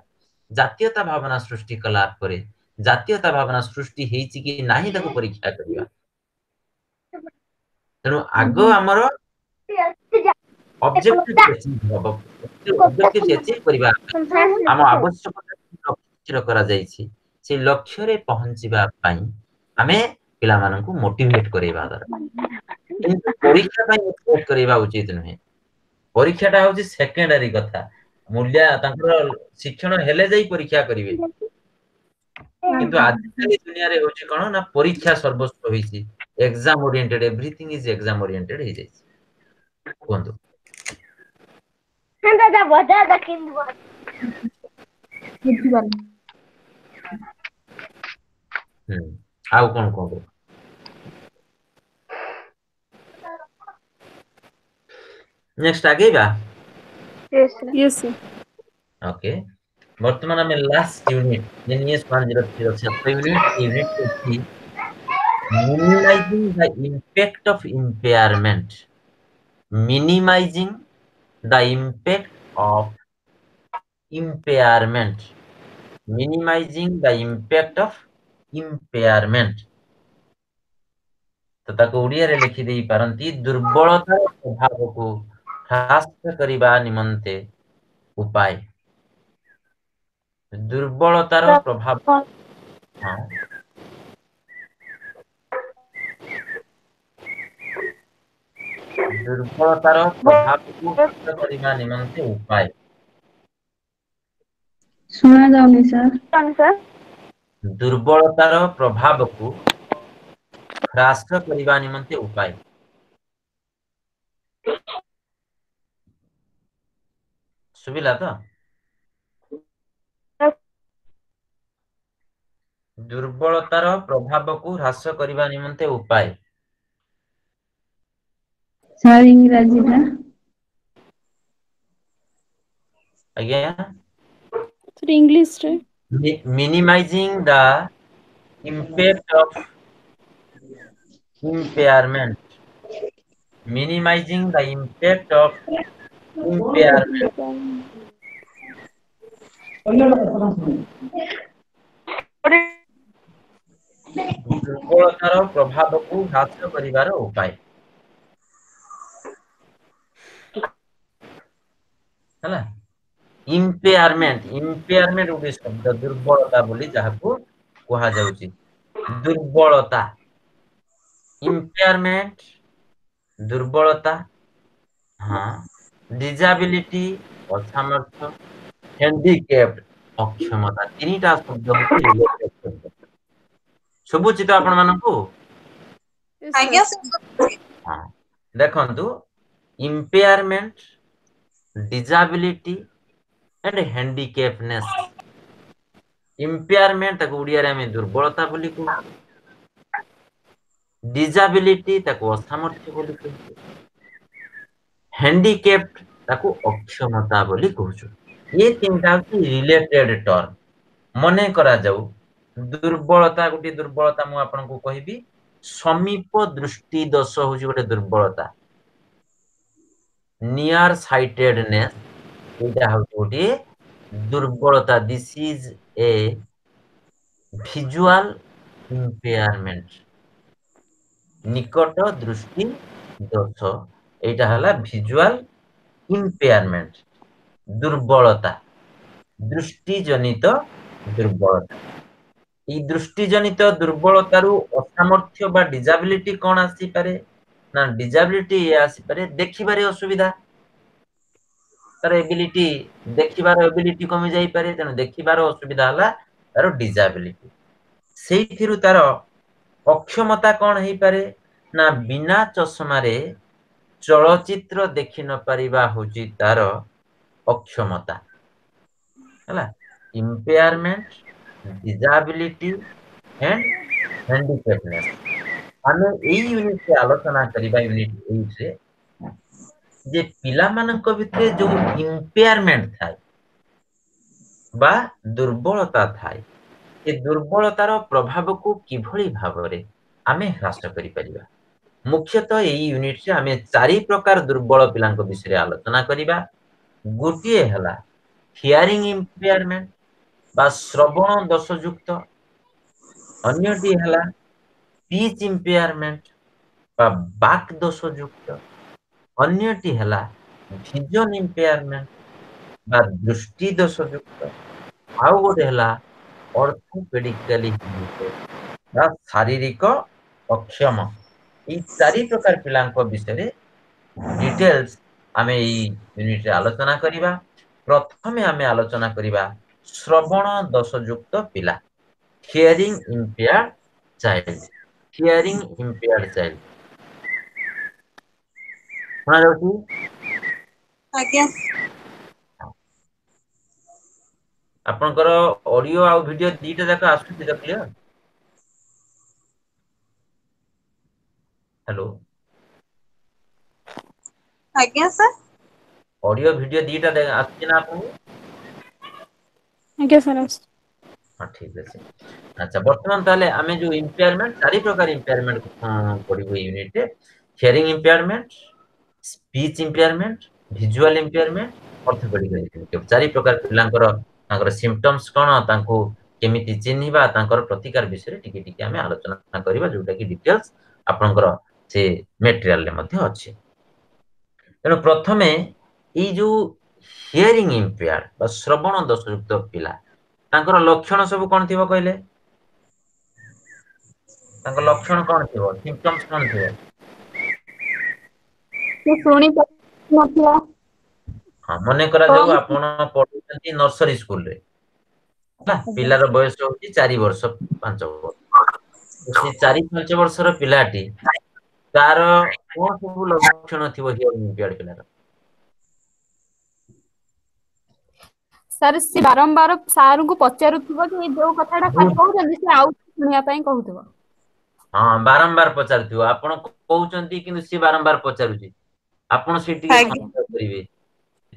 जातीयता भावना सृष्टि कला परे जातीयता भावना सृष्टि हेछि कि नाही ताको परीक्षा करिबा तेनु आगो हमरो ऑब्जेक्टिव अचीव करिबा हम आवश्यकता लक्ष्य करा जाईछि से लक्ष्य रे पहुंचीबा पई हमें पिला मानन को मोटिवेट करेबा दरकार किंतु परीक्षा पई मोटिवेट करेबा उचित नहे परीक्षाटा होछि सेकेंडरी कथा मूल्य तांकर शिक्षण हेले जाई परीक्षा करिवे किंतु आजकल दुनिया रे होछि कोन ना परीक्षा सर्वस्व होइछि exam oriented everything is exam oriented हे जाइछि कोंदो दादा बजा दकिन आउ कोन कोन नेक्स्ट आगे बा यस सर ओके वर्तमान में last unit genius 103 unit minimizing the impact of impairment minimizing the impact of impairment minimizing the impact of impairment तो ताको उड़िया रे लिखि देई पारंती दुर्बलता प्रभाव को ह्रास करिबा निमंते उपाय दुर्बलतार प्रभाव हां दुर्बलतार प्रभाव को ह्रास करिबा निमंते उपाय सुना जाउनी सर दुर्बलतार प्रभाव को ह्रास करिबा निमंते उपाय सुबिला तो दुर्बलतार प्रभाव को ह्रास करिबा निमंते उपाय सर इंग्रजी ना अगेन सर इंग्लिश रे minimizing the impact of impairment minimizing the impact of impairment दुर्बलतार प्रभाव को ह्रास करिबार उपाय हला इम्पेयरमेंट उडे शब्द दुर्बलता बोली जाहाको कहा जाउची दुर्बलता इम्पेयरमेंट दुर्बलता हां डिसेबिलिटी असामर्थ्य हैंडीकैप्ड अक्षमता तीनटा शब्द होती सब चित आपण मानको आज्ञा हां देखंतु इम्पेयरमेंट डिसेबिलिटी एंड हैंडीकैपनेस इम्पेयरमेंट ताको उड़िया रे हम दुर्बलता बोली को डिसेबिलिटी ताको असामर्थ्य बोली को हैंडीकैप्ड ताको अक्षमता बोली कहछु ये तीनटा होची रिलेटेड टर्म मने करा जाऊ दुर्बलता गोटे दुर्बलता मु आपनको कहिबी समीप दृष्टि दोष होची गोटे दुर्बलता नियर साइटेडनेस एटा होची गोटे दुर्बलता this is a visual impairment निकट दृष्टि दोष एटा हला visual impairment दुर्बलता दृष्टि जनित दुर्बलता ई दृष्टि जनित दुर्बलता रु असामर्थ्य बा डिसेबिलिटी कोन आसी पारे ना डिसेबिलिटी ये आसी पारे देखिबारे असुविधा तार एबिलिटी देखिबार एबिलिटी कमी जाई पारे तेनु देखिबार असुविधा हला तार डिसेबिलिटी सेइथिरु तार अक्षमता कोन हेई पारे ना बिना चश्मा रे चलचित्र देखि न परिबा होची तार अक्षमता हला इम्पेयरमेंट डिसेबिलिटी एंड हैंडीकैपनेस आमे एई यूनिट से आलोचना करिबा यूनिट 8 रे जे पिला मानक भितरे जो इम्पेयरमेंट थाय बा दुर्बलता थाय ए दुर्बलतार प्रभाव को किभଳି भाबरे आमे ह्रास करि परिबा मुख्यतः एई यूनिट से आमे चारि प्रकार दुर्बल पिलांक विषय आलोचना करिबा गोटिए हला हियरिंग इम्पेयरमेंट बा श्रवण दोष युक्त अन्यटी हला स्पीच इम्पेयरमेंट बा वाक दोष युक्त अन्यटी हला विजन इम्पेयरमेंट बा दृष्टि दोष युक्त आउ गोटे हला ऑर्थोपेडिकली बा शारीरिक अक्षम ई चारि प्रकार पिलांक विषय डिटेल्स आमे ई यूनिट रे आलोचना करिबा प्रथमे आमे आलोचना करिबा श्रवण दोष युक्त पिला हियरिंग इम्पेयर्ड चाइल्ड सुना जाउची आज्ञा आपनकर ऑडियो आ वीडियो दीटा जाका आसुची त क्लियर हेलो आज्ञा सर ऑडियो वीडियो दीटा आसुची ना आपन आज्ञा सर हां ठीक আছে अच्छा वर्तमान ताले आमे जो इम्पेयरमेंट चारि प्रकार इम्पेयरमेंट पढिबो यूनिट रे hearing impairment speech impairment visual impairment orthopaedic impairment चारि प्रकार पिलांकर तांकर सिम्पटम्स कोन तांको केमिति चिन्हिबा तांकर प्रतिकार विषय टिके टिके आमे आलोचना करिबा जोटा कि डिटेल्स आपनकर से मटेरियल ले मध्ये अछि तेनो प्रथमे ई जो हियरिंग इम्पेयर्ड बा श्रवण दोष युक्त पिला तांकर लक्षण सब कोन थिबो कहले तांकर लक्षण कोन थिबो सिम्पटम्स कोन थिबो से सुनी नथिया हां मने करा जाऊ आपण पढुछंती नर्सरी स्कूल रे ना पिलार बयस होची 4 वर्ष 5 वर्ष से 4-5 वर्ष रो पिलाटी तार कोन सब लक्षण थिबो हियरिंग इम्पेयर्ड पिलार सर से बारंबार सार को पचारुथिबो कि जो कथाटा खाली कहउछन से आउ सुनिया पई कहउथिबो हां बारंबार पचारुथिबो आपण कहउछंती किंतु से बारंबार पचारुची आपण सेठी करिवे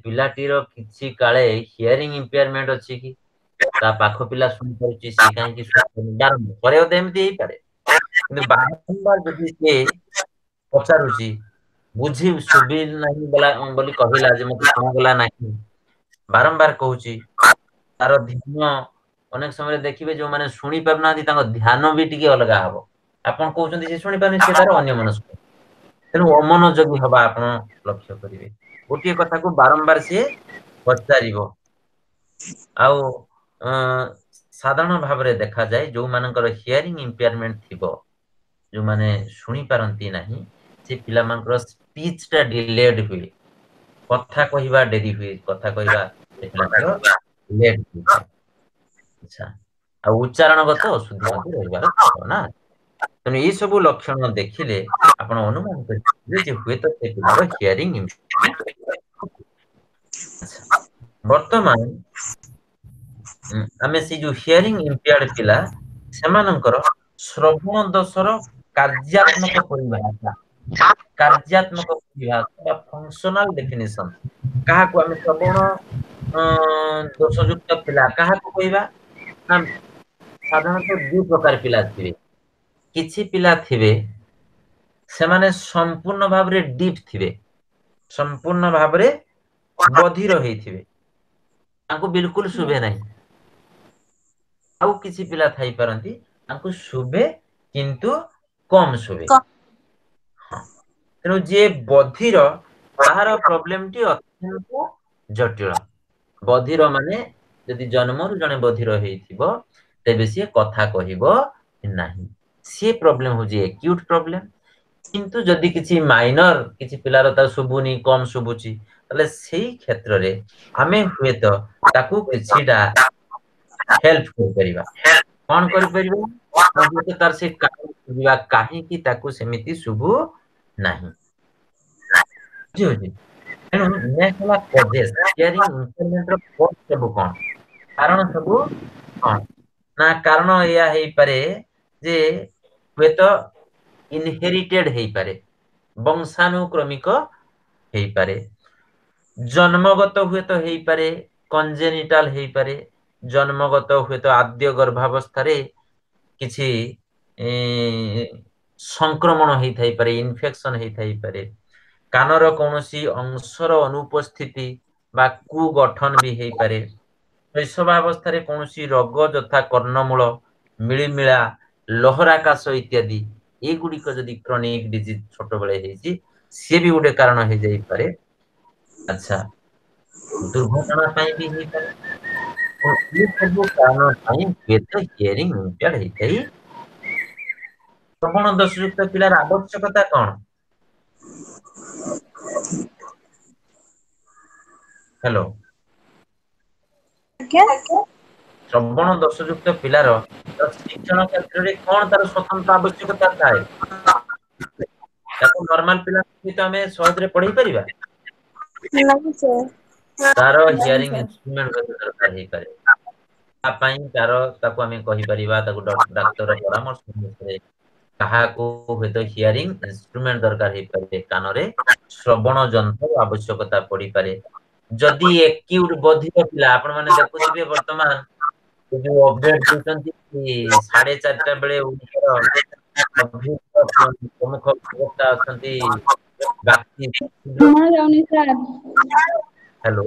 पिलाटीर किछि काळे हियरिंग इम्पेयरमेंट अछि कि ता पाखो पिला सुन परछि से काहे कि बारंबार करे ओते एमति हेई पारे किंतु बारंबार जदि से पचारुची बुझी सुबि नाही बला बोली कहिला जे मते कोन गला नाही बारंबार कहूची तार ध्यान अनेक समय देखिबे जो माने सुनी परना तांको ध्यान भी टिके अलगा हबो आपण कहउछंती से सुनी पानी से तार अन्य मनस्क तेनु अमनोयोगी हबा आपण लक्ष्य करिवे गोटिए कथा को बारंबार से पचारिबो आउ साधारण भाव रे देखा जाय जो मानकर हियरिंग इम्पेयरमेंट थिबो जो माने सुनी पारंती नाही से पिला मानकर स्पीच ता डिलेड हुई कथा कहिबा डेरी हुई कथा कहिबा लेट हुई अच्छा आ उच्चारणगत अशुद्धि मते रहिबार संभावना तने ई सब लक्षण देखिले आपण अनुमान करिबे जे हुए तो से पिलार हियरिंग अच्छा वर्तमान आमे से जो हियरिंग इम्पेयर्ड पिला सेमानकर श्रवण दोषर कार्यात्मक परिभाषा कार्यात्मक परिभाषा फंक्शनल डेफिनेशन कहा को आमे श्रवण दोषयुक्त पिला कहा कहबा ना साधारणतः दु प्रकार पिला थिबे किछि पिला थिबे से माने संपूर्ण भाव रे डीप थिबे संपूर्ण भाव रे बधिर हेइथिबे तांको बिल्कुल सुबे नाही आउ किछि पिला थाई परंती तांको सुबे किंतु कम सुबे तेणु जे बधिर ताहार प्रॉब्लम टी अत्यंत जटिल बधिर माने यदि जन्मरु जने बधिर हेइथिबो तेबे से कथा कहिबो नाही से प्रॉब्लम हो जे एक्यूट प्रॉब्लम किंतु जदि किछि माइनर किछि पिलार ता सुबुनी कम सुबुची तले सेही क्षेत्र रे आमे हुए तो ताकू किछिडा हेल्प कर परिबा कोन कर परिबा हम तार से कारण बुझिबा काहे कि ताकू सेमिति सुबु नाही जी जी तेणु नेक्स्ट होला कजेस हियरिंग इम्पेयरमेंट रो कॉज सब कोन कारण सब कोन ना कारण या हेई पारे जे हुए तो इनहेरिटेड हेई पारे वंशानुक्रमिक हेई पारे जन्मगत हुए तो हेई पारे कंजेनिटाल हेई पारे जन्मगत हुए तो आद्य गर्भावस्था रे किछि संक्रमण हेई थाई पारे इन्फेक्शन हेई थाई पारे कानर कोनोसी अंशर अनुपस्थिति बा कुगठन भी हेई पारे शैशवावस्था रे कोनोसी रोग यथा कर्णमूल मिलिमिला लहराकाश इत्यादि एगुड़िक जदि क्रोनिक डिजीज छोट बेले हेइची से भी गोटे कारण हे जाई पारे अच्छा दुर्घटना पाई भी हेई पारे तो ये सब कारण पाई बेत हियरिंग इम्पेयर्ड हेइथाई श्रवण दोषयुक्त पिलार आवश्यकता कोन हेलो श्रवण दोषयुक्त पिलार शिक्षण क्षेत्र रे कोन तार स्वतंत्र आवश्यकता थाए ताको नॉर्मल पिला तो हमें सहज रे पढ़ी परिबा नहीं सर तार हियरिंग इंस्ट्रूमेंट दरकार हे पारे आ पाई तार ताको हमें कहि परिबा ताको डॉक्टर परामर्श अनुसार कहा को हे तो हियरिंग इंस्ट्रूमेंट दरकार हे पारे कान रे श्रवण यंत्र आवश्यकता पड़ी पारे जदि एक्यूट बधिर पिला आपण माने देखुथिबे वर्तमान जो अपडेट देचंती 4:30 बेले उनकर प्रमुख प्रवक्ता अछंती बाकी ଶୁଣା ଯାଉନି ସାର୍ हेलो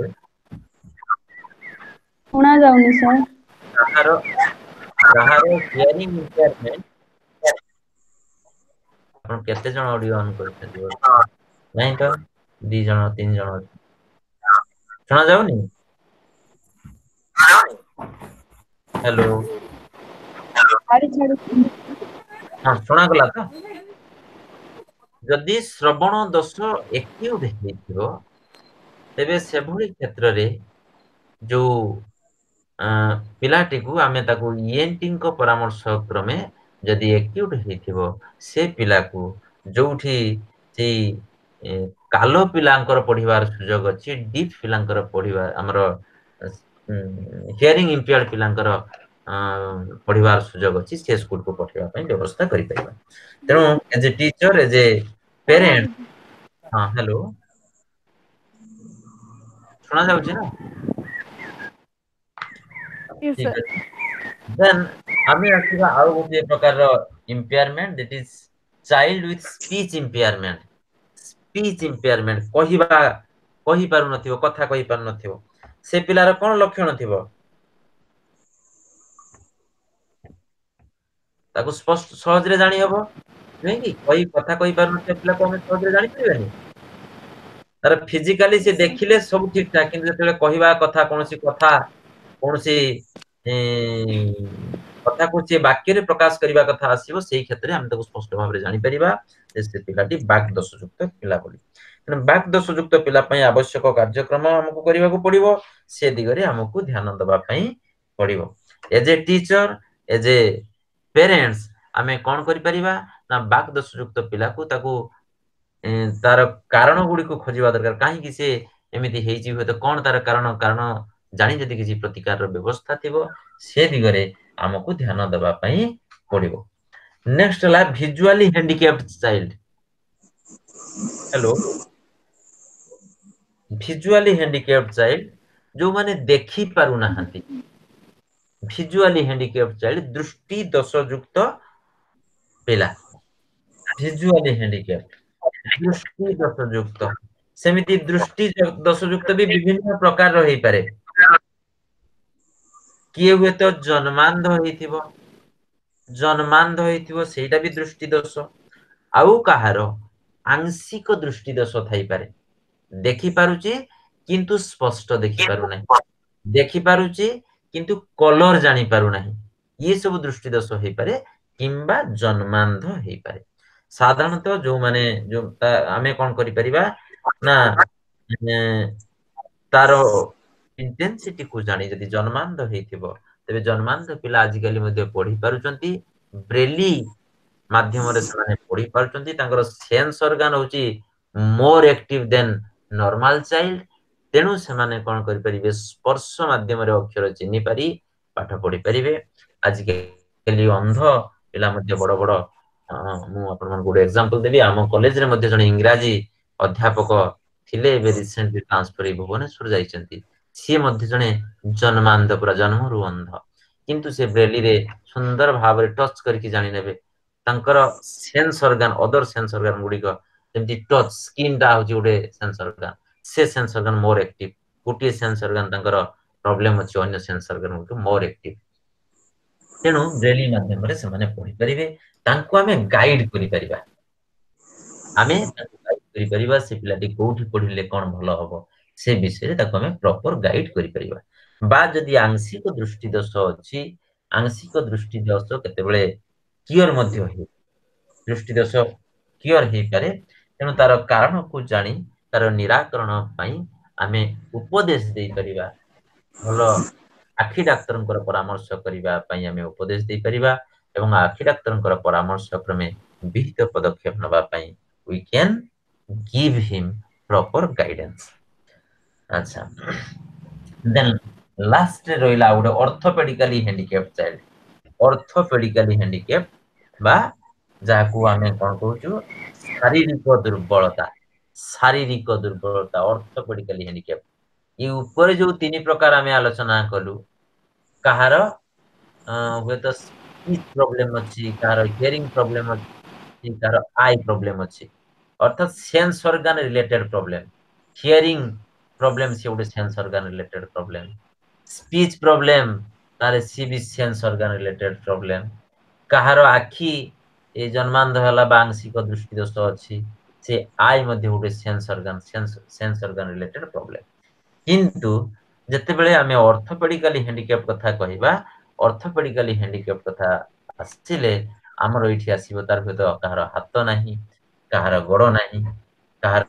ଶୁଣା ଯାଉନି ସାର୍ କାହାର ହିୟରିଂ ଇମ୍ପେୟାରମେଣ୍ଟ ଆପଣ କେତେ ଜଣ ଅଡିଓ ଅନ୍ କରିଛନ୍ତି ନାଇଁ ତ 2 ଜଣ 3 ଜଣ ଶୁଣା ଯାଉନି हेलो हां सुना गला तो जदि श्रवण दोष एक्यूट हेइथिबो तेबे सेभଳି क्षेत्र रे जो पिलाटी को आमे ताको ईएनटी को परामर्श क्रमे जदि एक्यूट हेइथिबो से पिला को जोठी से कालो पिलांकर पढिबार सुयोग अछि डीप पिलांकर पढिबार हमरो हियरिंग इम्पेयर्ड पिलांकर पढिबार सुयोग अछि से स्कूल को पठिबा पई व्यवस्था करि परिबा तेनु as a teacher as a parent हां हेलो सुना जाउछि ना Yes, sir. देन हमें आसीबा आउ गोटे प्रकार रो impairment that is child with speech impairment कहि पारु नथिबो कथा कहि पारु नथिबो से पिलार कोन लक्षण थिबो ताको स्पष्ट सहज रे जानि हबो नै कि कहि कथा कहि पारु नथिबो पिला को हम सहज रे जानि परिबानी तार फिजिकली से देखिले सब ठीक ठाक किंतु जेतेले कहिबा कथा कोनोसी कथा कोनोसी कथा को से वाक्य रे प्रकाश करिबा कथा आसीबो सेही क्षेत्र रे हम ताको स्पष्ट भाव रे जानि परिबा जे से पिलाटी बाक दोषयुक्त पिला बोली तेन बाक दोषयुक्त पिला पई आवश्यक कार्यक्रम हमकु करिबाकू पड़िबो से दिगरे हमकु ध्यान दबा पई पड़िबो as a teacher as a parents आमे कोन करि परिबा ना बाक दोषयुक्त पिला को ताको तार कारण गुडी को खोजिबा दरकार काहे कि से एमिति हेइची हो तो कोन तार कारण जानि जदि किछि प्रतिकार व्यवस्था थिबो से दिगरे हमकु ध्यान दबा पई पड़िबो नेक्स्ट ला visually handicapped child hello visually handicapped child जो माने देखि पारु नाहंती विजुअली हैंडिकैप्ड चाइल्ड दृष्टि दोष युक्त पिला विजुअली हैंडिकैप्ड दृष्टि दोष युक्त सेमिति दृष्टि दोष युक्त भी विभिन्न प्रकार रही पारे किए हुए तो जन्मांध होइथिबो सेटा भी दृष्टि दोष आउ कहार आंशिक दृष्टि दोष थाई पारे देखि पारुची किंतु स्पष्ट देखि पारु नाही देखि पारुची किंतु कलर जानी पारु नाही ये सब दृष्टि दोष होई पारे किंबा जन्मांध होई पारे साधारणतः जो माने जो आमे कोन करि परिबा ना तारो इंटेंसिटी को जानी जदि जन्मांध हेतिबो तबे जन्मांध पिला आजिकली मध्ये पढ़ी पारुचंती ब्रेली माध्यम रे सने पढ़ी पारुचंती तांकर सेंस ऑर्गन होची more active than normal child तेणु से माने कोन करि परिबे स्पर्श माध्यम रे अक्षर चिन्हि पारी पाठ पढ़ी परिबे आजिकली अंध पिला मध्ये बड़ बड़ मु आपन मन गुड एग्जांपल देबी आम कॉलेज रे मध्ये जने इंग्रजी अध्यापक थिले बे रिसेंटली ट्रांसफर भुवनेश्वर जाइचंती सी मध्ये जने जन्मांध पुरा जन्मरु अंध किंतु से ब्रेली रे सुंदर भाव रे टच करके जानि नेबे तांकर sense organ other sense organ गुडी को जेंति टच स्किन दा होची गुडे सेंस ऑर्गन से सेंस ऑर्गन मोर एक्टिव गुटी सेंस ऑर्गन तांकर प्रॉब्लम अछि अन्य सेंस ऑर्गन गुडी मोर एक्टिव तेनु ब्रेली माध्यम रे से माने पढि परिबे तांको हमें गाइड करि परिबा हमें गाइड करि परिबा से पिलाटी कोठी पढिले कोन भलो हबो से विषय रे ताको हमें प्रॉपर गाइड करि परिबा बा जदि आंशिक दृष्टि दोष अछि आंशिक दृष्टि दोष केते बेले क्लियर मध्ये होई दृष्टि दोष क्लियर हे पारे तेनु तार कारण को जानी तार निराकरण पई हमें उपदेश दे परिबा भलो आखि डाक्टरंकर परामर्श करिबा पई हमें उपदेश दे परिबा एवं आखि डाक्टरंकर परामर्श क्रमे विहित पदक्षेप नबा पई we can give him proper guidance अच्छा then last रोइला उडे orthopaedically handicapped child orthopaedically handicapped बा जाकू हमें कोन कहूछु शारीरिक दुर्बलता ऑर्थोपेडिकली हैंडिकैप्ड ये ऊपर जो तीन प्रकार हमें आलोचना कलु कहार हुए तो स्पीच प्रॉब्लम अछि कहार हियरिंग प्रॉब्लम अछि कहार आई प्रॉब्लम अछि अर्थात sense organ related problem hearing problem से उडे sense organ related problem speech problem तारे सी भी सेंस ऑर्गन रिलेटेड प्रॉब्लम कहार आखी ए जन्मांध हला बांशिक दृष्टि दोष अछि से आई मध्ये उडे सेंस ऑर्गन रिलेटेड प्रॉब्लम किंतु जते बेले हमें ऑर्थोपेडिकली हैंडिकैप कथा कहिबा ऑर्थोपेडिकली हैंडिकैप कथा आसिले हमर इठी आसीबो तार भीतर कहार हाथ नाही कहार गोड़ नाही कहार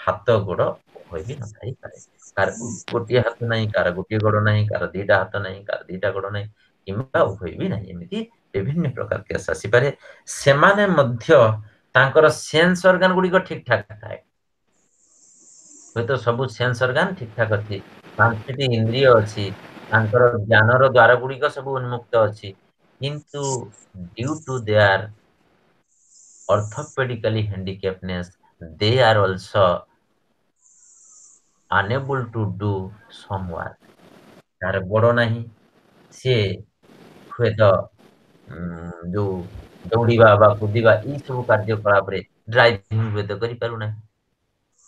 हाथ गोड़ होई भी न थाई पारे कार गोटिए हाथ नाही कार गोटिए गोड़ नाही कार दीटा हाथ नाही कार दीटा गोड़ नाही किंबा होई भी नाही एमिति विभिन्न प्रकार केस आसी पारे सेमाने मध्य तांकर सेंस ऑर्गन गुडी को ठीक ठाक थाए होय तो सब सेंस ऑर्गन ठीक ठाक अछि पांचटी इंद्रिय अछि तांकर ज्ञानर द्वार गुडी को सब उन्मुक्त अछि किंतु due to their orthopedically handicappedness they are also unable to do some work तार गोड़ नाही से हुए तो जो दौड़ीबा बा कूदीबा ई सब कार्यकलाप रे ड्राइविंग हुए तो करि पारु नाही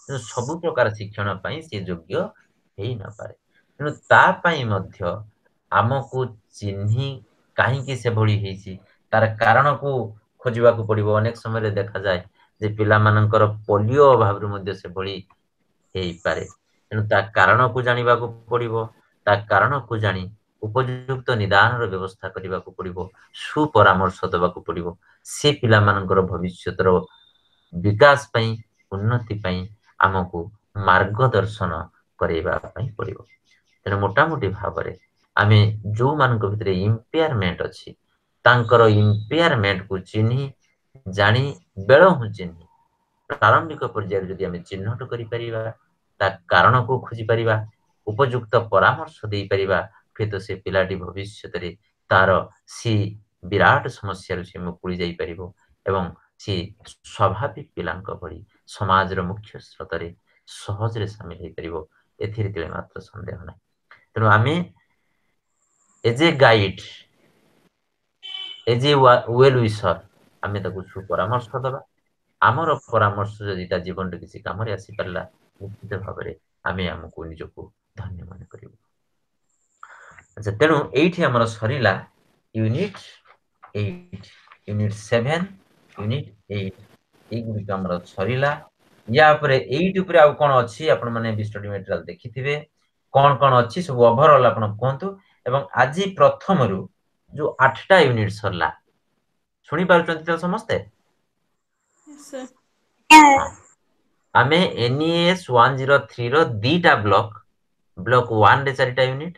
तो सब प्रकार शिक्षण पई से योग्य हेई न पारे तेणु ता पई मध्य हमकु चिन्ही काहे कि से भଳି हेसी तार कारण को खोजिबा को पड़िबो अनेक समय रे देखा जाय जे पिला मानकर पोलियो अभाव रे मध्य से भଳି हेई पारे तेणु ता कारण को जानिबा को पड़िबो ता कारण को जानी उपयुक्त निदान रो व्यवस्था करिबा को पड़िबो सुपरामर्श देबा को पड़िबो से पिला मानकर भविष्यत रो विकास पई उन्नति पई हमकु मार्गदर्शन करेबा पई पड़िबो तेणु मोटा मोटी भाव रे आमे जो मानक भितरे इंपेयरमेंट अछि तांकर इंपेयरमेंट को चिन्ही जानी बेलो हु चिन्ही प्रारंभिक पर्याय जदि हमें चिन्हट करि परिबा ता कारण को खोजि परिबा उपयुक्त परामर्श देई परिबा फिर तो से पिलाटी भविष्यत रे तार सी विराट समस्या रे से मुकुली जाई परिबो एवं सी स्वाभाविक पिलांक भଳି समाज रो मुख्य स्रोत रे सहज रे शामिल हे परिबो एथिरे तिले मात्र संदेह नै तेणु आम as a guide as a well wisher आम सुपरामर्श दबा आमर परामर्श जदि जीवन किसी कम आसी पारा निश्चित भाव में आमको निजक धन्य मन कर। अच्छा तेणु ये आमर सरला यूनिट 8 यूनिट 7 यूनिट 8 युग आमर सरला या 8 आउ कौन अच्छी आपण मैंने स्टडी मटेरियल देखिथे कौन कौन अच्छी सब ओवरऑल आप कहतु एवं आज प्रथम रु जो 8टा यूनिट सरला शुणी पार्टी समस्ते आमे एनईएस 103 रो दीटा ब्लॉक 1 रे 4टा यूनिट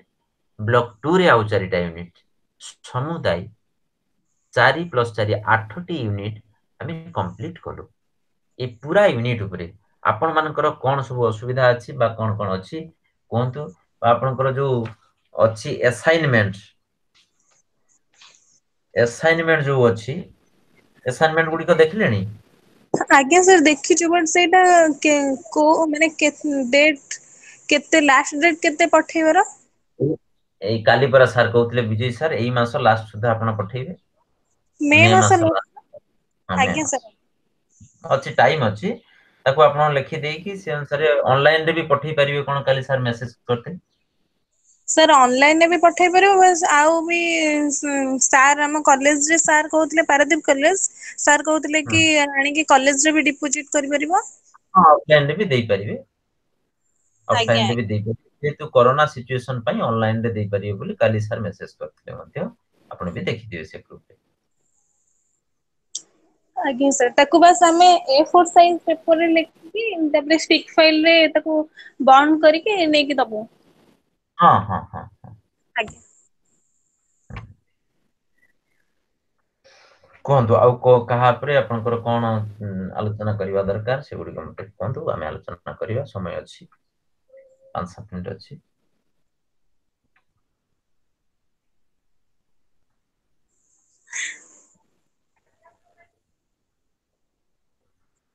ब्लॉक 2 रे आउ 4टा यूनिट समुदाय 4 + 4 8टी यूनिट आमे कंप्लीट कलु। ए पूरा यूनिट उपरे आपण मानकर कोन सब असुविधा अछि बा कोन कोन अछि कोंतु आपनकर जो अछि असाइनमेंट जो अछि असाइनमेंट गुडी को देखलेनी आज्ञा सर देखि छु बट सेटा को माने के डेट केते लास्ट डेट केते पठेबर एई काली पर सर कहउतले विजय सर एई मास लास्ट सुधा आपण पठेबे मे मास मे आज्ञा मास सर अछि टाइम अछि ताको आपण लिखि देई कि से अनुसार ऑनलाइन रे भी पठेई परिबे कोन काली सर मेसेज करते सर ऑनलाइन रे भी पठेई परिबो बस आउ भी सर हम कॉलेज रे सर कहउतले पारादीप कॉलेज सर कहउतले कि आनी कि कॉलेज रे भी डिपॉजिट करि परिबो हां ऑफलाइन रे भी देई परिबे आज्ञा ऑफलाइन रे भी देई परिबे जेतु कोरोना सिचुएशन पई ऑनलाइन रे देई परिबे बोली काली सर मेसेज करथिले मध्य आपण भी देखि दियो से ग्रुप रे आज्ञा सर ताको बस हमें A4 साइज पेपर रे लिखि तबले स्टिक फाइल रे ताको बाउंड करके नेकी दबो हां हां हां आज्ञा कहतु आउ को कहा परे आपनकर कोन आलोचना करबा दरकार से गुडी मते कहतु आमे आलोचना करबा समय अछि 5-7 मिनिट अछि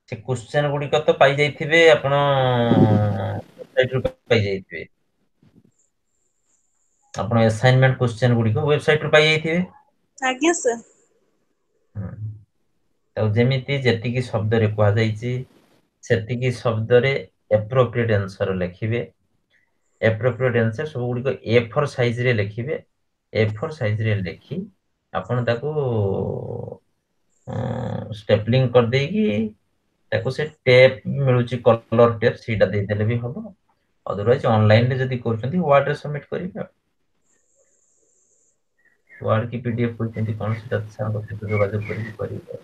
से क्वेश्चन गुडी को तो पाई जाइथिबे आपण वेबसाइट रो पाई जाइथिबे आपण असाइनमेंट क्वेश्चन गुडी को वेबसाइट रो पाई जाइथिबे आज्ञा सर तो जेमिति जेतिकी शब्द रे कुआ जाईची सेतिकी शब्द रे एप्रोप्रिएट आंसर लिखिबे एप्रोप्रिएट आंसर सब गुडी को A4 साइज रे लिखिबे A4 साइज रे लिखि आपण ताको स्टेपलिंग कर देगी ताको से टेप मिलुची कलर टेप सीटा दे देले भी हबो अदरवाइज ऑनलाइन रे जदी करछंती वर्ड रे सबमिट करिवे वर्ड की पीडीएफ करछंती कोन सेटा सार को जोगाजोग करिवे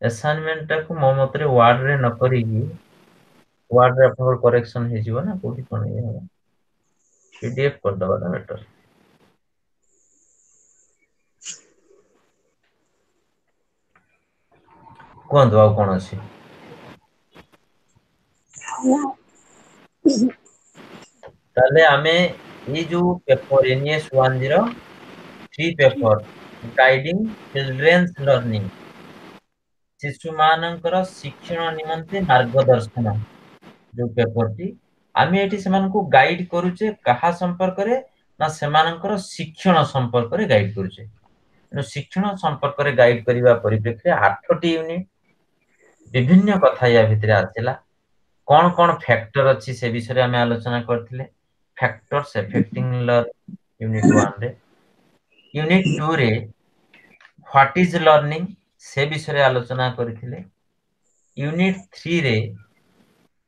असाइनमेंट टा को मो मतरे वर्ड रे न करिगी वर्ड रे अपन करेक्शन हे जीवो ना कोठी कोन ये पीडीएफ कर दबा ना बेटर कोन दवा कोन अछि ताले आमे ई जो paper NS 103 paper guiding children's learning शिशु मानकर शिक्षण निमंते मार्गदर्शन जो पेपर टी आमे एठी समान को गाइड करूचे कहा संपर्क रे ना सेमानकर शिक्षण संपर्क रे गाइड करूचे शिक्षण संपर्क रे गाइड करिवा परिप्रेक्षी 8टी यूनिट विभिन्न कथा या भितरे आथिला कोन कोन फैक्टर अछि से विषय रे आमे आलोचना करथिले फैक्टर्स अफेक्टिंग लर्निंग यूनिट 1 रे यूनिट 2 रे व्हाट इज लर्निंग से विषय रे आलोचना करथिले यूनिट 3 रे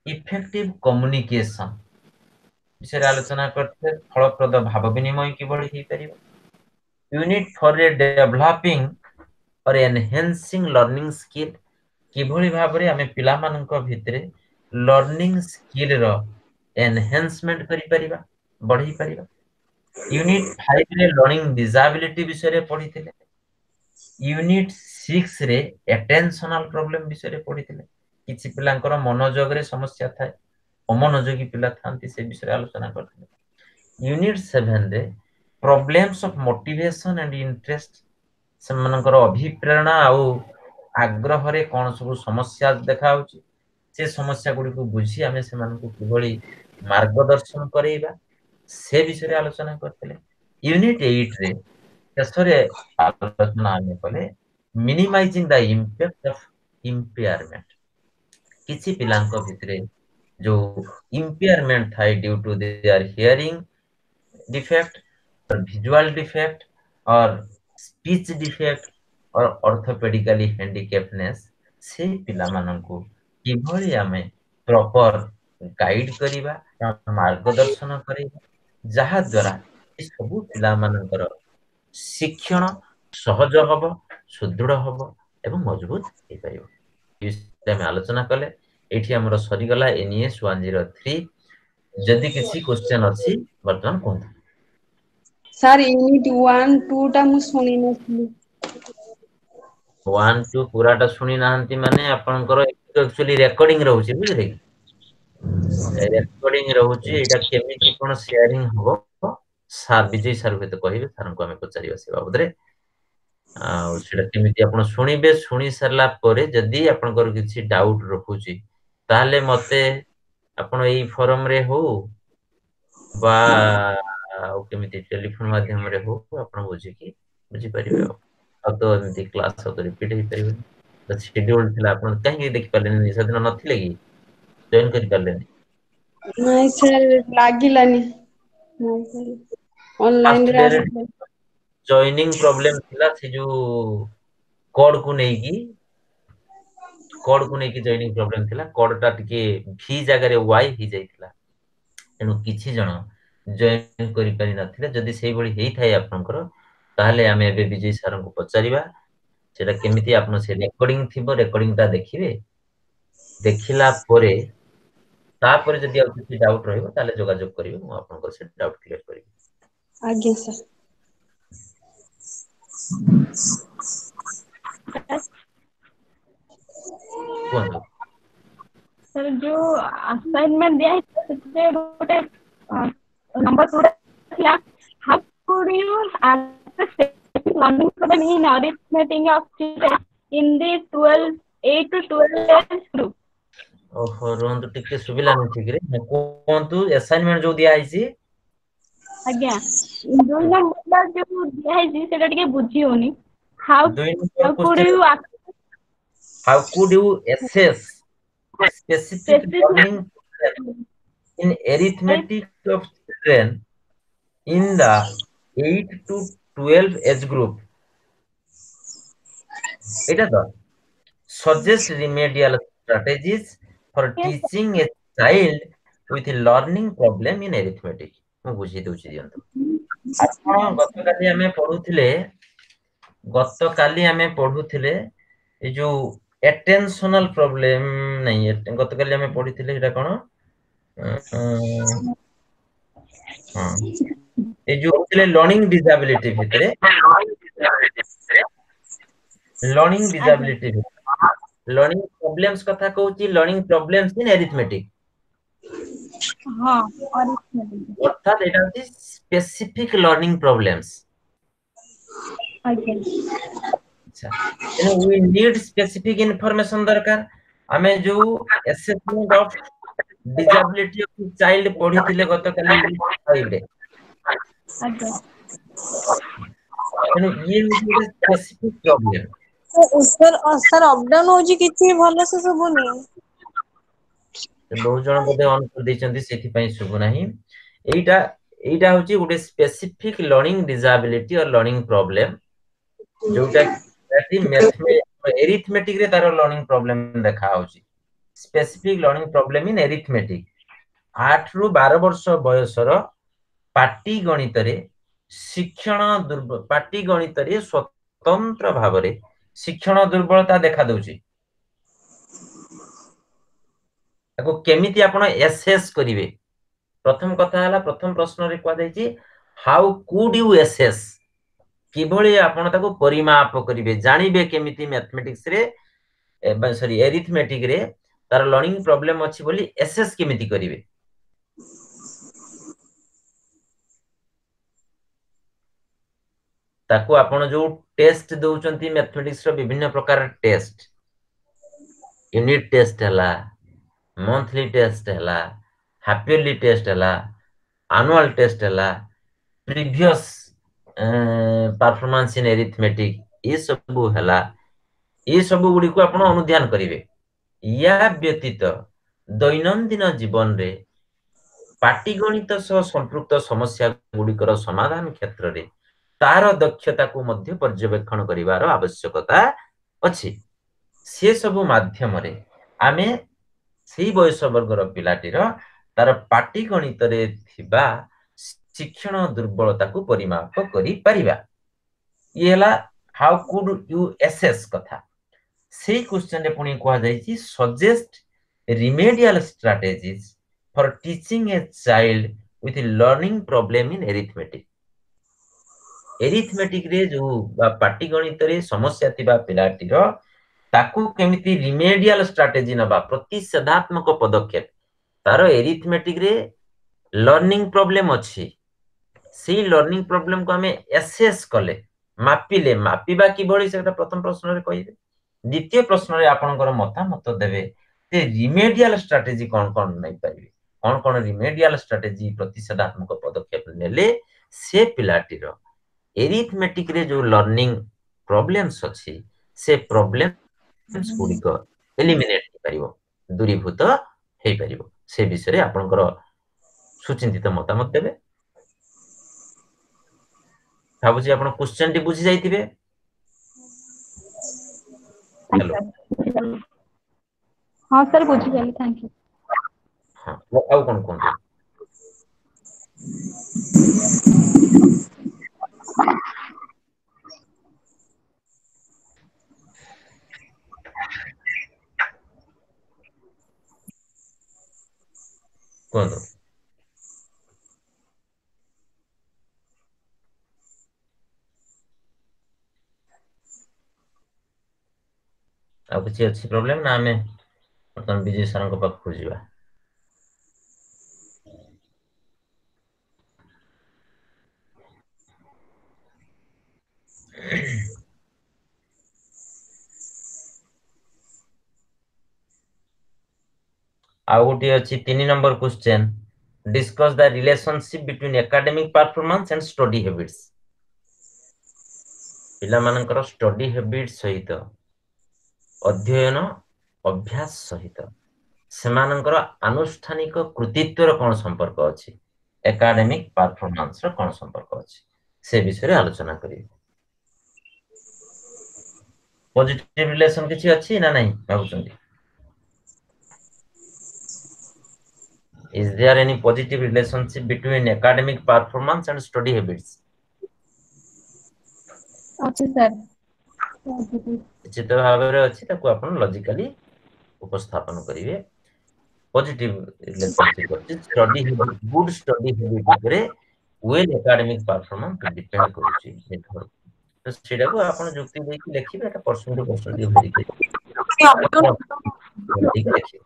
इफेक्टिव कम्युनिकेशन विषय रे आलोचना करथिले फलप्रद भाव विनिमय किबळी हे परिबो यूनिट 4 रे डेवलपिंग और एनहांसिंग लर्निंग स्किल किभଳି भाबरे आमे पिला मानक भितरे लर्निंग स्किल रो एनहांसमेंट करि परिबा बढ़ी परिबा यूनिट 5 रे लर्निंग डिसेबिलिटी विषय रे पढिथिले यूनिट 6 रे अटेंशनल प्रॉब्लम विषय रे पढिथिले किछि पिलांकर मनोजोग रे समस्या थाए अमनोयोगी पिला थांती से विषय रे आलोचना करथिले यूनिट 7 रे problems of motivation and interest ସେମାନଙ୍କର ଅଭିପ୍ରେरणा ଆଉ ଆଗ୍ରହରେ କଣ ସବୁ ସମସ୍ୟା ଦେଖା ହଉଛି ସେ ସମସ୍ୟା ଗୁଡିକୁ ବୁଝି ଆମେ ସେମାନଙ୍କୁ କିଭଳି ମାର୍ଗଦର୍ଶନ କରେଇବା ସେ ବିଷୟରେ ଆଲୋଚନା କରିଥିଲେ। ୟୁନିଟ୍ 8 ରେ ଶେଷରେ ଆଲୋଚନା ଆମେ କଲେ ମିନିମାଇଜିଂ ଦ ଇମ୍ପାକ୍ଟ ଅଫ ଇମ୍ପେୟାରମେଣ୍ଟ। କିଛି ପିଲାଙ୍କ ଭିତରେ ଯୋଉ ଇମ୍ପେୟାରମେଣ୍ଟ ଥାଏ due to their hearing defect, visual defect or speech defect or orthopedically handicappedness, ସେ ପିଲାମାନଙ୍କୁ କିଭଳି ଆମେ ପ୍ରପର ଗାଇଡ କରିବା, ମାର୍ଗଦର୍ଶନ କରିବା, ଯାହା ଦ୍ୱାରା ଏ ସବୁ ପିଲାମାନଙ୍କର ଶିକ୍ଷଣ ସହଜ ହବ, ସୁଦୃଢ ହବ ଏବଂ ମଜବୁତ ହେଇପାରିବ। ଆମେ ଆଲୋଚନା କଲେ ଏଇଠି ଆମର ସରିଗଲା NES 103। ଯଦି କିଛି କ୍ୱେଶ୍ଚନ ଅଛି ବର୍ତ୍ତମାନ କୁହନ୍ତୁ। ସାର୍ ୟୁନିଟ୍ 1 2 ଟା ମୁଁ ଶୁଣି ନଥିଲି। 1 2 ପୁରାଟା ଶୁଣି ନାହାନ୍ତି ମାନେ ଆପଣଙ୍କର ଆକ୍ଚୁଆଲି ରେକର୍ଡିଂ ରହୁଛି, ବୁଝିଲେ କି? ରେକର୍ଡିଂ ରହୁଛି, ଏଇଟା କେମିତି କଣ ସେୟାରିଂ ହବ ସାର୍ ବିଜୟ ସାର୍ ହୁଏତ କହିବେ, ସାର୍ଙ୍କୁ ଆମେ ପଚାରିବା ସେ ବାବଦରେ। ଆଉ ସେଟା କେମିତି ଆପଣ ଶୁଣିବେ, ଶୁଣି ସାରିଲା ପରେ ଯଦି ଆପଣଙ୍କର କିଛି ଡାଉଟ ରହୁଛି ତାହେଲେ ମତେ ଆପଣ ଏଇ ଫୋରମରେ ହଉ ବା ଆଉ କେମିତି ଟେଲିଫୋନ ମାଧ୍ୟମରେ ହଉ ଆପଣ ବୁଝିପାରିବେ। ଆଉ ତ ଏମିତି କ୍ଲାସ ଆଉ ତ ରିପିଟ ହେଇପାରିବନି। ସିଡ୍ୟୁଲ ଥିଲା, ଆପଣ କାହିଁକି ଦେଖିପାରିଲେନି? ସେଦିନ ନଥିଲେ କି, ଜଏନ କରିପାରିଲେନି? ନାଇଁ ସାର୍ ଲାଗିଲାନି। ଫାଷ୍ଟ ଅନଲାଇନରେ ଡେରେ ଆସିଲା। ଜଏନିଂ ପ୍ରୋବ୍ଲେମ ଥିଲା, ସେ ଯୋଉ କୋଡକୁ ନେଇକି ଜଏନିଂ ପ୍ରୋବ୍ଲେମ ଥିଲା। କୋଡଟା ଟିକେ ଭି ଜାଗାରେ ୱାଇ ହେଇଯାଇଥିଲା, ତେଣୁ କିଛି ଜଣ ଜଏନ କରିପାରି ନଥିଲେ। ଯଦି ସେଇଭଳି ହେଇଥାଏ ଆପଣଙ୍କର, ତାହେଲେ ଆମେ ଏବେ ବିଜୟ ସାରଙ୍କୁ ପଚାରିବା ସେଟା କେମିତି। ଆପଣ ସେ ରେକର୍ଡିଂ ଥିବ, ରେକର୍ଡିଂ ଟା ଦେଖିବେ, ଦେଖିଲା ପରେ ତାପରେ ଯଦି ଆଉ କିଛି ଡାଉଟ ରହିବ ତାହେଲେ ଯୋଗାଯୋଗ କରିବେ, ମୁଁ ଆପଣଙ୍କର ସେ ଡାଉଟ କ୍ଲିୟର କରିବି। ଆଜ୍ଞା ସାର୍। କୁହନ୍ତୁ। सर जो असाइनमेंट दिया है ସେଥିରେ ଗୋଟେ नंबर 2 ଥିଲା how could you assess learning problem in arithmetic of children in the 8 to 12 age group? ଓହୋ, ରୁହନ୍ତୁ ଟିକେ ଶୁଭିଲାନି ଠିକରେ, କୁହନ୍ତୁ। ଆସାଇନମେଣ୍ଟ ଯୋଉ ଦିଆ ହେଇଛି, ଆଜ୍ଞା 2 ନମ୍ବରଟା ଯୋଉ ଦିଆ ହେଇଛି ସେଟା ଟିକେ ବୁଝି ହଉନି। how 2 number could question, you how could you assess specific learning in arithmetic of children in the 8 to 12 age group? এটা তো suggest remedial strategies for teaching a child with a learning problem in arithmetic। ମୁଁ ବୁଝେଇ ଦଉଛି, ଦିଅନ୍ତୁ। ଆପଣ ଗତକାଲି ଆମେ ପଢୁଥିଲେ ଏ ଯୋଉ attentional problem, ନାଇଁ ଗତକାଲି ଆମେ ପଢିଥିଲେ ଏଟା କଣ, ହଁ ଏ ଯୋଉ ଥିଲେ ଲର୍ନିଂ ଡିସାବିଲିଟି ଭିତରେ, ଲର୍ନିଂ ଡିସାବିଲିଟି लर्निंग प्रॉब्लम्स कथा कहूची, लर्निंग प्रॉब्लम्स इन अरिथमेटिक। हां अरिथमेटिक अर्थात एटा होची स्पेसिफिक लर्निंग प्रॉब्लम्स। अच्छा अच्छा, वी नीड स्पेसिफिक इंफॉर्मेशन दरकार। हमें जो assessment of disability of child पढिथिले गतकाली फाइव रे। अच्छा तेणु ये होची स्पेसिफिक प्रॉब्लम। सर अपडाउन होची किछि भलो से सुबुनी। बहुत जन बोधे ऑन कर दैछन्ती, सेथि पई सुबु नाही। एइटा होची गुटे स्पेसिफिक लर्निंग डिसेबिलिटी और लर्निंग प्रॉब्लम, जोटा एरिथमेटिक रे तार लर्निंग प्रॉब्लम देखा होची। Specific learning problem in arithmetic 8 रु 12 वर्ष बयसर पाटी गणित रे शिक्षण पाटी गणित रे स्वतंत्र भाव रे शिक्षण दुर्बलता देखा दउची। ताको केमिति आपण एसेस करिवे। प्रथम कथा हला, प्रथम प्रश्न रे को दैछि हाउ कुड यू एसेस, किभଳି आपण ताको परिमाप करिवे, जानिबे केमिति मैथमेटिक्स रे सॉरी एरिथमेटिक रे तार लर्निंग प्रॉब्लम अछि बोली एसेस केमिति करिवे। ताकू आपण जो टेस्ट दउचंती मैथमेटिक्स रो विभिन्न प्रकार टेस्ट, यूनिट टेस्ट हला, मंथली टेस्ट हला, हाफ ईयरली टेस्ट हला, एनुअल टेस्ट हला, प्रीवियस परफॉर्मेंस इन अरिथमेटिक ये सब हला, ये सब गुडी को आपण अनुध्यान करिवे। या व्यतीत दैनंदिन जीवन रे पाटीगणित सह संपृक्त समस्या गुडिकर समाधान क्षेत्र रे तार दक्षता को मध्य पर्यवेक्षण करिवार आवश्यकता अछि। से सब माध्यम रे आमे सेही बयस वर्गर पिलाटीर तार पाटीगणित रे थिबा शिक्षण दुर्बलता को परिमाप करि परिबा। ये हला हाउ कुड यू एसेस कथा। से क्वेश्चन रे पुनी कोआ जाईची suggest remedial strategies for teaching a child with learning problem in arithmetic. Arithmetic रे जो पाटीगणित रे समस्या थिबा पिलाटीर ताकू केमिति रिमेडियल स्ट्रेटजी नबा प्रतिषेधात्मक पदक्षेप तार एरिथमेटिक रे लर्निंग प्रॉब्लम अछि। सी लर्निंग प्रॉब्लम को हमें एसेस कले मापिले मापिबा कि भଳି सेटा प्रथम प्रश्न रे कहिबे। द्वितीय प्रश्न रे आपनकर मतामत देबे ते रिमेडियल स्ट्रेटजी कोन नै पाइबे, कोन रिमेडियल स्ट्रेटजी प्रतिषेधात्मक पदक्षेप नेले से पिलाटीर एरिथमेटिक रे जो लर्निंग प्रॉब्लम्स अछि से प्रॉब्लम्स गुडिक एलिमिनेट करिवो, दूरीभूत हेइ परिवो। से विषय रे आपनकर सुचिंतित मतामत देबे। भाबुची आपण क्वेश्चन टी बुझी जाइतिबे। हेलो हाँ सर बुझी गली, थैंक यू। हाँ आउ कोन कोन कोन आ किसी अच्छी प्रॉब्लम ना हमें मतलब विजय सर को पाख खोजिबा। आ गोटी अछि 3 number question discuss the relationship between academic performance and study habits. पिला मानकर स्टडी हैबिट्स सहित अध्ययन अभ्यास सहित सेमानकर आनुष्ठानिक कृतित्वर कोन संपर्क अछि, एकेडमिक परफॉर्मेंस रो कोन संपर्क अछि से विषय रे आलोचना करी। पॉजिटिव रिलेशन किछि अछि ना नहीं भाबुचंदी? Is there any positive relationship between academic performance and study habits? अच्छा सर। निश्चित भाव रे अछि ताको आपण लॉजिकली उपस्थापन करिवे। पॉजिटिव रिलेशनशिप अछि study habit, good study habit ऊपर वेल एकेडमिक परफॉर्मेंस डिपेंड करूची। तो सेटा को आपण जुक्ति देई कि लिखिबे एटा पर्सन टू पर्सन वेरी ठीक लिखिबे।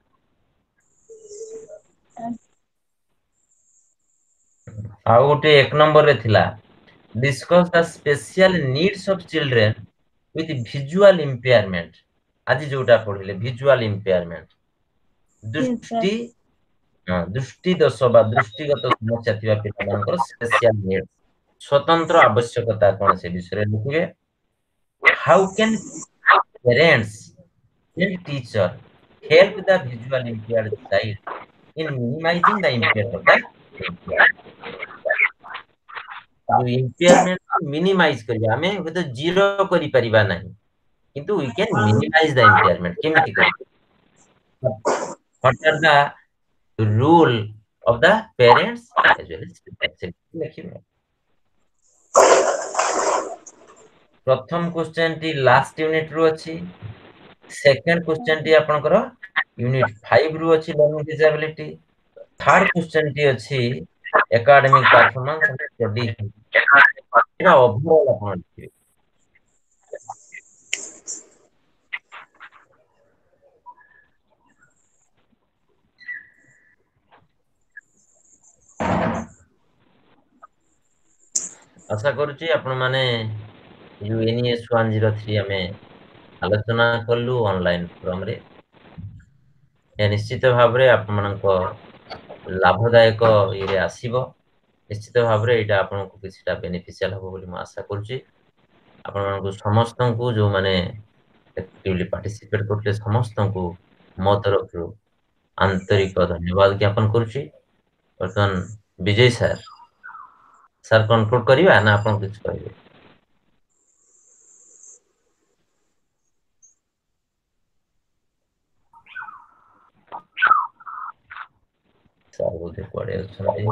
आ गोटे 1 नंबर रे थिला discuss the special needs of children with visual impairment. आज जोटा पढिले विजुअल इंपेयरमेंट दृष्टि दृष्टि दोष बा दृष्टिगत समस्या थिबा पिलामानकर स्पेशल नीड्स स्वतंत्र आवश्यकता कोन से विषय लिखिबे। How can parents and teacher help the visual impaired child in minimizing the impact of the जो इम्पेयरमेंट मिनिमाइज करिया हमें तो जीरो करि परिबा नहीं किंतु we can minimize the impairment केमिति करि। What are the role of the parents as well as लिखिबे। प्रथम क्वेश्चन टी लास्ट यूनिट रो अछि, सेकंड क्वेश्चन टी आपनकर यूनिट 5 रो अछि learning disability, third question T अछि academic performance and study. Etah overall आपण लिखिबे। आशा करूची आपण माने जो NES 103 आमे आलोचना कलु ऑनलाइन फोरम रे या निश्चित भाव रे आप मनको लाभदायक ये आसीबो निश्चित भाव रे एटा आपन को किछटा बेनिफिशियल हो बोली म आशा करछि आपन मनको समस्त को जो माने एक्टिवली पार्टिसिपेट करते समस्त को मो तरफ आंतरिक धन्यवाद ज्ञापन करुछि वर्तमान विजय सर कंक्लूड करिवा ना आपन किछ कहबे सर बोधे पड़े अछंती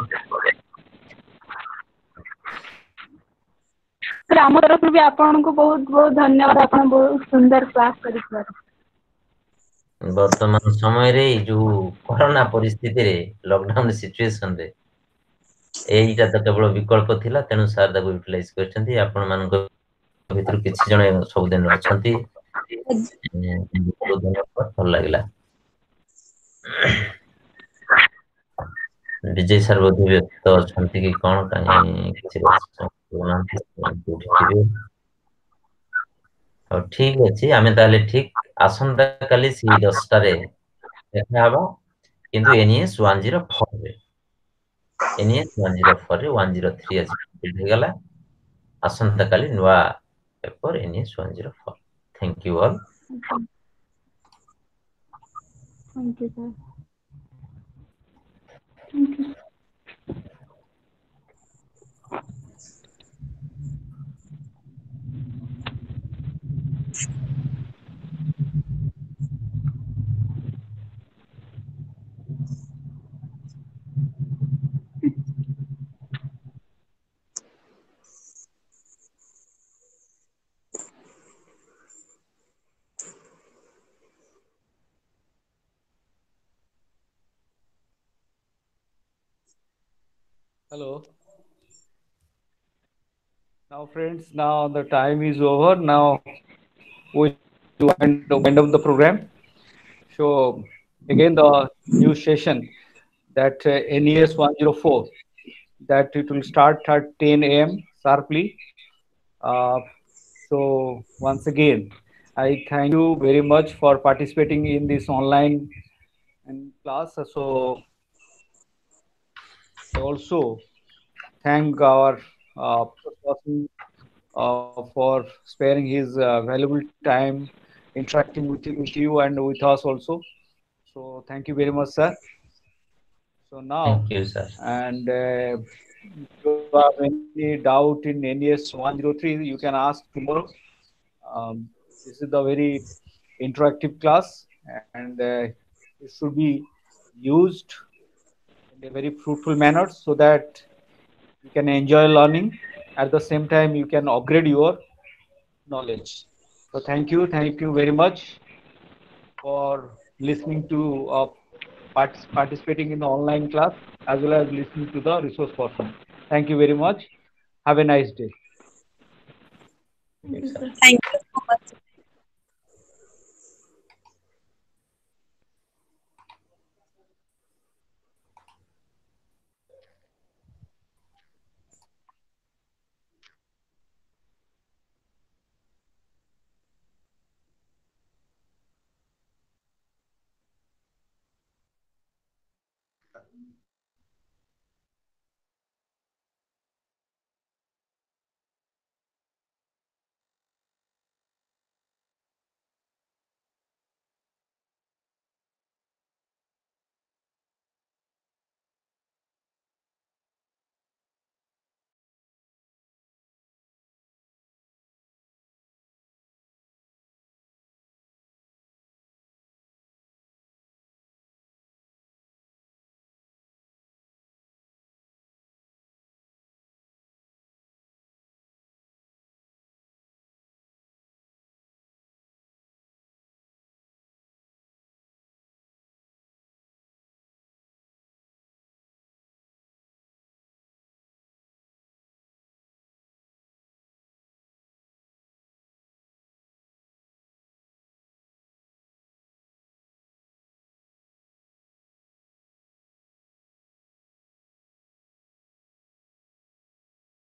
सर आम तरफ भी आपन को बहुत बहुत धन्यवाद आपन बहुत सुंदर क्लास करिथार वर्तमान समय रे जो कोरोना परिस्थिति रे लॉकडाउन सिचुएशन रे एइटा तो केवल विकल्प थिला तेनु सर दाको यूटिलाइज करछंती आपन मान भितर किछि जणे सब दिन अछंती बहुत धन्यवाद भल लागला विजय सर बोधे व्यक्त अछंती कि कोन काई किछि रे ठीक अछि आमे ताले ठीक आसंता काली सी 10 टा रे देखा हबो किंतु NES 104 रे NES 104 रे 103 आज कंप्लीट हो गला आसंता काली नुवा paper NES 104 thank you all thank you sir thank you Hello. Now, friends, now the time is over. Now we wind up the program. So again, the new session that NES 104 that it will start at 10 a.m. sharply. Uh, so once again, I thank you very much for participating in this online class. So I also thank our person for sparing his valuable time interacting with you and with us also. So thank you very much, sir. So now, thank you sir and if you have any doubt in NES 103, you can ask tomorrow. This is the very interactive class, and it should be used in a very fruitful manner so that you can enjoy learning. At the same time, you can upgrade your knowledge. So thank you very much for listening to participating in the online class as well as listening to the resource person. Thank you very much. Have a nice day. Thank you sir Thank you so much.